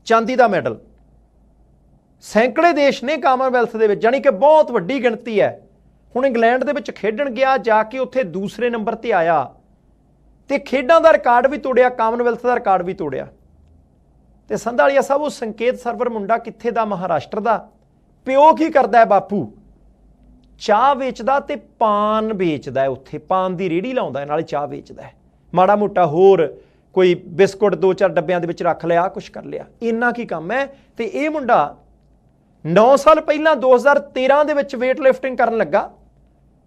ਚਾਂਦੀ ਦਾ ਮੈਡਲ ਸੈਂਕੜੇ ਦੇਸ਼ ਨੇ ਕਾਮਨਵੈਲਥ ਦੇ ਵਿੱਚ, ਜਾਣੀ ਕਿ ਬਹੁਤ ਵੱਡੀ ਗਿਣਤੀ ਹੈ। ਹੁਣ ਇੰਗਲੈਂਡ ਦੇ ਵਿੱਚ ਖੇਡਣ ਗਿਆ, ਜਾ ਕੇ ਉੱਥੇ ਦੂਸਰੇ ਨੰਬਰ ਤੇ ਆਇਆ ਤੇ ਖੇਡਾਂ ਦਾ ਰਿਕਾਰਡ ਵੀ ਤੋੜਿਆ, ਕਾਮਨਵੈਲਥ ਦਾ ਰਿਕਾਰਡ ਵੀ ਤੋੜਿਆ। ਤੇ ਸੰਧਾਲੀਆ ਸਾਹਿਬ ਉਹ ਸੰਕੇਤ ਸਰਵਰ ਮੁੰਡਾ ਕਿੱਥੇ ਦਾ? ਮਹਾਰਾਸ਼ਟਰ ਦਾ। ਪਿਓ ਕੀ ਕਰਦਾ ਹੈ? ਬਾਪੂ ਚਾਹ ਵੇਚਦਾ ਤੇ ਪਾਨ ਵੇਚਦਾ ਹੈ, ਉੱਥੇ ਪਾਨ ਦੀ ਰੇਹੜੀ ਲਾਉਂਦਾ ਹੈ, ਨਾਲੇ ਚਾਹ ਵੇਚਦਾ ਹੈ। ਮਾੜਾ ਮੋਟਾ ਹੋਰ ਕੋਈ ਬਿਸਕੁਟ 2-4 ਡੱਬਿਆਂ ਦੇ ਵਿੱਚ ਰੱਖ ਲਿਆ, ਕੁਛ ਕਰ ਲਿਆ, ਇੰਨਾ ਕੀ ਕੰਮ ਹੈ। ਤੇ ਇਹ ਮੁੰਡਾ 9 ਸਾਲ ਪਹਿਲਾਂ 2013 ਦੇ ਵਿੱਚ ਵੇਟ ਲਿਫਟਿੰਗ ਕਰਨ ਲੱਗਾ।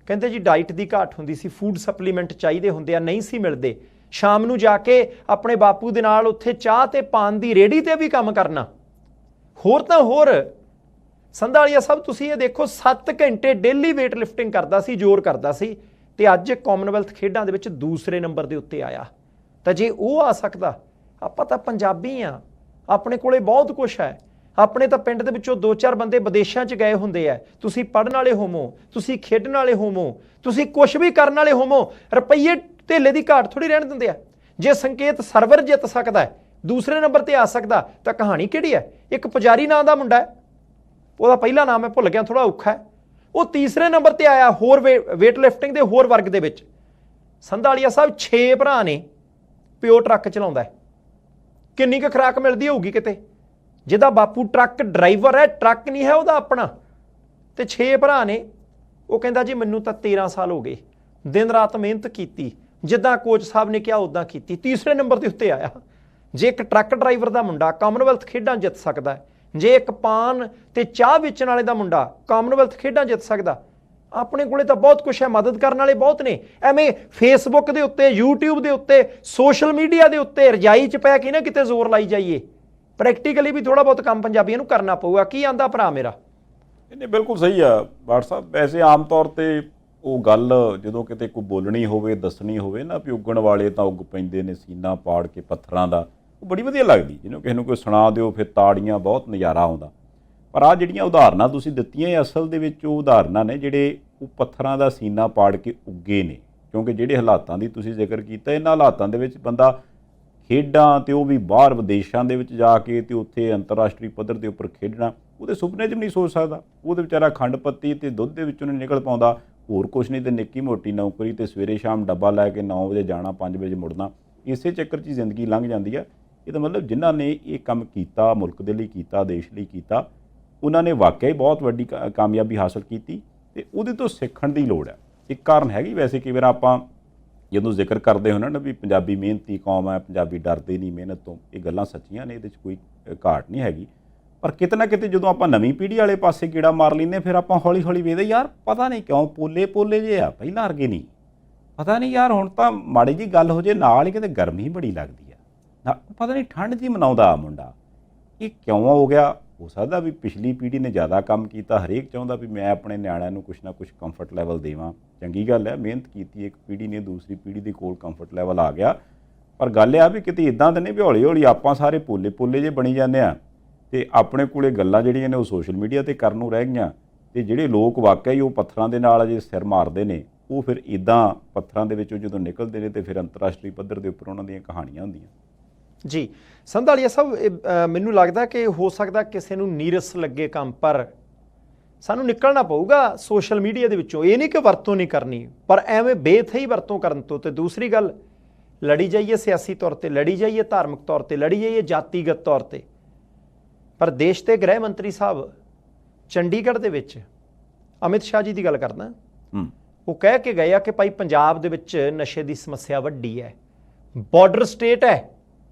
ਕਹਿੰਦੇ ਜੀ ਡਾਈਟ ਦੀ ਘਾਟ ਹੁੰਦੀ ਸੀ, ਫੂਡ ਸਪਲੀਮੈਂਟ ਚਾਹੀਦੇ ਹੁੰਦੇ ਆ, ਨਹੀਂ ਸੀ ਮਿਲਦੇ। ਸ਼ਾਮ ਨੂੰ ਜਾ ਕੇ ਆਪਣੇ ਬਾਪੂ ਦੇ ਨਾਲ ਉੱਥੇ ਚਾਹ ਤੇ ਪਾਨ ਦੀ ਰੇਹੜੀ ਤੇ ਵੀ ਕੰਮ ਕਰਨਾ। ਹੋਰ ਤਾਂ ਹੋਰ ਸੰਧਾਲੀਆ ਸਾਹਿਬ ਤੁਸੀਂ ਇਹ ਦੇਖੋ, 7 ਘੰਟੇ ਡੇਲੀ ਵੇਟ ਲਿਫਟਿੰਗ ਕਰਦਾ ਸੀ, ਜ਼ੋਰ ਕਰਦਾ ਸੀ, ਤੇ ਅੱਜ ਕਾਮਨਵੈਲਥ ਖੇਡਾਂ ਦੇ ਵਿੱਚ ਦੂਸਰੇ ਨੰਬਰ ਦੇ ਉੱਤੇ ਆਇਆ। ਤਾਂ ਜੇ ਉਹ ਆ ਸਕਦਾ, ਆਪਾਂ ਤਾਂ ਪੰਜਾਬੀ ਆ, ਆਪਣੇ ਕੋਲੇ ਬਹੁਤ ਕੁਛ ਹੈ। ਆਪਣੇ ਤਾਂ ਪਿੰਡ ਦੇ ਵਿੱਚੋਂ 2-4 ਬੰਦੇ ਵਿਦੇਸ਼ਾਂ 'ਚ ਗਏ ਹੁੰਦੇ ਆ। ਤੁਸੀਂ ਪੜ੍ਹਨ ਵਾਲੇ ਹੋਵੋ, ਤੁਸੀਂ ਖੇਡਣ ਵਾਲੇ ਹੋਵੋ, ਤੁਸੀਂ ਕੁਛ ਵੀ ਕਰਨ ਵਾਲੇ ਹੋਵੋ, ਰੁਪਈਏ ਧੇਲੇ ਦੀ ਘਾਟ ਥੋੜੀ ਰਹਿਣ ਦਿੰਦੇ ਆ। ਜੇ ਸੰਕੇਤ ਸਰਵਰ ਜਿੱਤ ਸਕਦਾ ਹੈ, ਦੂਸਰੇ ਨੰਬਰ ਤੇ ਆ ਸਕਦਾ, ਤਾਂ ਕਹਾਣੀ ਕਿਹੜੀ ਹੈ? ਇੱਕ ਪੁਜਾਰੀ ਨਾਂ ਦਾ ਮੁੰਡਾ ਹੈ, ਉਹਦਾ ਪਹਿਲਾ ਨਾਮ ਮੈਂ ਭੁੱਲ ਗਿਆ, ਥੋੜਾ ਔਖਾ ਹੈ, ਉਹ ਤੀਸਰੇ ਨੰਬਰ ਤੇ ਆਇਆ ਹੋਰ ਵੇਟ ਲਿਫਟਿੰਗ ਦੇ ਹੋਰ ਵਰਗ ਦੇ ਵਿੱਚ। ਸੰਧਾਲੀਆ ਸਾਹਿਬ 6 ਭਰਾ ਨੇ, ਪਿਓ ਟਰੱਕ ਚਲਾਉਂਦਾ ਹੈ, ਕਿੰਨੀ ਕੁ ਖੁਰਾਕ ਮਿਲਦੀ ਹੋਊਗੀ ਕਿਤੇ? ਜਿਹਦਾ ਬਾਪੂ ਟਰੱਕ ਡਰਾਈਵਰ ਹੈ, ਟਰੱਕ ਨਹੀਂ ਹੈ ਉਹਦਾ ਆਪਣਾ, ਤੇ 6 ਭਰਾ ਨੇ। ਉਹ ਕਹਿੰਦਾ ਜੀ ਮੈਨੂੰ ਤਾਂ 13 ਸਾਲ ਹੋ ਗਏ, ਦਿਨ ਰਾਤ ਮਿਹਨਤ ਕੀਤੀ, ਜਿੱਦਾਂ ਕੋਚ ਸਾਹਿਬ ਨੇ ਕਿਹਾ ਉੱਦਾਂ ਕੀਤੀ, ਤੀਸਰੇ ਨੰਬਰ ਦੇ ਉੱਤੇ ਆਇਆ। ਜੇ ਇੱਕ ਟਰੱਕ ਡਰਾਈਵਰ ਦਾ ਮੁੰਡਾ ਕਾਮਨਵੈਲਥ ਖੇਡਾਂ ਜਿੱਤ ਸਕਦਾ, ਜੇ ਇੱਕ ਪਾਨ ਤੇ ਚਾਹ ਵੇਚਣ ਵਾਲੇ ਦਾ ਮੁੰਡਾ ਕਾਮਨਵੈਲਥ ਖੇਡਾਂ ਜਿੱਤ ਸਕਦਾ, ਆਪਣੇ ਕੋਲੇ ਤਾਂ ਬਹੁਤ ਕੁਛ ਹੈ, ਮਦਦ ਕਰਨ ਵਾਲੇ ਬਹੁਤ ਨੇ। ਐਵੇਂ ਫੇਸਬੁੱਕ ਦੇ ਉੱਤੇ, YouTube ਦੇ ਉੱਤੇ, ਸੋਸ਼ਲ ਮੀਡੀਆ ਦੇ ਉੱਤੇ ਰਜਾਈ 'ਚ ਪੈ ਕੇ ਨਾ ਕਿਤੇ ਜ਼ੋਰ ਲਾਈ ਜਾਈਏ। ਪ੍ਰੈਕਟੀਕਲੀ ਵੀ ਥੋੜਾ ਬਹੁਤ ਕੰਮ ਪੰਜਾਬੀਆਂ ਨੂੰ ਕਰਨਾ ਪਊਗਾ। ਕੀ ਆਂਦਾ ਭਰਾ ਮੇਰਾ? ਨਹੀਂ, ਬਿਲਕੁਲ ਸਹੀ ਆ ਬਾਠ ਸਾਹਿਬ। ਵੈਸੇ ਆਮ ਤੌਰ ਤੇ ਉਹ ਗੱਲ ਜਦੋਂ ਕਿਤੇ ਕੋਈ ਬੋਲਣੀ ਹੋਵੇ, ਦੱਸਣੀ ਹੋਵੇ ਨਾ ਵੀ ਉੱਗਣ ਵਾਲੇ ਤਾਂ ਉੱਗ ਪੈਂਦੇ ਨੇ ਸੀਨਾ ਪਾੜ ਕੇ ਪੱਥਰਾਂ ਦਾ, ਉਹ ਬੜੀ ਵਧੀਆ ਲੱਗਦੀ। ਜਿਹਨੂੰ ਕਿਸੇ ਨੂੰ ਕੋਈ ਸੁਣਾ ਦਿਓ ਫਿਰ ਤਾੜੀਆਂ, ਬਹੁਤ ਨਜ਼ਾਰਾ ਆਉਂਦਾ। ਪਰ ਆਹ ਜਿਹੜੀਆਂ ਉਦਾਹਰਨਾਂ ਤੁਸੀਂ ਦਿੱਤੀਆਂ, ਇਹ ਅਸਲ ਦੇ ਵਿੱਚ ਉਹ ਉਦਾਹਰਨਾਂ ਨੇ ਜਿਹੜੇ ਉਹ ਪੱਥਰਾਂ ਦਾ ਸੀਨਾ ਪਾੜ ਕੇ ਉੱਗੇ ਨੇ। ਕਿਉਂਕਿ ਜਿਹੜੇ ਹਾਲਾਤਾਂ ਦੀ ਤੁਸੀਂ ਜ਼ਿਕਰ ਕੀਤਾ, ਇਹਨਾਂ ਹਾਲਾਤਾਂ ਦੇ ਵਿੱਚ ਬੰਦਾ ਖੇਡਾਂ ਤੇ ਉਹ ਵੀ ਬਾਹਰ ਵਿਦੇਸ਼ਾਂ ਦੇ ਵਿੱਚ ਜਾ ਕੇ ਤੇ ਉੱਥੇ ਅੰਤਰਰਾਸ਼ਟਰੀ ਪੱਧਰ ਦੇ ਉੱਪਰ ਖੇਡਣਾ, ਉਹਦੇ ਸੁਪਨੇ 'ਚ ਵੀ ਨਹੀਂ ਸੋਚ ਸਕਦਾ। ਉਹਦੇ ਵਿਚਾਰਾ ਖੰਡ ਪੱਤੀ ਤੇ ਦੁੱਧ ਦੇ ਵਿੱਚੋਂ ਨਹੀਂ ਨਿਕਲ ਪਾਉਂਦਾ, ਹੋਰ ਕੁਛ ਨਹੀਂ ਤੇ ਨਿੱਕੀ ਮੋਟੀ ਨੌਕਰੀ ਤੇ ਸਵੇਰੇ ਸ਼ਾਮ ਡੱਬਾ ਲੈ ਕੇ 9 ਵਜੇ ਜਾਣਾ, 5 ਵਜੇ ਮੁੜਨਾ, ਇਸੇ ਚੱਕਰ 'ਚ ਹੀ ਜ਼ਿੰਦਗੀ ਲੰਘ ਜਾਂਦੀ ਆ। ਇਹਦਾ ਮਤਲਬ ਜਿਨ੍ਹਾਂ ਨੇ ਇਹ ਕੰਮ ਕੀਤਾ, ਮੁਲਕ ਦੇ ਲਈ ਕੀਤਾ, ਦੇਸ਼ ਲਈ ਕੀਤਾ, ਉਹਨਾਂ ਨੇ ਵਾਕਿਆ ਬਹੁਤ ਵੱਡੀ ਕਾਮਯਾਬੀ ਹਾਸਲ ਕੀਤੀ ਤੇ ਉਹਦੇ ਤੋਂ ਸਿੱਖਣ ਦੀ ਲੋੜ ਹੈ। ਇੱਕ ਕਾਰਨ ਹੈਗੀ ਵੈਸੇ ਕਈ ਵਾਰ ਆਪਾਂ ਜਦੋਂ ਜ਼ਿਕਰ ਕਰਦੇ ਹੁੰਦੇ ਨਾ ਵੀ ਪੰਜਾਬੀ ਮਿਹਨਤੀ ਕੌਮ ਹੈ, ਪੰਜਾਬੀ ਡਰਦੇ ਨਹੀਂ ਮਿਹਨਤ ਤੋਂ, ਇਹ ਗੱਲਾਂ ਸੱਚੀਆਂ ਨੇ, ਇਹਦੇ 'ਚ ਕੋਈ ਘਾਟ ਨਹੀਂ ਹੈਗੀ। ਪਰ ਕਿਤੇ ਨਾ ਕਿਤੇ ਜਦੋਂ ਆਪਾਂ ਨਵੀਂ ਪੀੜ੍ਹੀ ਵਾਲੇ ਪਾਸੇ ਕੀੜਾ ਮਾਰ ਲੈਂਦੇ, ਫਿਰ ਆਪਾਂ ਹੌਲੀ ਹੌਲੀ ਵੇਖਦੇ ਯਾਰ ਪਤਾ ਨਹੀਂ ਕਿਉਂ ਪੋਲੇ ਜੇ ਆ, ਪਹਿਲਾਂ ਵਰਗੇ ਨਹੀਂ, ਪਤਾ ਨਹੀਂ ਯਾਰ ਹੁਣ ਤਾਂ ਮਾੜੀ ਜੀ ਗੱਲ ਹੋ ਜੇ ਨਾਲ ਹੀ ਕਿਤੇ ਗਰਮੀ ਬੜੀ ਲੱਗਦੀ ਆ, ਨਾ ਪਤਾ ਨਹੀਂ ਠੰਡ ਜੀ ਮਨਾਉਂਦਾ ਮੁੰਡਾ, ਇਹ ਕਿਉਂ ਹੋ ਗਿਆ? ਹੋ ਸਕਦਾ ਵੀ ਪਿਛਲੀ ਪੀੜ੍ਹੀ ਨੇ ਜ਼ਿਆਦਾ ਕੰਮ ਕੀਤਾ, ਹਰੇਕ ਚਾਹੁੰਦਾ ਵੀ ਮੈਂ ਆਪਣੇ ਨਿਆਣਿਆਂ ਨੂੰ ਕੁਛ ਨਾ ਕੁਛ ਕੰਫਰਟ ਲੈਵਲ ਦੇਵਾਂ। ਚੰਗੀ ਗੱਲ ਹੈ, ਮਿਹਨਤ ਕੀਤੀ ਇੱਕ ਪੀੜ੍ਹੀ ਨੇ, ਦੂਸਰੀ ਪੀੜ੍ਹੀ ਦੇ ਕੋਲ ਕੰਫਰਟ ਲੈਵਲ ਆ ਗਿਆ। ਪਰ ਗੱਲ ਇਹ ਆ ਵੀ ਕਿਤੇ ਇੱਦਾਂ ਤਾਂ ਨਹੀਂ ਵੀ ਹੌਲੀ ਹੌਲੀ ਆਪਾਂ ਸਾਰੇ ਪੋਲੇ ਜੇ ਬਣੀ ਜਾਂਦੇ ਆ ਤੇ ਆਪਣੇ ਕੋਲੇ ਗੱਲਾਂ ਜਿਹੜੀਆਂ ਨੇ ਉਹ ਸੋਸ਼ਲ ਮੀਡੀਆ ਤੇ ਕਰਨ ਨੂੰ ਰਹਿ ਗਈਆਂ, ਤੇ ਜਿਹੜੇ ਲੋਕ ਵਾਕਿਆ ਹੀ ਉਹ ਪੱਥਰਾਂ ਦੇ ਨਾਲ ਜੇ ਸਿਰ ਮਾਰਦੇ ਨੇ, ਉਹ ਫਿਰ ਇੱਦਾਂ ਪੱਥਰਾਂ ਦੇ ਵਿੱਚੋਂ ਜਦੋਂ ਨਿਕਲਦੇ ਨੇ ਤੇ ਫਿਰ ਅੰਤਰਰਾਸ਼ਟਰੀ ਪੱਧਰ ਦੇ ਉੱਪਰ ਉਹਨਾਂ ਦੀਆਂ ਕਹਾਣੀਆਂ ਹੁੰਦੀਆਂ। ਜੀ ਸੰਧਾਲੀਆ ਸਾਹਿਬ, ਮੈਨੂੰ ਲੱਗਦਾ ਕਿ ਹੋ ਸਕਦਾ ਕਿਸੇ ਨੂੰ ਨੀਰਸ ਲੱਗੇ ਕੰਮ, ਪਰ ਸਾਨੂੰ ਨਿਕਲਣਾ ਪਊਗਾ ਸੋਸ਼ਲ ਮੀਡੀਆ ਦੇ ਵਿੱਚੋਂ। ਇਹ ਨਹੀਂ ਕਿ ਵਰਤੋਂ ਨਹੀਂ ਕਰਨੀ, ਪਰ ਐਵੇਂ ਬੇਥਈ ਵਰਤੋਂ ਕਰਨ ਤੋਂ। ਤੇ ਦੂਸਰੀ ਗੱਲ, ਲੜੀ ਜਾਈਏ ਸਿਆਸੀ ਤੌਰ ਤੇ, ਲੜੀ ਜਾਈਏ ਧਾਰਮਿਕ ਤੌਰ ਤੇ, ਲੜੀ ਜਾਈਏ ਜਾਤੀਗਤ ਤੌਰ ਤੇ, ਪਰ ਦੇਸ਼ ਦੇ ਗ੍ਰਹਿ ਮੰਤਰੀ ਸਾਹਿਬ ਚੰਡੀਗੜ੍ਹ ਦੇ ਵਿੱਚ, ਅਮਿਤ ਸ਼ਾਹ ਜੀ ਦੀ ਗੱਲ ਕਰਦਾ, ਉਹ ਕਹਿ ਕੇ ਗਏ ਆ ਕਿ ਭਾਈ ਪੰਜਾਬ ਦੇ ਵਿੱਚ ਨਸ਼ੇ ਦੀ ਸਮੱਸਿਆ ਵੱਡੀ ਹੈ, ਬਾਰਡਰ ਸਟੇਟ ਹੈ,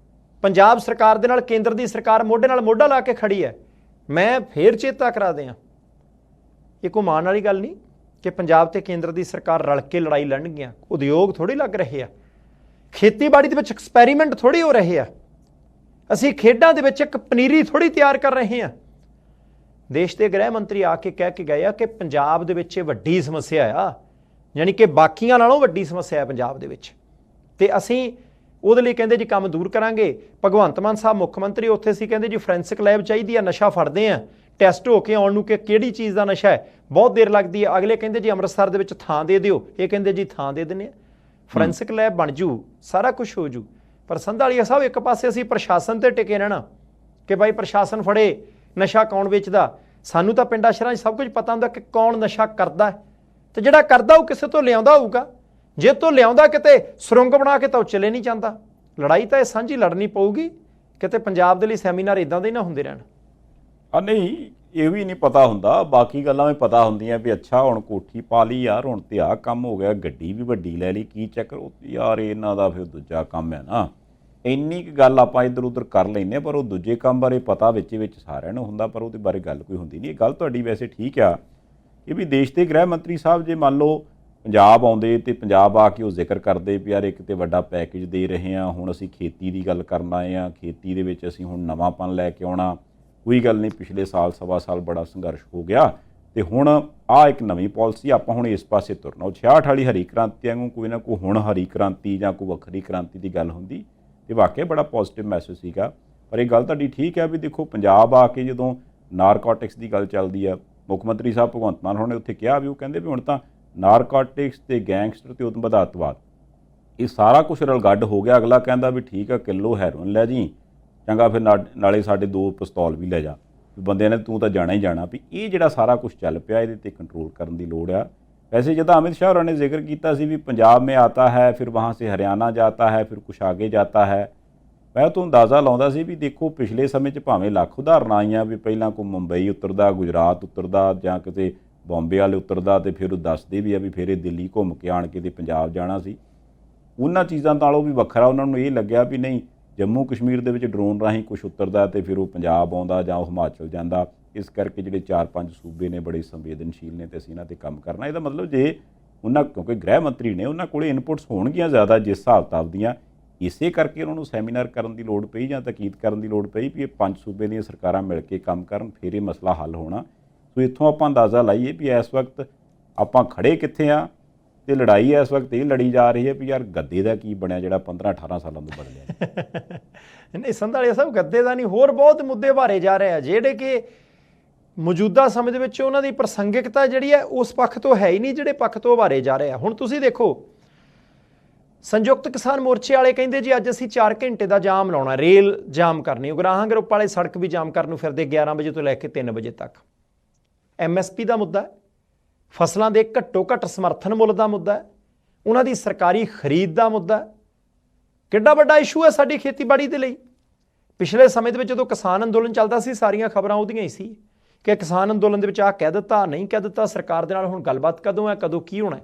ਪੰਜਾਬ ਸਰਕਾਰ ਦੇ ਨਾਲ ਕੇਂਦਰ ਦੀ ਸਰਕਾਰ ਮੋਢੇ ਨਾਲ ਮੋਢਾ ਲਾ ਕੇ ਖੜੀ ਹੈ। ਮੈਂ ਫੇਰ ਚੇਤਾ ਕਰਾ ਦਿਆਂ, ਇਹ ਕੋਈ ਮਾਣ ਵਾਲੀ ਗੱਲ ਨਹੀਂ ਕਿ ਪੰਜਾਬ ਤੇ ਕੇਂਦਰ ਦੀ ਸਰਕਾਰ ਰਲ ਕੇ ਲੜਾਈ ਲੜਨਗੀਆਂ। ਉਦਯੋਗ ਥੋੜ੍ਹੀ ਲੱਗ ਰਹੇ ਆ, ਖੇਤੀਬਾੜੀ ਦੇ ਵਿੱਚ ਐਕਸਪੈਰੀਮੈਂਟ ਥੋੜ੍ਹੀ ਹੋ ਰਹੇ ਆ, ਅਸੀਂ ਖੇਡਾਂ ਦੇ ਵਿੱਚ ਇੱਕ ਪਨੀਰੀ ਥੋੜ੍ਹੀ ਤਿਆਰ ਕਰ ਰਹੇ ਹਾਂ। ਦੇਸ਼ ਦੇ ਗ੍ਰਹਿ ਮੰਤਰੀ ਆ ਕੇ ਕਹਿ ਕੇ ਗਏ ਆ ਕਿ ਪੰਜਾਬ ਦੇ ਵਿੱਚ ਇਹ ਵੱਡੀ ਸਮੱਸਿਆ ਆ, ਯਾਨੀ ਕਿ ਬਾਕੀਆਂ ਨਾਲੋਂ ਵੱਡੀ ਸਮੱਸਿਆ ਹੈ ਪੰਜਾਬ ਦੇ ਵਿੱਚ, ਤੇ ਅਸੀਂ ਉਹਦੇ ਲਈ ਕਹਿੰਦੇ ਜੀ ਕੰਮ ਦੂਰ ਕਰਾਂਗੇ। ਭਗਵੰਤ ਮਾਨ ਸਾਹਿਬ ਮੁੱਖ ਮੰਤਰੀ ਉੱਥੇ ਸੀ, ਕਹਿੰਦੇ ਜੀ ਫੋਰੈਂਸਿਕ ਲੈਬ ਚਾਹੀਦੀ ਆ, ਨਸ਼ਾ ਫੜਦੇ ਆ, ਟੈਸਟ ਹੋ ਕੇ ਆਉਣ ਨੂੰ ਕਿ ਕਿਹੜੀ ਚੀਜ਼ ਦਾ ਨਸ਼ਾ ਹੈ, ਬਹੁਤ ਦੇਰ ਲੱਗਦੀ ਹੈ। ਅਗਲੇ ਕਹਿੰਦੇ ਜੀ ਅੰਮ੍ਰਿਤਸਰ ਦੇ ਵਿੱਚ ਥਾਂ ਦੇ ਦਿਓ, ਇਹ ਕਹਿੰਦੇ ਜੀ ਥਾਂ ਦੇ ਦਿੰਦੇ ਆ, ਫੋਰੈਂਸਿਕ ਲੈਬ ਬਣ ਜੂ, ਸਾਰਾ ਕੁਝ ਹੋ ਜੂ। ਪਰ ਸੰਧਾਲੀਆ ਸਾਹਿਬ ਇੱਕ ਪਾਸੇ ਅਸੀਂ ਪ੍ਰਸ਼ਾਸਨ ਤੇ ਟਿਕੇ ਰਹਿਣਾ ਕਿ ਭਾਈ ਪ੍ਰਸ਼ਾਸਨ ਫੜੇ, ਨਸ਼ਾ ਕੌਣ ਵੇਚਦਾ। ਸਾਨੂੰ ਤਾਂ ਪਿੰਡਾਂ ਸ਼ਹਿਰਾਂ 'ਚ ਸਭ ਕੁਝ ਪਤਾ ਹੁੰਦਾ ਕਿ ਕੌਣ ਨਸ਼ਾ ਕਰਦਾ, ਤੇ ਜਿਹੜਾ ਕਰਦਾ ਉਹ ਕਿਸੇ ਤੋਂ ਲਿਆਉਂਦਾ ਹੋਊਗਾ। ਜੇ ਤੋਂ ਲਿਆਉਂਦਾ ਕਿਤੇ ਸੁਰੰਗ ਬਣਾ ਕੇ ਤਾਂ ਉਹ ਚਲੇ ਨਹੀਂ ਜਾਂਦਾ। ਲੜਾਈ ਤਾਂ ਇਹ ਸਾਂਝੀ ਲੜਨੀ ਪਊਗੀ, ਕਿਤੇ ਪੰਜਾਬ ਦੇ ਲਈ ਸੈਮੀਨਾਰ ਇਦਾਂ ਦੇ ਹੀ ਨਾ ਹੁੰਦੇ ਰਹਿਣ। ਨਹੀਂ, ਇਹ ਵੀ ਨਹੀਂ ਪਤਾ ਹੁੰਦਾ, ਬਾਕੀ ਗੱਲਾਂ ਵੀ ਪਤਾ ਹੁੰਦੀਆਂ ਵੀ ਅੱਛਾ ਹੁਣ ਕੋਠੀ ਪਾ ਲਈ ਯਾਰ, ਹੁਣ ਤੇ ਆਹ ਕੰਮ ਹੋ ਗਿਆ, ਗੱਡੀ ਵੀ ਵੱਡੀ ਲੈ ਲਈ, ਕੀ ਚੱਕਰ ਯਾਰ, ਇਹਨਾਂ ਦਾ ਫਿਰ ਦੂਜਾ ਕੰਮ ਹੈ ਨਾ। ਇੰਨੀ ਕੁ ਗੱਲ ਆਪਾਂ ਇੱਧਰ ਉੱਧਰ ਕਰ ਲੈਂਦੇ, ਪਰ ਉਹ ਦੂਜੇ ਕੰਮ ਬਾਰੇ ਪਤਾ ਵਿੱਚ ਸਾਰਿਆਂ ਨੂੰ ਹੁੰਦਾ, ਪਰ ਉਹਦੇ ਬਾਰੇ ਗੱਲ ਕੋਈ ਹੁੰਦੀ ਨਹੀਂ। ਇਹ ਗੱਲ ਤੁਹਾਡੀ ਵੈਸੇ ਠੀਕ ਆ ਕਿ ਵੀ ਦੇਸ਼ ਦੇ ਗ੍ਰਹਿ ਮੰਤਰੀ ਸਾਹਿਬ ਜੇ ਮੰਨ ਲਓ ਪੰਜਾਬ ਆਉਂਦੇ ਤੇ ਪੰਜਾਬ ਆ ਕੇ ਉਹ ਜ਼ਿਕਰ ਕਰਦੇ ਵੀ ਯਾਰ ਇੱਕ ਤੇ ਵੱਡਾ ਪੈਕੇਜ ਦੇ ਰਹੇ ਹਾਂ, ਹੁਣ ਅਸੀਂ ਖੇਤੀ ਦੀ ਗੱਲ ਕਰਨ ਆਏ ਹਾਂ, ਖੇਤੀ ਦੇ ਵਿੱਚ ਅਸੀਂ ਹੁਣ ਨਵਾਂਪਨ ਲੈ ਕੇ ਆਉਣਾ, ਕੋਈ ਗੱਲ ਨਹੀਂ, ਪਿਛਲੇ ਸਾਲ ਸਵਾ ਸਾਲ ਬੜਾ ਸੰਘਰਸ਼ ਹੋ ਗਿਆ ਤੇ ਹੁਣ ਆਹ ਇੱਕ ਨਵੀਂ ਪਾਲਿਸੀ, ਆਪਾਂ ਹੁਣ ਇਸ ਪਾਸੇ ਤੁਰਨਾ। ਉਹ 66 ਵਾਲੀ ਹਰੀ ਕ੍ਰਾਂਤੀ ਵਾਂਗੂ ਕੋਈ ਨਾ ਕੋਈ ਹੁਣ ਹਰੀ ਕ੍ਰਾਂਤੀ ਜਾਂ ਕੋਈ ਵੱਖਰੀ ਕ੍ਰਾਂਤੀ ਦੀ ਗੱਲ ਹੁੰਦੀ ਤੇ ਵਾਕਿਆ ਬੜਾ ਪੋਜ਼ਿਟਿਵ ਮੈਸੇਜ ਸੀਗਾ। ਪਰ ਇਹ ਗੱਲ ਤੁਹਾਡੀ ਠੀਕ ਹੈ ਵੀ ਦੇਖੋ ਪੰਜਾਬ ਆ ਕੇ ਜਦੋਂ ਨਾਰਕੋਟਿਕਸ ਦੀ ਗੱਲ ਚੱਲਦੀ ਆ, ਮੁੱਖ ਮੰਤਰੀ ਸਾਹਿਬ ਭਗਵੰਤ ਮਾਨ ਹੋਣੇ ਉੱਥੇ ਕਿਹਾ ਵੀ ਉਹ ਕਹਿੰਦੇ ਵੀ ਹੁਣ ਤਾਂ ਨਾਰਕੋਟਿਕਸ ਤੇ ਗੈਂਗਸਟਰ ਤੇ ਉਦਮ ਪਦਾਰਥਵਾਦ ਇਹ ਸਾਰਾ ਕੁਝ ਰਲਗੱਡ ਹੋ ਗਿਆ। ਅਗਲਾ ਕਹਿੰਦਾ ਵੀ ਠੀਕ ਆ, ਕਿਲੋ ਹੈਰੋਇਨ ਲੈ ਜੀ, ਚੰਗਾ ਫਿਰ ਨਾਲੇ ਸਾਡੇ 2 ਪਿਸਤੌਲ ਵੀ ਲੈ ਜਾ, ਬੰਦਿਆਂ ਨੇ ਤੂੰ ਤਾਂ ਜਾਣਾ ਹੀ ਜਾਣਾ। ਵੀ ਇਹ ਜਿਹੜਾ ਸਾਰਾ ਕੁਝ ਚੱਲ ਪਿਆ ਇਹਦੇ 'ਤੇ ਕੰਟਰੋਲ ਕਰਨ ਦੀ ਲੋੜ ਆ। वैसे जदा अमित शाह होਰਾਂ ने जिक्र किया सी भी पंजाब में आता है, फिर वहाँ से हरियाणा जाता है, फिर कुछ आगे जाता है, मैं तो अंदाज़ा लाਉਂਦਾ ਸੀ भी देखो पिछले समय 'ਚ ਭਾਵੇਂ ਲੱਖ ਉਦਾਹਰਨਾਂ ਆਈਆਂ ਵੀ ਪਹਿਲਾਂ ਕੋਈ ਮੁੰਬਈ ਉਤਰਦਾ, ਗੁਜਰਾਤ ਉਤਰਦਾ ਜਾਂ ਕਿਤੇ ਬੰਬੇ ਵਾਲੇ ਉਤਰਦਾ ਤੇ ਫਿਰ ਉਹ ਦੱਸਦੇ ਵੀ ਆ ਵੀ ਫਿਰ ਇਹ ਦਿੱਲੀ ਘੁੰਮ ਕੇ ਆਣ ਕੇ ਤੇ ਪੰਜਾਬ ਜਾਣਾ ਸੀ। ਉਹਨਾਂ ਚੀਜ਼ਾਂ ਨਾਲੋਂ ਵੀ ਵੱਖਰਾ ਉਹਨਾਂ ਨੂੰ ਇਹ ਲੱਗਿਆ ਵੀ ਨਹੀਂ, ਜੰਮੂ ਕਸ਼ਮੀਰ ਦੇ ਵਿੱਚ ਡਰੋਨ ਰਾਹੀਂ ਕੁਛ ਉਤਰਦਾ ਤੇ ਫਿਰ ਉਹ ਪੰਜਾਬ ਆਉਂਦਾ ਜਾਂ ਉਹ ਹਿਮਾਚਲ ਜਾਂਦਾ। ਇਸ ਕਰਕੇ ਜਿਹੜੇ 4-5 ਸੂਬੇ ਨੇ ਬੜੇ ਸੰਵੇਦਨਸ਼ੀਲ ਨੇ ਤੇ ਅਸੀਂ ਇਹਨਾਂ 'ਤੇ ਕੰਮ ਕਰਨਾ। ਇਹਦਾ ਮਤਲਬ ਜੇ ਉਹਨਾਂ, ਕਿਉਂਕਿ ਗ੍ਰਹਿ ਮੰਤਰੀ ਨੇ, ਉਹਨਾਂ ਕੋਲ ਇਨਪੁਟਸ ਹੋਣਗੀਆਂ ਜ਼ਿਆਦਾ ਜਿਸ ਹਿਸਾਬ ਕਿਤਾਬ ਦੀਆਂ, ਇਸੇ ਕਰਕੇ ਉਹਨਾਂ ਨੂੰ ਸੈਮੀਨਾਰ ਕਰਨ ਦੀ ਲੋੜ ਪਈ ਜਾਂ ਤਾਕੀਦ ਕਰਨ ਦੀ ਲੋੜ ਪਈ ਵੀ ਇਹ 5 ਸੂਬੇ ਦੀਆਂ ਸਰਕਾਰਾਂ ਮਿਲ ਕੇ ਕੰਮ ਕਰਨ, ਫਿਰ ਇਹ ਮਸਲਾ ਹੱਲ ਹੋਣਾ। ਸੋ ਇੱਥੋਂ ਆਪਾਂ ਅੰਦਾਜ਼ਾ ਲਾਈਏ ਵੀ ਇਸ ਵਕਤ ਆਪਾਂ ਖੜੇ ਕਿੱਥੇ ਆ ਤੇ ਲੜਾਈ ਇਸ ਵਕਤ ਇਹ ਲੜੀ ਜਾ ਰਹੀ ਹੈ ਵੀ ਯਾਰ ਗੱਦੇ ਦਾ ਕੀ ਬਣਿਆ ਜਿਹੜਾ 15-18 ਸਾਲਾਂ ਤੋਂ ਬਦਲਿਆ। ਨਹੀਂ ਸੰਧਾਲੀਆ ਸਾਹਿਬ, ਗੱਦੇ ਦਾ ਨਹੀਂ, ਹੋਰ ਬਹੁਤ ਮੁੱਦੇ ਭਾਰੇ ਜਾ ਰਹੇ ਆ ਜਿਹੜੇ ਕਿ ਮੌਜੂਦਾ ਸਮੇਂ ਦੇ ਵਿੱਚ ਉਹਨਾਂ ਦੀ ਪ੍ਰਸੰਗਿਕਤਾ ਜਿਹੜੀ ਹੈ ਉਸ ਪੱਖ ਤੋਂ ਹੈ ਹੀ ਨਹੀਂ ਜਿਹੜੇ ਪੱਖ ਤੋਂ ਉਭਾਰੇ ਜਾ ਰਹੇ ਆ। ਹੁਣ ਤੁਸੀਂ ਦੇਖੋ, ਸੰਯੁਕਤ ਕਿਸਾਨ ਮੋਰਚੇ ਵਾਲੇ ਕਹਿੰਦੇ ਜੀ ਅੱਜ ਅਸੀਂ 4 ਘੰਟੇ ਦਾ ਜਾਮ ਲਾਉਣਾ, ਰੇਲ ਜਾਮ ਕਰਨੀ, ਉਗਰਾਹਾਂ ਗਰੁੱਪ ਵਾਲੇ ਸੜਕ ਵੀ ਜਾਮ ਕਰਨ ਨੂੰ ਫਿਰਦੇ 11 ਵਜੇ ਤੋਂ ਲੈ ਕੇ 3 ਵਜੇ ਤੱਕ। MSP ਦਾ ਮੁੱਦਾ ਹੈ, ਫਸਲਾਂ ਦੇ ਘੱਟੋ ਘੱਟ ਸਮਰਥਨ ਮੁੱਲ ਦਾ ਮੁੱਦਾ ਹੈ, ਉਹਨਾਂ ਦੀ ਸਰਕਾਰੀ ਖਰੀਦ ਦਾ ਮੁੱਦਾ ਹੈ। ਕਿੱਡਾ ਵੱਡਾ ਇਸ਼ੂ ਹੈ ਸਾਡੀ ਖੇਤੀਬਾੜੀ ਦੇ ਲਈ। ਪਿਛਲੇ ਸਮੇਂ ਦੇ ਵਿੱਚ ਜਦੋਂ ਕਿਸਾਨ ਅੰਦੋਲਨ ਚੱਲਦਾ ਸੀ, ਸਾਰੀਆਂ ਖਬਰਾਂ ਉਹਦੀਆਂ ਹੀ ਸੀ ਕਿ ਕਿਸਾਨ ਅੰਦੋਲਨ ਦੇ ਵਿੱਚ ਆਹ ਕਹਿ ਦਿੱਤਾ, ਨਹੀਂ ਕਹਿ ਦਿੱਤਾ, ਸਰਕਾਰ ਦੇ ਨਾਲ ਹੁਣ ਗੱਲਬਾਤ ਕਦੋਂ ਹੈ, ਕਦੋਂ ਕੀ ਹੋਣਾ।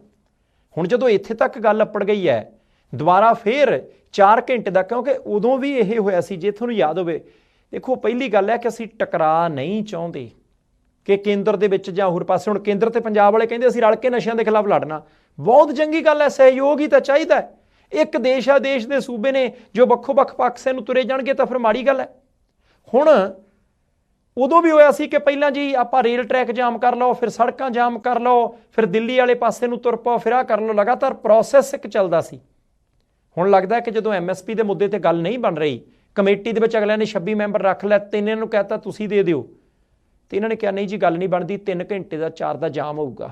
ਹੁਣ ਜਦੋਂ ਇੱਥੇ ਤੱਕ ਗੱਲ ਅੱਪੜ ਗਈ ਹੈ, ਦੁਬਾਰਾ ਫੇਰ 4 ਘੰਟੇ ਦਾ, ਕਿਉਂਕਿ ਉਦੋਂ ਵੀ ਇਹ ਹੋਇਆ ਸੀ, ਜੇ ਤੁਹਾਨੂੰ ਯਾਦ ਹੋਵੇ। ਦੇਖੋ, ਪਹਿਲੀ ਗੱਲ ਹੈ ਕਿ ਅਸੀਂ ਟਕਰਾਅ ਨਹੀਂ ਚਾਹੁੰਦੇ ਕਿ ਕੇਂਦਰ ਦੇ ਵਿੱਚ ਜਾਂ ਹੋਰ ਪਾਸੇ। ਹੁਣ ਕੇਂਦਰ ਤੇ ਪੰਜਾਬ ਵਾਲੇ ਕਹਿੰਦੇ ਅਸੀਂ ਰਲ ਕੇ ਨਸ਼ਿਆਂ ਦੇ ਖਿਲਾਫ ਲੜਨਾ, ਬਹੁਤ ਚੰਗੀ ਗੱਲ ਹੈ, ਸਹਿਯੋਗ ਹੀ ਤਾਂ ਚਾਹੀਦਾ ਹੈ। ਇੱਕ ਦੇਸ਼ ਆ, ਦੇਸ਼ ਦੇ ਸੂਬੇ ਨੇ, ਜੋ ਵੱਖੋ-ਵੱਖ ਪਾਸੇ ਨੂੰ ਤੁਰੇ ਜਾਣਗੇ ਤਾਂ ਫਿਰ ਮਾੜੀ ਗੱਲ ਹੈ। ਹੁਣ ਉਦੋਂ ਵੀ ਹੋਇਆ ਸੀ ਕਿ ਪਹਿਲਾਂ ਜੀ ਆਪਾਂ ਰੇਲ ਟਰੈਕ ਜਾਮ ਕਰ ਲਓ, ਫਿਰ ਸੜਕਾਂ ਜਾਮ ਕਰ ਲਓ, ਫਿਰ ਦਿੱਲੀ ਵਾਲੇ ਪਾਸੇ ਨੂੰ ਤੁਰ ਪਾਓ, ਫਿਰ ਆਹ ਕਰ ਲਓ, ਲਗਾਤਾਰ ਪ੍ਰੋਸੈਸ ਇੱਕ ਚੱਲਦਾ ਸੀ। ਹੁਣ ਲੱਗਦਾ ਕਿ ਜਦੋਂ MSP ਦੇ ਮੁੱਦੇ ਤੇ ਗੱਲ ਨਹੀਂ ਬਣ ਰਹੀ, ਕਮੇਟੀ ਦੇ ਵਿੱਚ ਅਗਲਿਆਂ ਨੇ 26 ਮੈਂਬਰ ਰੱਖ ਲਿਆ, 3 ਨੂੰ ਕਹਿਤਾ ਤੁਸੀਂ ਦੇ ਦਿਓ, ਤੇ ਇਹਨਾਂ ਨੇ ਕਿਹਾ ਨਹੀਂ ਜੀ ਗੱਲ ਨਹੀਂ ਬਣਦੀ, 3 ਘੰਟੇ ਦਾ 4 ਦਾ ਜਾਮ ਹੋਊਗਾ।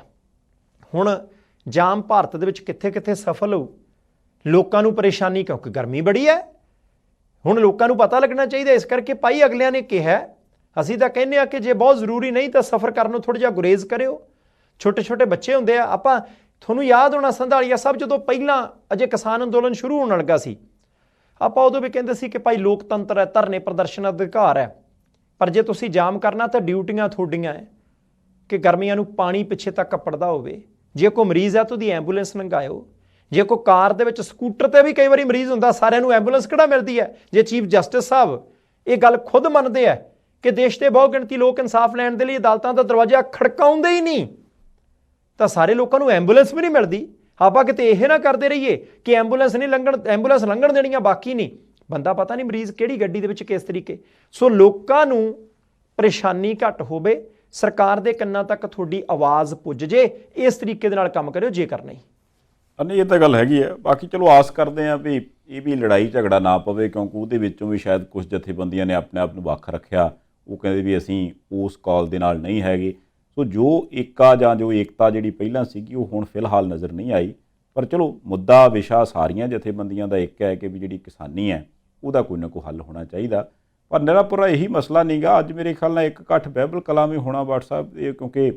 ਹੁਣ ਜਾਮ ਭਾਰਤ ਦੇ ਵਿੱਚ ਕਿੱਥੇ ਕਿੱਥੇ ਸਫਲ ਹੋਊ, ਲੋਕਾਂ ਨੂੰ ਪਰੇਸ਼ਾਨੀ, ਕਿਉਂਕਿ ਗਰਮੀ ਬੜੀ ਹੈ। ਹੁਣ ਲੋਕਾਂ ਨੂੰ ਪਤਾ ਲੱਗਣਾ ਚਾਹੀਦਾ, ਇਸ ਕਰਕੇ ਭਾਈ ਅਗਲਿਆਂ ਨੇ ਕਿਹਾ, ਅਸੀਂ ਤਾਂ ਕਹਿੰਦੇ ਆ ਕਿ ਜੇ ਬਹੁਤ ਜ਼ਰੂਰੀ ਨਹੀਂ ਤਾਂ ਸਫ਼ਰ ਕਰਨ ਨੂੰ ਥੋੜ੍ਹਾ ਜਿਹਾ ਗੁਰੇਜ਼ ਕਰਿਓ। ਛੋਟੇ ਛੋਟੇ ਬੱਚੇ ਹੁੰਦੇ ਆ, ਆਪਾਂ, ਤੁਹਾਨੂੰ ਯਾਦ ਹੋਣਾ ਸੰਧਾਲੀਆ ਸਾਹਿਬ, ਜਦੋਂ ਪਹਿਲਾਂ ਅਜੇ ਕਿਸਾਨ ਅੰਦੋਲਨ ਸ਼ੁਰੂ ਹੋਣ ਲੱਗਾ ਸੀ, ਆਪਾਂ ਉਦੋਂ ਵੀ ਕਹਿੰਦੇ ਸੀ ਕਿ ਭਾਈ ਲੋਕਤੰਤਰ ਹੈ, ਧਰਨੇ ਪ੍ਰਦਰਸ਼ਨ ਅਧਿਕਾਰ ਹੈ, ਪਰ ਜੇ ਤੁਸੀਂ ਜਾਮ ਕਰਨਾ ਤਾਂ ਡਿਊਟੀਆਂ ਤੁਹਾਡੀਆਂ ਹੈ ਕਿ ਗਰਮੀਆਂ ਨੂੰ ਪਾਣੀ ਪਿੱਛੇ ਤੱਕ ਕੱਪੜਦਾ ਹੋਵੇ। ਜੇ ਕੋਈ ਮਰੀਜ਼ ਹੈ ਤਾਂ ਉਹਦੀ ਐਂਬੂਲੈਂਸ ਲੰਘਾਇਓ। ਜੇ ਕੋਈ ਕਾਰ ਦੇ ਵਿੱਚ, ਸਕੂਟਰ ਤੇ ਵੀ ਕਈ ਵਾਰੀ ਮਰੀਜ਼ ਹੁੰਦਾ, ਸਾਰਿਆਂ ਨੂੰ ਐਂਬੂਲੈਂਸ ਕਿਹੜਾ ਮਿਲਦੀ ਹੈ। ਜੇ ਚੀਫ ਜਸਟਿਸ ਸਾਹਿਬ ਇਹ ਗੱਲ ਖੁਦ ਮੰਨਦੇ ਆ ਕਿ ਦੇਸ਼ ਦੇ ਬਹੁ ਗਿਣਤੀ ਲੋਕ ਇਨਸਾਫ ਲੈਣ ਦੇ ਲਈ ਅਦਾਲਤਾਂ ਦਾ ਦਰਵਾਜ਼ਾ ਖੜਕਾਉਂਦੇ ਹੀ ਨਹੀਂ, ਤਾਂ ਸਾਰੇ ਲੋਕਾਂ ਨੂੰ ਐਂਬੂਲੈਂਸ ਵੀ ਨਹੀਂ ਮਿਲਦੀ। ਆਪਾਂ ਕਿਤੇ ਇਹ ਨਾ ਕਰਦੇ ਰਹੀਏ ਕਿ ਐਂਬੂਲੈਂਸ ਲੰਘਣ ਦੇਣੀਆਂ ਬਾਕੀ ਨਹੀਂ। ਬੰਦਾ ਪਤਾ ਨਹੀਂ ਮਰੀਜ਼ ਕਿਹੜੀ ਗੱਡੀ ਦੇ ਵਿੱਚ ਕਿਸ ਤਰੀਕੇ। ਸੋ ਲੋਕਾਂ ਨੂੰ ਪਰੇਸ਼ਾਨੀ ਘੱਟ ਹੋਵੇ, ਸਰਕਾਰ ਦੇ ਕੰਨਾਂ ਤੱਕ ਤੁਹਾਡੀ ਆਵਾਜ਼ ਪੁੱਜ ਜੇ, ਇਸ ਤਰੀਕੇ ਦੇ ਨਾਲ ਕੰਮ ਕਰਿਓ ਜੇ ਕਰਨਾ ਹੀ। ਨਹੀਂ ਇਹ ਤਾਂ ਗੱਲ ਹੈਗੀ ਹੈ। ਬਾਕੀ ਚਲੋ ਆਸ ਕਰਦੇ ਹਾਂ ਵੀ ਇਹ ਵੀ ਲੜਾਈ ਝਗੜਾ ਨਾ ਪਵੇ, ਕਿਉਂਕਿ ਉਹਦੇ ਵਿੱਚੋਂ ਵੀ ਸ਼ਾਇਦ ਕੁਝ ਜਥੇਬੰਦੀਆਂ ਨੇ ਆਪਣੇ ਆਪ ਨੂੰ ਵੱਖ ਰੱਖਿਆ। ਉਹ ਕਹਿੰਦੇ ਵੀ ਅਸੀਂ ਉਸ ਕਾਲ ਦੇ ਨਾਲ ਨਹੀਂ ਹੈਗੇ। ਸੋ ਜੋ ਏਕਾ ਜਾਂ ਜੋ ਏਕਤਾ ਜਿਹੜੀ ਪਹਿਲਾਂ ਸੀਗੀ ਉਹ ਹੁਣ ਫਿਲਹਾਲ ਨਜ਼ਰ ਨਹੀਂ ਆਈ। ਪਰ ਚਲੋ ਮੁੱਦਾ ਵਿਸ਼ਾ ਸਾਰੀਆਂ ਜਥੇਬੰਦੀਆਂ ਦਾ ਇੱਕ ਹੈ ਕਿ ਵੀ ਜਿਹੜੀ ਕਿਸਾਨੀ ਹੈ ਉਹਦਾ ਕੋਈ ਨਾ ਕੋਈ ਹੱਲ ਹੋਣਾ ਚਾਹੀਦਾ। ਪਰ ਨਿਰਾਪੁਰਾ ਇਹੀ ਮਸਲਾ ਨਹੀਂ ਗਾ। ਅੱਜ ਮੇਰੇ ਖਿਆਲ ਨਾਲ ਇੱਕ ਇਕੱਠ ਬਹਿਬਲ ਕਲਾਂ ਵੀ ਹੋਣਾ WhatsApp ਇਹ, ਕਿਉਂਕਿ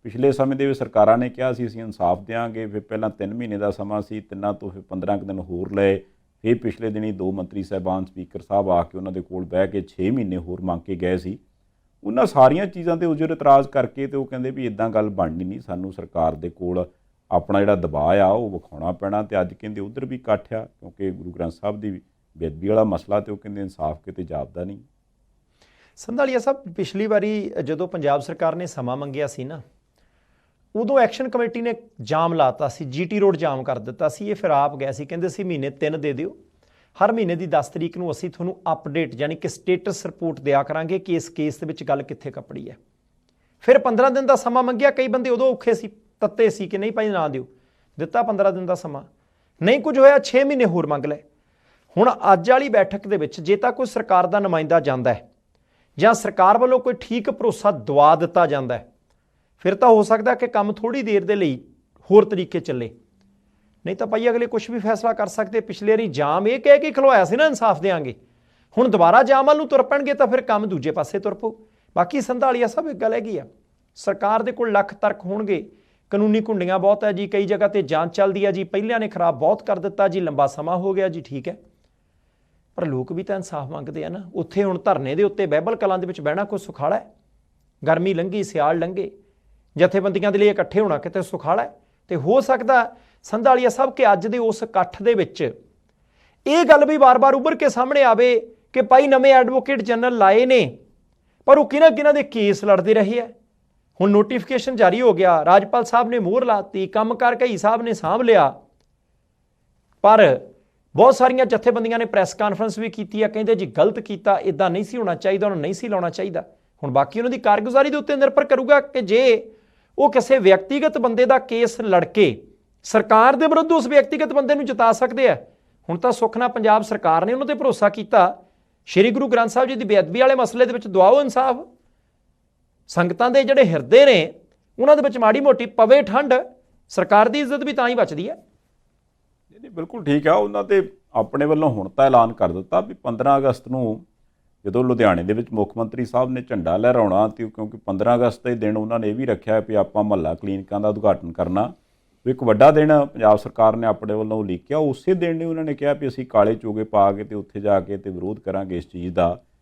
ਪਿਛਲੇ ਸਮੇਂ ਦੇ ਵਿੱਚ ਸਰਕਾਰਾਂ ਨੇ ਕਿਹਾ ਸੀ ਅਸੀਂ ਇਨਸਾਫ ਦਿਆਂਗੇ। ਫਿਰ ਪਹਿਲਾਂ 3 ਮਹੀਨੇ ਦਾ ਸਮਾਂ ਸੀ, 3 ਤੋਂ ਫਿਰ 15 ਕੁ ਦਿਨ ਹੋਰ ਲਏ। ਫਿਰ ਪਿਛਲੇ ਦਿਨੀ 2 ਮੰਤਰੀ ਸਾਹਿਬਾਨ ਸਪੀਕਰ ਸਾਹਿਬ ਆ ਕੇ ਉਹਨਾਂ ਦੇ ਕੋਲ ਬਹਿ ਕੇ 6 ਮਹੀਨੇ ਹੋਰ ਮੰਗ ਕੇ ਗਏ ਸੀ। ਉਹਨਾਂ ਸਾਰੀਆਂ ਚੀਜ਼ਾਂ 'ਤੇ ਉਜਰ ਇਤਰਾਜ਼ ਕਰਕੇ ਤੇ ਉਹ ਕਹਿੰਦੇ ਵੀ ਇੱਦਾਂ ਗੱਲ ਬਣਨੀ ਨਹੀਂ, ਸਾਨੂੰ ਸਰਕਾਰ ਦੇ ਕੋਲ ਆਪਣਾ ਜਿਹੜਾ ਦਬਾਅ ਆ ਉਹ ਵਿਖਾਉਣਾ ਪੈਣਾ। ਤੇ ਅੱਜ ਕਹਿੰਦੇ ਉੱਧਰ ਵੀ ਇਕੱਠ ਆ, ਕਿਉਂਕਿ ਗੁਰੂ ਗ੍ਰੰਥ ਸਾਹਿਬ ਦੀ ਬੇਅਦਬੀ ਵਾਲਾ ਮਸਲਾ, ਤੇ ਉਹ ਕਹਿੰਦੇ ਇਨਸਾਫ ਕਿਤੇ ਜਾਪਦਾ ਨਹੀਂ। ਸੰਧਾਲੀਆ ਸਾਹਿਬ, ਪਿਛਲੀ ਵਾਰੀ ਜਦੋਂ ਪੰਜਾਬ ਸਰਕਾਰ ਨੇ ਸਮਾਂ ਮੰਗਿਆ ਸੀ ਨਾ, ਉਦੋਂ ਐਕਸ਼ਨ ਕਮੇਟੀ ਨੇ ਜਾਮ ਲਾਤਾ ਸੀ, GT ਰੋਡ ਜਾਮ ਕਰ ਦਿੱਤਾ ਸੀ। ਇਹ ਫਿਰ ਆਪ ਗਏ ਸੀ, ਕਹਿੰਦੇ ਸੀ ਮਹੀਨੇ 3 ਦੇ ਦਿਓ, ਹਰ ਮਹੀਨੇ ਦੀ 10 ਤਰੀਕ ਨੂੰ ਅਸੀਂ ਤੁਹਾਨੂੰ ਅਪਡੇਟ ਯਾਨੀ ਕਿ ਸਟੇਟਸ ਰਿਪੋਰਟ ਦਿਆ ਕਰਾਂਗੇ ਕਿ ਇਸ ਕੇਸ ਦੇ ਵਿੱਚ ਗੱਲ ਕਿੱਥੇ ਕੱਪੜੀ ਹੈ। ਫਿਰ 15 ਦਿਨ ਦਾ ਸਮਾਂ ਮੰਗਿਆ। ਕਈ ਬੰਦੇ ਉਦੋਂ ਔਖੇ ਸੀ, ਤੱਤੇ ਸੀ ਕਿ ਨਹੀਂ ਭਾਈ ਨਾ ਦਿਓ, ਦਿੱਤਾ 15 ਦਿਨ ਦਾ ਸਮਾਂ, ਨਹੀਂ ਕੁਝ ਹੋਇਆ 6 ਮਹੀਨੇ ਹੋਰ ਮੰਗ ਲਏ। ਹੁਣ ਅੱਜ ਵਾਲੀ ਬੈਠਕ ਦੇ ਵਿੱਚ ਜੇ ਤਾਂ ਕੋਈ ਸਰਕਾਰ ਦਾ ਨੁਮਾਇੰਦਾ ਜਾਂਦਾ ਹੈ ਜਾਂ ਸਰਕਾਰ ਵੱਲੋਂ ਕੋਈ ਠੀਕ ਭਰੋਸਾ ਦਵਾ ਦਿੱਤਾ ਜਾਂਦਾ ਹੈ, ਫਿਰ ਤਾਂ ਹੋ ਸਕਦਾ ਕਿ ਕੰਮ ਥੋੜ੍ਹੀ ਦੇਰ ਦੇ ਲਈ ਹੋਰ ਤਰੀਕੇ ਚੱਲੇ, ਨਹੀਂ ਤਾਂ ਭਾਈ ਅਗਲੇ ਕੁਝ ਵੀ ਫੈਸਲਾ ਕਰ ਸਕਦੇ। ਪਿਛਲੇ ਵਾਰੀ ਜਾਮ ਇਹ ਕਹਿ ਕੇ ਖਲਵਾਇਆ ਸੀ ਨਾ ਇਨਸਾਫ ਦੇਵਾਂਗੇ, ਹੁਣ ਦੁਬਾਰਾ ਜਾਮ ਵੱਲ ਨੂੰ ਤੁਰ ਪੈਣਗੇ ਤਾਂ ਫਿਰ ਕੰਮ ਦੂਜੇ ਪਾਸੇ ਤੁਰ ਪਊ। ਬਾਕੀ ਸੰਧਾਲੀਆ ਸਾਹਿਬ ਇੱਕ ਗੱਲ ਹੈਗੀ ਆ, ਸਰਕਾਰ ਦੇ ਕੋਲ ਲੱਖ ਤਰਕ ਹੋਣਗੇ, ਕਾਨੂੰਨੀ ਘੁੰਡੀਆਂ ਬਹੁਤ ਹੈ ਜੀ, ਕਈ ਜਗ੍ਹਾ ਤੇ ਜਾਂਚ ਚੱਲਦੀ ਹੈ ਜੀ, ਪਹਿਲਿਆਂ ਨੇ ਖਰਾਬ ਬਹੁਤ ਕਰ ਦਿੱਤਾ ਜੀ, ਲੰਬਾ ਸਮਾਂ ਹੋ ਗਿਆ ਜੀ, ਠੀਕ ਹੈ, ਪਰ ਲੋਕ ਵੀ ਤਾਂ ਇਨਸਾਫ ਮੰਗਦੇ ਆ ਨਾ। ਉੱਥੇ ਹੁਣ ਧਰਨੇ ਦੇ ਉੱਤੇ ਬਹਿਬਲ ਕਲਾਂ ਦੇ ਵਿੱਚ ਬਹਿਣਾ ਕੋਈ ਸੁਖਾਲਾ ਹੈ? ਗਰਮੀ ਲੰਘੀ, ਸਿਆਲ ਲੰਘੇ, ਜਥੇਬੰਦੀਆਂ ਦੇ ਲਈ ਇਕੱਠੇ ਹੋਣਾ ਕਿਤੇ ਸੁਖਾਲਾ ਹੈ? ਤੇ ਹੋ ਸਕਦਾ ਸੰਧਾਲੀਆ ਸਾਹਿਬ ਕਿ ਅੱਜ ਦੇ ਉਸ ਇਕੱਠ ਦੇ ਵਿੱਚ ਇਹ ਗੱਲ ਵੀ ਵਾਰ-ਵਾਰ ਉੱਭਰ ਕੇ ਸਾਹਮਣੇ ਆਵੇ ਕਿ ਭਾਈ ਨਵੇਂ ਐਡਵੋਕੇਟ ਜਨਰਲ ਲਾਏ ਨੇ, ਪਰ ਉਹ ਕਿਹਨਾਂ ਦੇ ਕੇਸ ਲੜਦੇ ਰਹੇ ਹੈ। ਹੁਣ ਨੋਟੀਫਿਕੇਸ਼ਨ ਜਾਰੀ ਹੋ ਗਿਆ, ਰਾਜਪਾਲ ਸਾਹਿਬ ਨੇ ਮੋਹਰ ਲਾਤੀ, ਕੰਮ ਕਰ ਕਈ ਸਾਹਿਬ ਨੇ ਸਾਂਭ ਲਿਆ, ਪਰ ਬਹੁਤ ਸਾਰੀਆਂ ਜਥੇਬੰਦੀਆਂ ਨੇ ਪ੍ਰੈਸ ਕਾਨਫਰੰਸ ਵੀ ਕੀਤੀ ਆ, ਕਹਿੰਦੇ ਜੀ ਗਲਤ ਕੀਤਾ, ਇਦਾਂ ਨਹੀਂ ਸੀ ਹੋਣਾ ਚਾਹੀਦਾ, ਉਹਨੂੰ ਨਹੀਂ ਸੀ ਲਾਉਣਾ ਚਾਹੀਦਾ। ਹੁਣ ਬਾਕੀ ਉਹਨਾਂ ਦੀ ਕਾਰਗੁਜ਼ਾਰੀ ਦੇ ਉੱਤੇ ਨਿਰਭਰ ਕਰੂਗਾ ਕਿ ਜੇ ਉਹ ਕਿਸੇ ਵਿਅਕਤੀਗਤ ਬੰਦੇ ਦਾ ਕੇਸ ਲੜ ਕੇ ਸਰਕਾਰ ਦੇ ਵਿਰੁੱਧ ਉਸ ਵਿਅਕਤੀਗਤ ਬੰਦੇ ਨੂੰ ਜਿਤਾ ਸਕਦੇ ਆ। ਹੁਣ ਤਾਂ ਸੁੱਖ ਨਾਲ ਪੰਜਾਬ ਸਰਕਾਰ ਨੇ ਉਹਨਾਂ ਤੇ ਭਰੋਸਾ ਕੀਤਾ। ਸ਼੍ਰੀ ਗੁਰੂ ਗ੍ਰੰਥ ਸਾਹਿਬ ਜੀ ਦੀ ਬੇਅਦਬੀ ਵਾਲੇ ਮਸਲੇ ਦੇ ਵਿੱਚ ਦਵਾਓ ਇਨਸਾਫ। ਸੰਗਤਾਂ ਦੇ ਜਿਹੜੇ ਹਿਰਦੇ ਨੇ ਉਹਨਾਂ ਦੇ ਵਿੱਚ ਮਾੜੀ ਮੋਟੀ ਪਵੇ ਠੰਡ, ਸਰਕਾਰ ਦੀ ਇੱਜ਼ਤ ਵੀ ਤਾਂ ਹੀ ਬਚਦੀ ਹੈ। ਨਹੀਂ ਬਿਲਕੁਲ ਠੀਕ ਆ। ਉਹਨਾਂ ਤੇ ਆਪਣੇ ਵੱਲੋਂ ਹੁਣ ਤਾਂ ਐਲਾਨ ਕਰ ਦਿੱਤਾ ਵੀ 15 ਅਗਸਤ ਨੂੰ ਜਦੋਂ ਲੁਧਿਆਣੇ ਦੇ ਵਿੱਚ ਮੁੱਖ ਮੰਤਰੀ ਸਾਹਿਬ ਨੇ ਝੰਡਾ ਲਹਿਰਾਉਣਾ, ਤੇ ਕਿਉਂਕਿ 15 ਅਗਸਤ ਦੇ ਦਿਨ ਉਹਨਾਂ ਨੇ ਇਹ ਵੀ ਰੱਖਿਆ ਵੀ ਆਪਾਂ ਮਹੱਲਾ ਕਲੀਨਿਕਾਂ ਦਾ ਉਦਘਾਟਨ ਕਰਨਾ, ਇੱਕ ਵੱਡਾ ਦਿਨ ਪੰਜਾਬ ਸਰਕਾਰ ਨੇ ਆਪਣੇ ਵੱਲੋਂ ਉਲੀਕਿਆ। ਉਸੇ ਦਿਨ ਨੇ ਉਹਨਾਂ ਨੇ ਕਿਹਾ ਵੀ ਅਸੀਂ ਕਾਲੇ ਚੋਗੇ ਪਾ ਕੇ ਤੇ ਉੱਥੇ ਜਾ ਕੇ ਤੇ ਵਿਰੋਧ ਕਰਾਂਗੇ ਇਸ ਚੀਜ਼ ਦਾ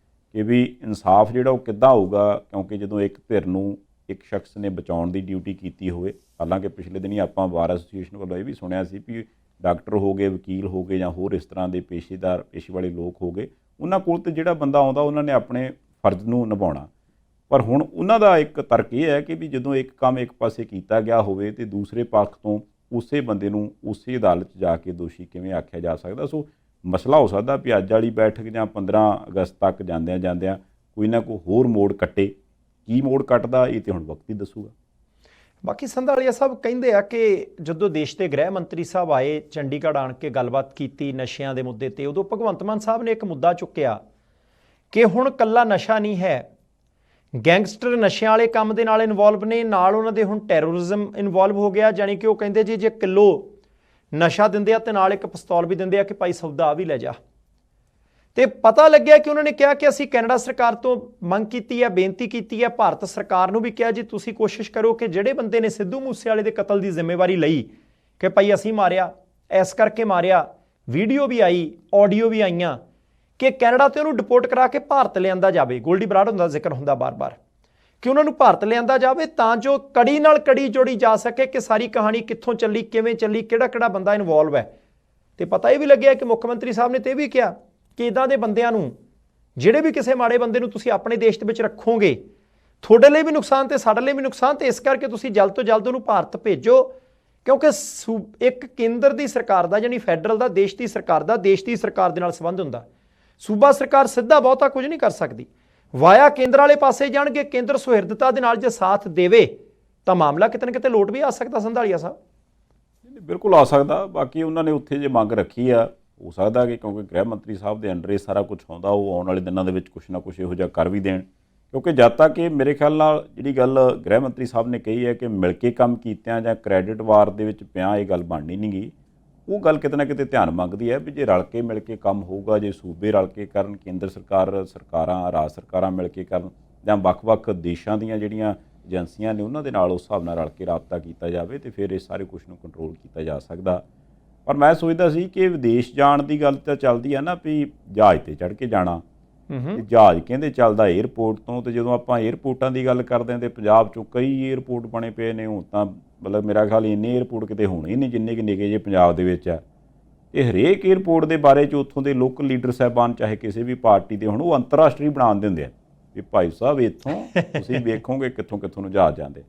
ਕਿ ਵੀ ਇਨਸਾਫ ਜਿਹੜਾ ਉਹ ਕਿੱਦਾਂ ਹੋਊਗਾ, ਕਿਉਂਕਿ ਜਦੋਂ ਇੱਕ ਧਿਰ ਨੂੰ ਇੱਕ ਸ਼ਖਸ ਨੇ ਬਚਾਉਣ ਦੀ ਡਿਊਟੀ ਕੀਤੀ ਹੋਵੇ। ਹਾਲਾਂਕਿ ਪਿਛਲੇ ਦਿਨੀ ਆਪਾਂ ਬਾਰ ਐਸੋਸੀਏਸ਼ਨ ਵੱਲੋਂ ਇਹ ਵੀ ਸੁਣਿਆ ਸੀ ਵੀ ਡਾਕਟਰ ਹੋ ਗਏ, ਵਕੀਲ ਹੋ ਗਏ, ਜਾਂ ਹੋਰ ਇਸ ਤਰ੍ਹਾਂ ਦੇ ਪੇਸ਼ੇ ਵਾਲੇ ਲੋਕ ਹੋ ਗਏ, ਉਹਨਾਂ ਕੋਲ ਤੇ ਜਿਹੜਾ ਬੰਦਾ ਆਉਂਦਾ ਉਹਨਾਂ ਨੇ ਆਪਣੇ ਫਰਜ਼ ਨੂੰ ਨਿਭਾਉਣਾ। ਪਰ ਹੁਣ ਉਹਨਾਂ ਦਾ ਇੱਕ ਤਰਕ ਇਹ ਹੈ ਕਿ ਵੀ ਜਦੋਂ ਇੱਕ ਕੰਮ ਇੱਕ ਪਾਸੇ ਕੀਤਾ ਗਿਆ ਹੋਵੇ ਤੇ ਦੂਸਰੇ ਪੱਖ ਤੋਂ ਉਸੇ ਬੰਦੇ ਨੂੰ ਉਸੇ ਅਦਾਲਤ 'ਚ ਜਾ ਕੇ ਦੋਸ਼ੀ ਕਿਵੇਂ ਆਖਿਆ ਜਾ ਸਕਦਾ। ਸੋ ਮਸਲਾ ਹੋ ਸਕਦਾ ਵੀ ਅੱਜ ਵਾਲੀ ਬੈਠਕ ਜਾਂ 15 ਅਗਸਤ ਤੱਕ ਜਾਂਦਿਆਂ ਕੋਈ ਨਾ ਕੋਈ ਹੋਰ ਮੋੜ ਕੱਟੇ। ਕੀ ਮੋੜ ਕੱਟਦਾ ਇਹ ਤੇ ਹੁਣ ਵਕਤ ਹੀ ਦੱਸੂਗਾ। ਬਾਕੀ ਸੰਧਾਲੀਆ ਸਾਹਿਬ ਕਹਿੰਦੇ ਆ ਕਿ ਜਦੋਂ ਦੇਸ਼ ਦੇ ਗ੍ਰਹਿ ਮੰਤਰੀ ਸਾਹਿਬ ਆਏ ਚੰਡੀਗੜ੍ਹ ਆਣ ਕੇ ਗੱਲਬਾਤ ਕੀਤੀ ਨਸ਼ਿਆਂ ਦੇ ਮੁੱਦੇ ਤੇ, ਉਦੋਂ ਭਗਵੰਤ ਮਾਨ ਸਾਹਿਬ ਨੇ ਇੱਕ ਮੁੱਦਾ ਚੁੱਕਿਆ ਕਿ ਹੁਣ ਕੱਲਾ ਨਸ਼ਾ ਨਹੀਂ ਹੈ, ਗੈਂਗਸਟਰ ਨਸ਼ਿਆਂ ਵਾਲੇ ਕੰਮ ਦੇ ਨਾਲ ਇਨਵੋਲਵ ਨੇ, ਨਾਲ ਉਹਨਾਂ ਦੇ ਹੁਣ ਟੈਰੋਰਿਜ਼ਮ ਇਨਵੋਲਵ ਹੋ ਗਿਆ। ਜਾਣੀ ਕਿ ਉਹ ਕਹਿੰਦੇ ਜੀ ਜੇ ਕਿਲੋ ਨਸ਼ਾ ਦਿੰਦੇ ਆ ਤੇ ਨਾਲ ਇੱਕ ਪਿਸਤੌਲ ਵੀ ਦਿੰਦੇ ਆ ਕਿ ਭਾਈ ਸੌਦਾ ਆ ਵੀ ਲੈ ਜਾ। ਤੇ ਪਤਾ ਲੱਗਿਆ ਕਿ ਉਹਨਾਂ ਨੇ ਕਿਹਾ ਕਿ ਅਸੀਂ ਕੈਨੇਡਾ ਸਰਕਾਰ ਤੋਂ ਮੰਗ ਕੀਤੀ ਹੈ, ਬੇਨਤੀ ਕੀਤੀ ਹੈ, ਭਾਰਤ ਸਰਕਾਰ ਨੂੰ ਵੀ ਕਿਹਾ ਜੀ ਤੁਸੀਂ ਕੋਸ਼ਿਸ਼ ਕਰੋ ਕਿ ਜਿਹੜੇ ਬੰਦੇ ਨੇ ਸਿੱਧੂ ਮੂਸੇਵਾਲੇ ਦੇ ਕਤਲ ਦੀ ਜ਼ਿੰਮੇਵਾਰੀ ਲਈ ਕਿ ਭਾਈ ਅਸੀਂ ਮਾਰਿਆ, ਇਸ ਕਰਕੇ ਮਾਰਿਆ, ਵੀਡੀਓ ਵੀ ਆਈ, ਆਡੀਓ ਵੀ ਆਈਆਂ, ਕਿ ਕੈਨੇਡਾ ਤੇ ਉਹਨੂੰ ਡਿਪੋਰਟ ਕਰਾ ਕੇ ਭਾਰਤ ਲਿਆਂਦਾ ਜਾਵੇ। ਗੋਲਡੀ ਬਰਾੜ ਹੁੰਦਾ ਜ਼ਿਕਰ ਹੁੰਦਾ ਬਾਰ-ਬਾਰ ਕਿ ਉਹਨਾਂ ਨੂੰ ਭਾਰਤ ਲਿਆਂਦਾ ਜਾਵੇ ਤਾਂ ਜੋ ਕੜੀ ਨਾਲ ਕੜੀ ਜੋੜੀ ਜਾ ਸਕੇ ਕਿ ਸਾਰੀ ਕਹਾਣੀ ਕਿੱਥੋਂ ਚੱਲੀ, ਕਿਵੇਂ ਚੱਲੀ, ਕਿਹੜਾ ਬੰਦਾ ਇਨਵੋਲਵ ਹੈ। ਤੇ ਪਤਾ ਇਹ ਵੀ ਲੱਗਿਆ ਕਿ ਮੁੱਖ ਮੰਤਰੀ ਸਾਹਿਬ ਨੇ ਤੇ ਇਹ ਵੀ ਕਿਹਾ ਕਿ ਇੱਦਾਂ ਦੇ ਬੰਦਿਆਂ ਨੂੰ, ਜਿਹੜੇ ਵੀ ਕਿਸੇ ਮਾੜੇ ਬੰਦੇ ਨੂੰ ਤੁਸੀਂ ਆਪਣੇ ਦੇਸ਼ ਦੇ ਵਿੱਚ ਰੱਖੋਗੇ, ਤੁਹਾਡੇ ਲਈ ਵੀ ਨੁਕਸਾਨ ਤੇ ਸਾਡੇ ਲਈ ਵੀ ਨੁਕਸਾਨ, ਤੇ ਇਸ ਕਰਕੇ ਤੁਸੀਂ ਜਲਦ ਤੋਂ ਜਲਦ ਉਹਨੂੰ ਭਾਰਤ ਭੇਜੋ। ਕਿਉਂਕਿ ਇੱਕ ਕੇਂਦਰ ਦੀ ਸਰਕਾਰ ਦਾ ਯਾਨੀ ਫੈਡਰਲ ਦਾ, ਦੇਸ਼ ਦੀ ਸਰਕਾਰ ਦੇ ਨਾਲ ਸੰਬੰਧ ਹੁੰਦਾ। ਸੂਬਾ ਸਰਕਾਰ ਸਿੱਧਾ ਬਹੁਤਾ ਕੁਝ ਨਹੀਂ ਕਰ ਸਕਦੀ, ਵਾਇਆ ਕੇਂਦਰ ਵਾਲੇ ਪਾਸੇ ਜਾਣਗੇ। ਕੇਂਦਰ ਸੁਹਿਰਦਤਾ ਦੇ ਨਾਲ ਜੇ ਸਾਥ ਦੇਵੇ ਤਾਂ ਮਾਮਲਾ ਕਿਤੇ ਨਾ ਕਿਤੇ ਲੋਟ ਵੀ ਆ ਸਕਦਾ। ਸੰਧਾਲੀਆ ਸਾਹਿਬ ਨਹੀਂ, ਬਿਲਕੁਲ ਆ ਸਕਦਾ। ਬਾਕੀ ਉਹਨਾਂ ਨੇ ਉੱਥੇ ਜੇ ਮੰਗ ਰੱਖੀ ਆ, ਹੋ ਸਕਦਾ ਕਿ ਕਿਉਂਕਿ ਗ੍ਰਹਿ ਮੰਤਰੀ ਸਾਹਿਬ ਦੇ ਅੰਡਰ ਇਹ ਸਾਰਾ ਕੁਝ ਆਉਂਦਾ, ਉਹ ਆਉਣ ਵਾਲੇ ਦਿਨਾਂ ਦੇ ਵਿੱਚ ਕੁਛ ਨਾ ਕੁਛ ਇਹੋ ਜਿਹਾ ਕਰ ਵੀ ਦੇਣ। ਕਿਉਂਕਿ ਜਦ ਤੱਕ ਇਹ ਮੇਰੇ ਖਿਆਲ ਨਾਲ ਜਿਹੜੀ ਗੱਲ ਗ੍ਰਹਿ ਮੰਤਰੀ ਸਾਹਿਬ ਨੇ ਕਹੀ ਹੈ ਕਿ ਮਿਲ ਕੇ ਕੰਮ ਕੀਤਿਆਂ ਜਾਂ ਕ੍ਰੈਡਿਟ ਵਾਰ ਦੇ ਵਿੱਚ ਪਿਆ ਇਹ ਗੱਲ ਬਣਨੀ ਨਹੀਂ ਗੀ, ਉਹ ਗੱਲ ਕਿਤੇ ਨਾ ਕਿਤੇ ਧਿਆਨ ਮੰਗਦੀ ਹੈ ਵੀ ਜੇ ਰਲ ਕੇ ਮਿਲ ਕੇ ਕੰਮ ਹੋਊਗਾ, ਜੇ ਸੂਬੇ ਰਲ ਕੇ ਕਰਨ, ਕੇਂਦਰ ਸਰਕਾਰਾਂ ਰਾਜ ਸਰਕਾਰਾਂ ਮਿਲ ਕੇ ਕਰਨ, ਜਾਂ ਵੱਖ-ਵੱਖ ਦੇਸ਼ਾਂ ਦੀਆਂ ਜਿਹੜੀਆਂ ਏਜੰਸੀਆਂ ਨੇ ਉਹਨਾਂ ਦੇ ਨਾਲ ਉਸ ਹਿਸਾਬ ਨਾਲ ਰਲ ਕੇ ਰਾਬਤਾ ਕੀਤਾ ਜਾਵੇ ਤੇ ਫਿਰ ਇਹ ਸਾਰੇ ਕੁਛ ਨੂੰ ਕੰਟਰੋਲ ਕੀਤਾ ਜਾ ਸਕਦਾ। ਪਰ ਮੈਂ ਸੋਚਦਾ ਸੀ ਕਿ ਵਿਦੇਸ਼ ਜਾਣ ਦੀ ਗੱਲ ਤਾਂ ਚੱਲਦੀ ਆ ਨਾ ਵੀ ਜਹਾਜ਼ ਤੇ ਚੜ੍ਹ ਕੇ ਜਾਣਾ, ਤੇ ਜਹਾਜ਼ ਕਹਿੰਦੇ ਚੱਲਦਾ ਏਅਰਪੋਰਟ ਤੋਂ, ਤੇ ਜਦੋਂ ਆਪਾਂ ਏਅਰਪੋਰਟਾਂ ਦੀ ਗੱਲ ਕਰਦੇ ਹਾਂ ਤੇ ਪੰਜਾਬ 'ਚੋਂ ਕਈ ਏਅਰਪੋਰਟ ਬਣੇ ਪਏ ਨੇ ਹੁਣ ਤਾਂ, ਮਤਲਬ ਮੇਰਾ ਖਿਆਲ ਇੰਨੇ ਏਅਰਪੋਰਟ ਕਿਤੇ ਹੋਣੇ ਹੀ ਨਹੀਂ ਜਿੰਨੇ ਕਿ ਨਿੱਕੇ ਜਿਹੇ ਪੰਜਾਬ ਦੇ ਵਿੱਚ ਆ। ਇਹ ਹਰੇਕ ਏਅਰਪੋਰਟ ਦੇ ਬਾਰੇ 'ਚ ਉੱਥੋਂ ਦੇ ਲੋਕਲ ਲੀਡਰ ਸਾਹਿਬਾਨ ਚਾਹੇ ਕਿਸੇ ਵੀ ਪਾਰਟੀ ਦੇ ਹੁਣ, ਉਹ ਅੰਤਰਰਾਸ਼ਟਰੀ ਬਣਾ ਦਿੰਦੇ ਆ ਵੀ ਭਾਈ ਸਾਹਿਬ ਇੱਥੋਂ ਤੁਸੀਂ ਵੇਖੋਗੇ ਕਿੱਥੋਂ ਕਿੱਥੋਂ ਨੂੰ ਜਹਾਜ਼ ਜਾਂਦੇ,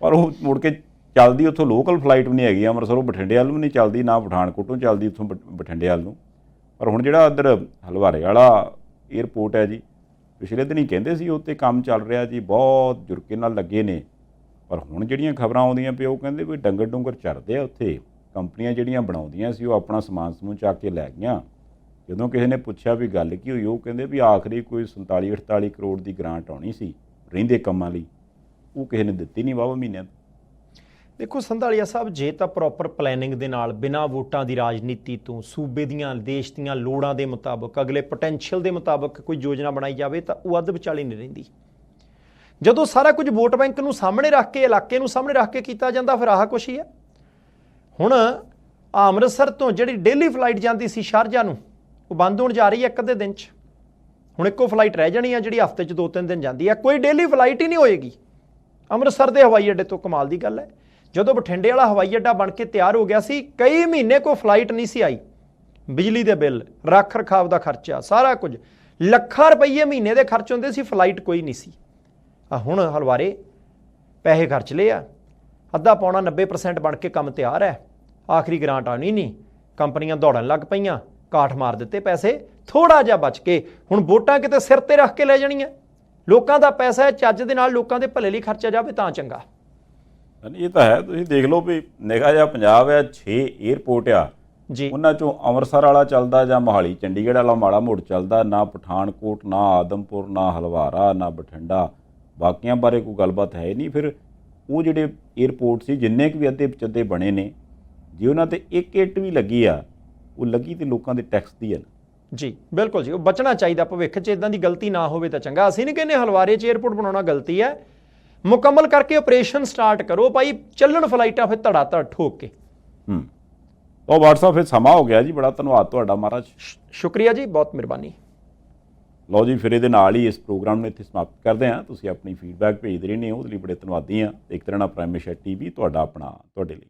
ਪਰ ਉਹ ਮੁੜ ਕੇ ਚੱਲਦੀ ਉੱਥੋਂ ਲੋਕਲ ਫਲਾਈਟ ਵੀ ਨਹੀਂ ਹੈਗੀ। ਅੰਮ੍ਰਿਤਸਰੋਂ ਬਠਿੰਡੇ ਵੱਲ ਨੂੰ ਨਹੀਂ ਚੱਲਦੀ, ਨਾ ਪਠਾਨਕੋਟੋਂ ਚੱਲਦੀ ਉੱਥੋਂ ਬਠਿੰਡੇ ਵੱਲ ਨੂੰ। ਪਰ ਹੁਣ ਜਿਹੜਾ ਇੱਧਰ ਹਲਵਾਰੇ ਵਾਲਾ ਏਅਰਪੋਰਟ ਹੈ ਜੀ, ਪਿਛਲੇ ਦਿਨ ਹੀ ਕਹਿੰਦੇ ਸੀ ਉੱਤੇ ਕੰਮ ਚੱਲ ਰਿਹਾ ਜੀ, ਬਹੁਤ ਜੁਰਕੇ ਨਾਲ ਲੱਗੇ ਨੇ, ਪਰ ਹੁਣ ਜਿਹੜੀਆਂ ਖਬਰਾਂ ਆਉਂਦੀਆਂ ਪਈ ਉਹ ਕਹਿੰਦੇ ਵੀ ਡੰਗਰ ਡੁੰਗਰ ਚੜ੍ਹਦੇ ਆ ਉੱਥੇ। ਕੰਪਨੀਆਂ ਜਿਹੜੀਆਂ ਬਣਾਉਂਦੀਆਂ ਸੀ ਉਹ ਆਪਣਾ ਸਮਾਨ ਸਮੂਨ ਚੱਕ ਕੇ ਲੈ ਗਈਆਂ। ਜਦੋਂ ਕਿਸੇ ਨੇ ਪੁੱਛਿਆ ਵੀ ਗੱਲ ਕੀ ਹੋਈ, ਉਹ ਕਹਿੰਦੇ ਵੀ ਆਖਰੀ ਕੋਈ 47-48 ਕਰੋੜ ਦੀ ਗ੍ਰਾਂਟ ਆਉਣੀ ਸੀ ਰਹਿੰਦੇ ਕੰਮਾਂ ਲਈ, ਉਹ ਕਿਸੇ ਨੇ ਦਿੱਤੀ ਨਹੀਂ ਵਾਹਵਾ ਮਹੀਨਿਆਂ ਤੋਂ। ਦੇਖੋ ਸੰਧਾਲੀਆ ਸਾਹਿਬ, ਜੇ ਤਾਂ ਪ੍ਰੋਪਰ ਪਲੈਨਿੰਗ ਦੇ ਨਾਲ, ਬਿਨਾਂ ਵੋਟਾਂ ਦੀ ਰਾਜਨੀਤੀ ਤੋਂ, ਸੂਬੇ ਦੀਆਂ ਦੇਸ਼ ਦੀਆਂ ਲੋੜਾਂ ਦੇ ਮੁਤਾਬਕ, ਅਗਲੇ ਪੋਟੈਂਸ਼ੀਅਲ ਦੇ ਮੁਤਾਬਕ ਕੋਈ ਯੋਜਨਾ ਬਣਾਈ ਜਾਵੇ ਤਾਂ ਉਹ ਅੱਧ ਵਿਚਾਲੇ ਨਹੀਂ ਰਹਿੰਦੀ। ਜਦੋਂ ਸਾਰਾ ਕੁਝ ਵੋਟ ਬੈਂਕ ਨੂੰ ਸਾਹਮਣੇ ਰੱਖ ਕੇ, ਇਲਾਕੇ ਨੂੰ ਸਾਹਮਣੇ ਰੱਖ ਕੇ ਕੀਤਾ ਜਾਂਦਾ, ਫਿਰ ਆਹ ਕੁਛ ਹੀ ਹੈ। ਹੁਣ ਅੰਮ੍ਰਿਤਸਰ ਤੋਂ ਜਿਹੜੀ ਡੇਲੀ ਫਲਾਈਟ ਜਾਂਦੀ ਸੀ ਸ਼ਾਰਜਾ ਨੂੰ, ਉਹ ਬੰਦ ਹੋਣ ਜਾ ਰਹੀ ਹੈ ਇੱਕ ਅੱਧੇ ਦਿਨ 'ਚ। ਹੁਣ ਇੱਕੋ ਫਲਾਈਟ ਰਹਿ ਜਾਣੀ ਆ ਜਿਹੜੀ ਹਫ਼ਤੇ 'ਚ 2-3 ਦਿਨ ਜਾਂਦੀ ਹੈ, ਕੋਈ ਡੇਲੀ ਫਲਾਈਟ ਹੀ ਨਹੀਂ ਹੋਏਗੀ ਅੰਮ੍ਰਿਤਸਰ ਦੇ ਹਵਾਈ ਅੱਡੇ ਤੋਂ। ਕਮਾਲ ਦੀ ਗੱਲ ਹੈ, ਜਦੋਂ ਬਠਿੰਡੇ ਵਾਲਾ ਹਵਾਈ ਅੱਡਾ ਬਣ ਕੇ ਤਿਆਰ ਹੋ ਗਿਆ ਸੀ, ਕਈ ਮਹੀਨੇ ਕੋਈ ਫਲਾਈਟ ਨਹੀਂ ਸੀ ਆਈ। ਬਿਜਲੀ ਦੇ ਬਿੱਲ, ਰੱਖ ਰਖਾਵ ਦਾ ਖਰਚਾ, ਸਾਰਾ ਕੁਝ ਲੱਖਾਂ ਰੁਪਈਏ ਮਹੀਨੇ ਦੇ ਖਰਚ ਹੁੰਦੇ ਸੀ, ਫਲਾਈਟ ਕੋਈ ਨਹੀਂ ਸੀ। ਹੁਣ ਹਲਵਾਰੇ ਪੈਸੇ ਖਰਚ ਲਏ ਆ, ਅੱਧਾ ਪੌਣਾ 90% ਬਣ ਕੇ ਕੰਮ ਤਿਆਰ ਹੈ, ਆਖਰੀ ਗ੍ਰਾਂਟ ਆਉਣੀ ਨਹੀਂ, ਕੰਪਨੀਆਂ ਦੌੜਨ ਲੱਗ ਪਈਆਂ, ਕਾਠ ਮਾਰ ਦਿੱਤੇ ਪੈਸੇ, ਥੋੜਾ ਜਿਹਾ ਬਚ ਕੇ ਹੁਣ ਵੋਟਾਂ ਕਿਤੇ ਸਿਰ ਤੇ ਰੱਖ ਕੇ ਲੈ ਜਾਣੀਆਂ। ਲੋਕਾਂ ਦਾ ਪੈਸਾ ਹੈ, ਚੱਜ ਦੇ ਨਾਲ ਲੋਕਾਂ ਦੇ ਭਲੇ ਲਈ ਖਰਚਿਆ ਜਾਵੇ ਤਾਂ ਚੰਗਾ। ਇਹ ਤਾਂ ਹੈ, ਤੁਸੀਂ ਦੇਖ ਲਓ ਵੀ ਨਿਗਾਹ ਜਿਹਾ ਪੰਜਾਬ ਹੈ, 6 ਏਅਰਪੋਰਟ ਆ ਜੀ, ਉਹਨਾਂ ਚੋਂ ਅੰਮ੍ਰਿਤਸਰ ਵਾਲਾ ਚੱਲਦਾ ਜਾਂ ਮੋਹਾਲੀ ਚੰਡੀਗੜ੍ਹ ਵਾਲਾ ਮਾੜਾ ਮੋੜ ਚੱਲਦਾ, ਨਾ ਪਠਾਨਕੋਟ, ਨਾ ਆਦਮਪੁਰ, ਨਾ ਹਲਵਾਰਾ, ਨਾ ਬਠਿੰਡਾ, ਬਾਕੀਆਂ ਬਾਰੇ ਕੋਈ ਗੱਲਬਾਤ ਹੈ ਨਹੀਂ। ਫਿਰ ਉਹ ਜਿਹੜੇ ਏਅਰਪੋਰਟ ਸੀ ਜਿੰਨੇ ਕੁ ਵੀ ਅੱਧੇ ਪਚੱਧੇ ਬਣੇ ਨੇ, ਜੇ ਉਹਨਾਂ ਤੇ ਇੱਕ ਇੱਟ ਵੀ ਲੱਗੀ ਆ, ਉਹ ਲੱਗੀ ਤੇ ਲੋਕਾਂ ਦੇ ਟੈਕਸ ਦੀ ਹੈ। ਜੀ ਬਿਲਕੁਲ ਜੀ, ਉਹ ਬਚਣਾ ਚਾਹੀਦਾ। ਭਵਿੱਖ 'ਚ ਇਦਾਂ ਦੀ ਗਲਤੀ ਨਾ ਹੋਵੇ ਤਾਂ ਚੰਗਾ। ਅਸੀਂ ਨਹੀਂ ਕਹਿੰਦੇ ਹਲਵਾਰੇ 'ਚ ਏਅਰਪੋਰਟ ਬਣਾਉਣਾ ਗਲਤੀ ਹੈ, ਮੁਕੰਮਲ ਕਰਕੇ ਆਪਰੇਸ਼ਨ ਸਟਾਰਟ ਕਰੋ ਭਾਈ, ਚੱਲਣ ਫਲਾਈਟਾਂ ਫਿਰ ਧੜਾ ਧੜ ਠੋਕ ਕੇ। ਉਹ WhatsApp ਫਿਰ ਸਮਾਂ ਹੋ ਗਿਆ ਜੀ, ਬੜਾ ਧੰਨਵਾਦ ਤੁਹਾਡਾ ਮਹਾਰਾਜ। ਸ਼ੁਕਰੀਆ ਜੀ, ਬਹੁਤ ਮਿਹਰਬਾਨੀ। ਲਓ ਜੀ, ਫਿਰ ਇਹਦੇ ਨਾਲ ਹੀ ਇਸ ਪ੍ਰੋਗਰਾਮ ਨੂੰ ਇੱਥੇ ਸਮਾਪਤ ਕਰਦੇ ਹਾਂ। ਤੁਸੀਂ ਆਪਣੀ ਫੀਡਬੈਕ ਭੇਜਦੇ ਰਹਿੰਦੇ ਹੋ, ਉਹਦੇ ਲਈ ਬੜੇ ਧੰਨਵਾਦੀ ਹਾਂ। ਇੱਕ ਤਰ੍ਹਾਂ ਨਾਲ ਪ੍ਰਾਈਮ ਮਿਸ਼ਨ TV ਤੁਹਾਡਾ ਆਪਣਾ, ਤੁਹਾਡੇ ਲਈ।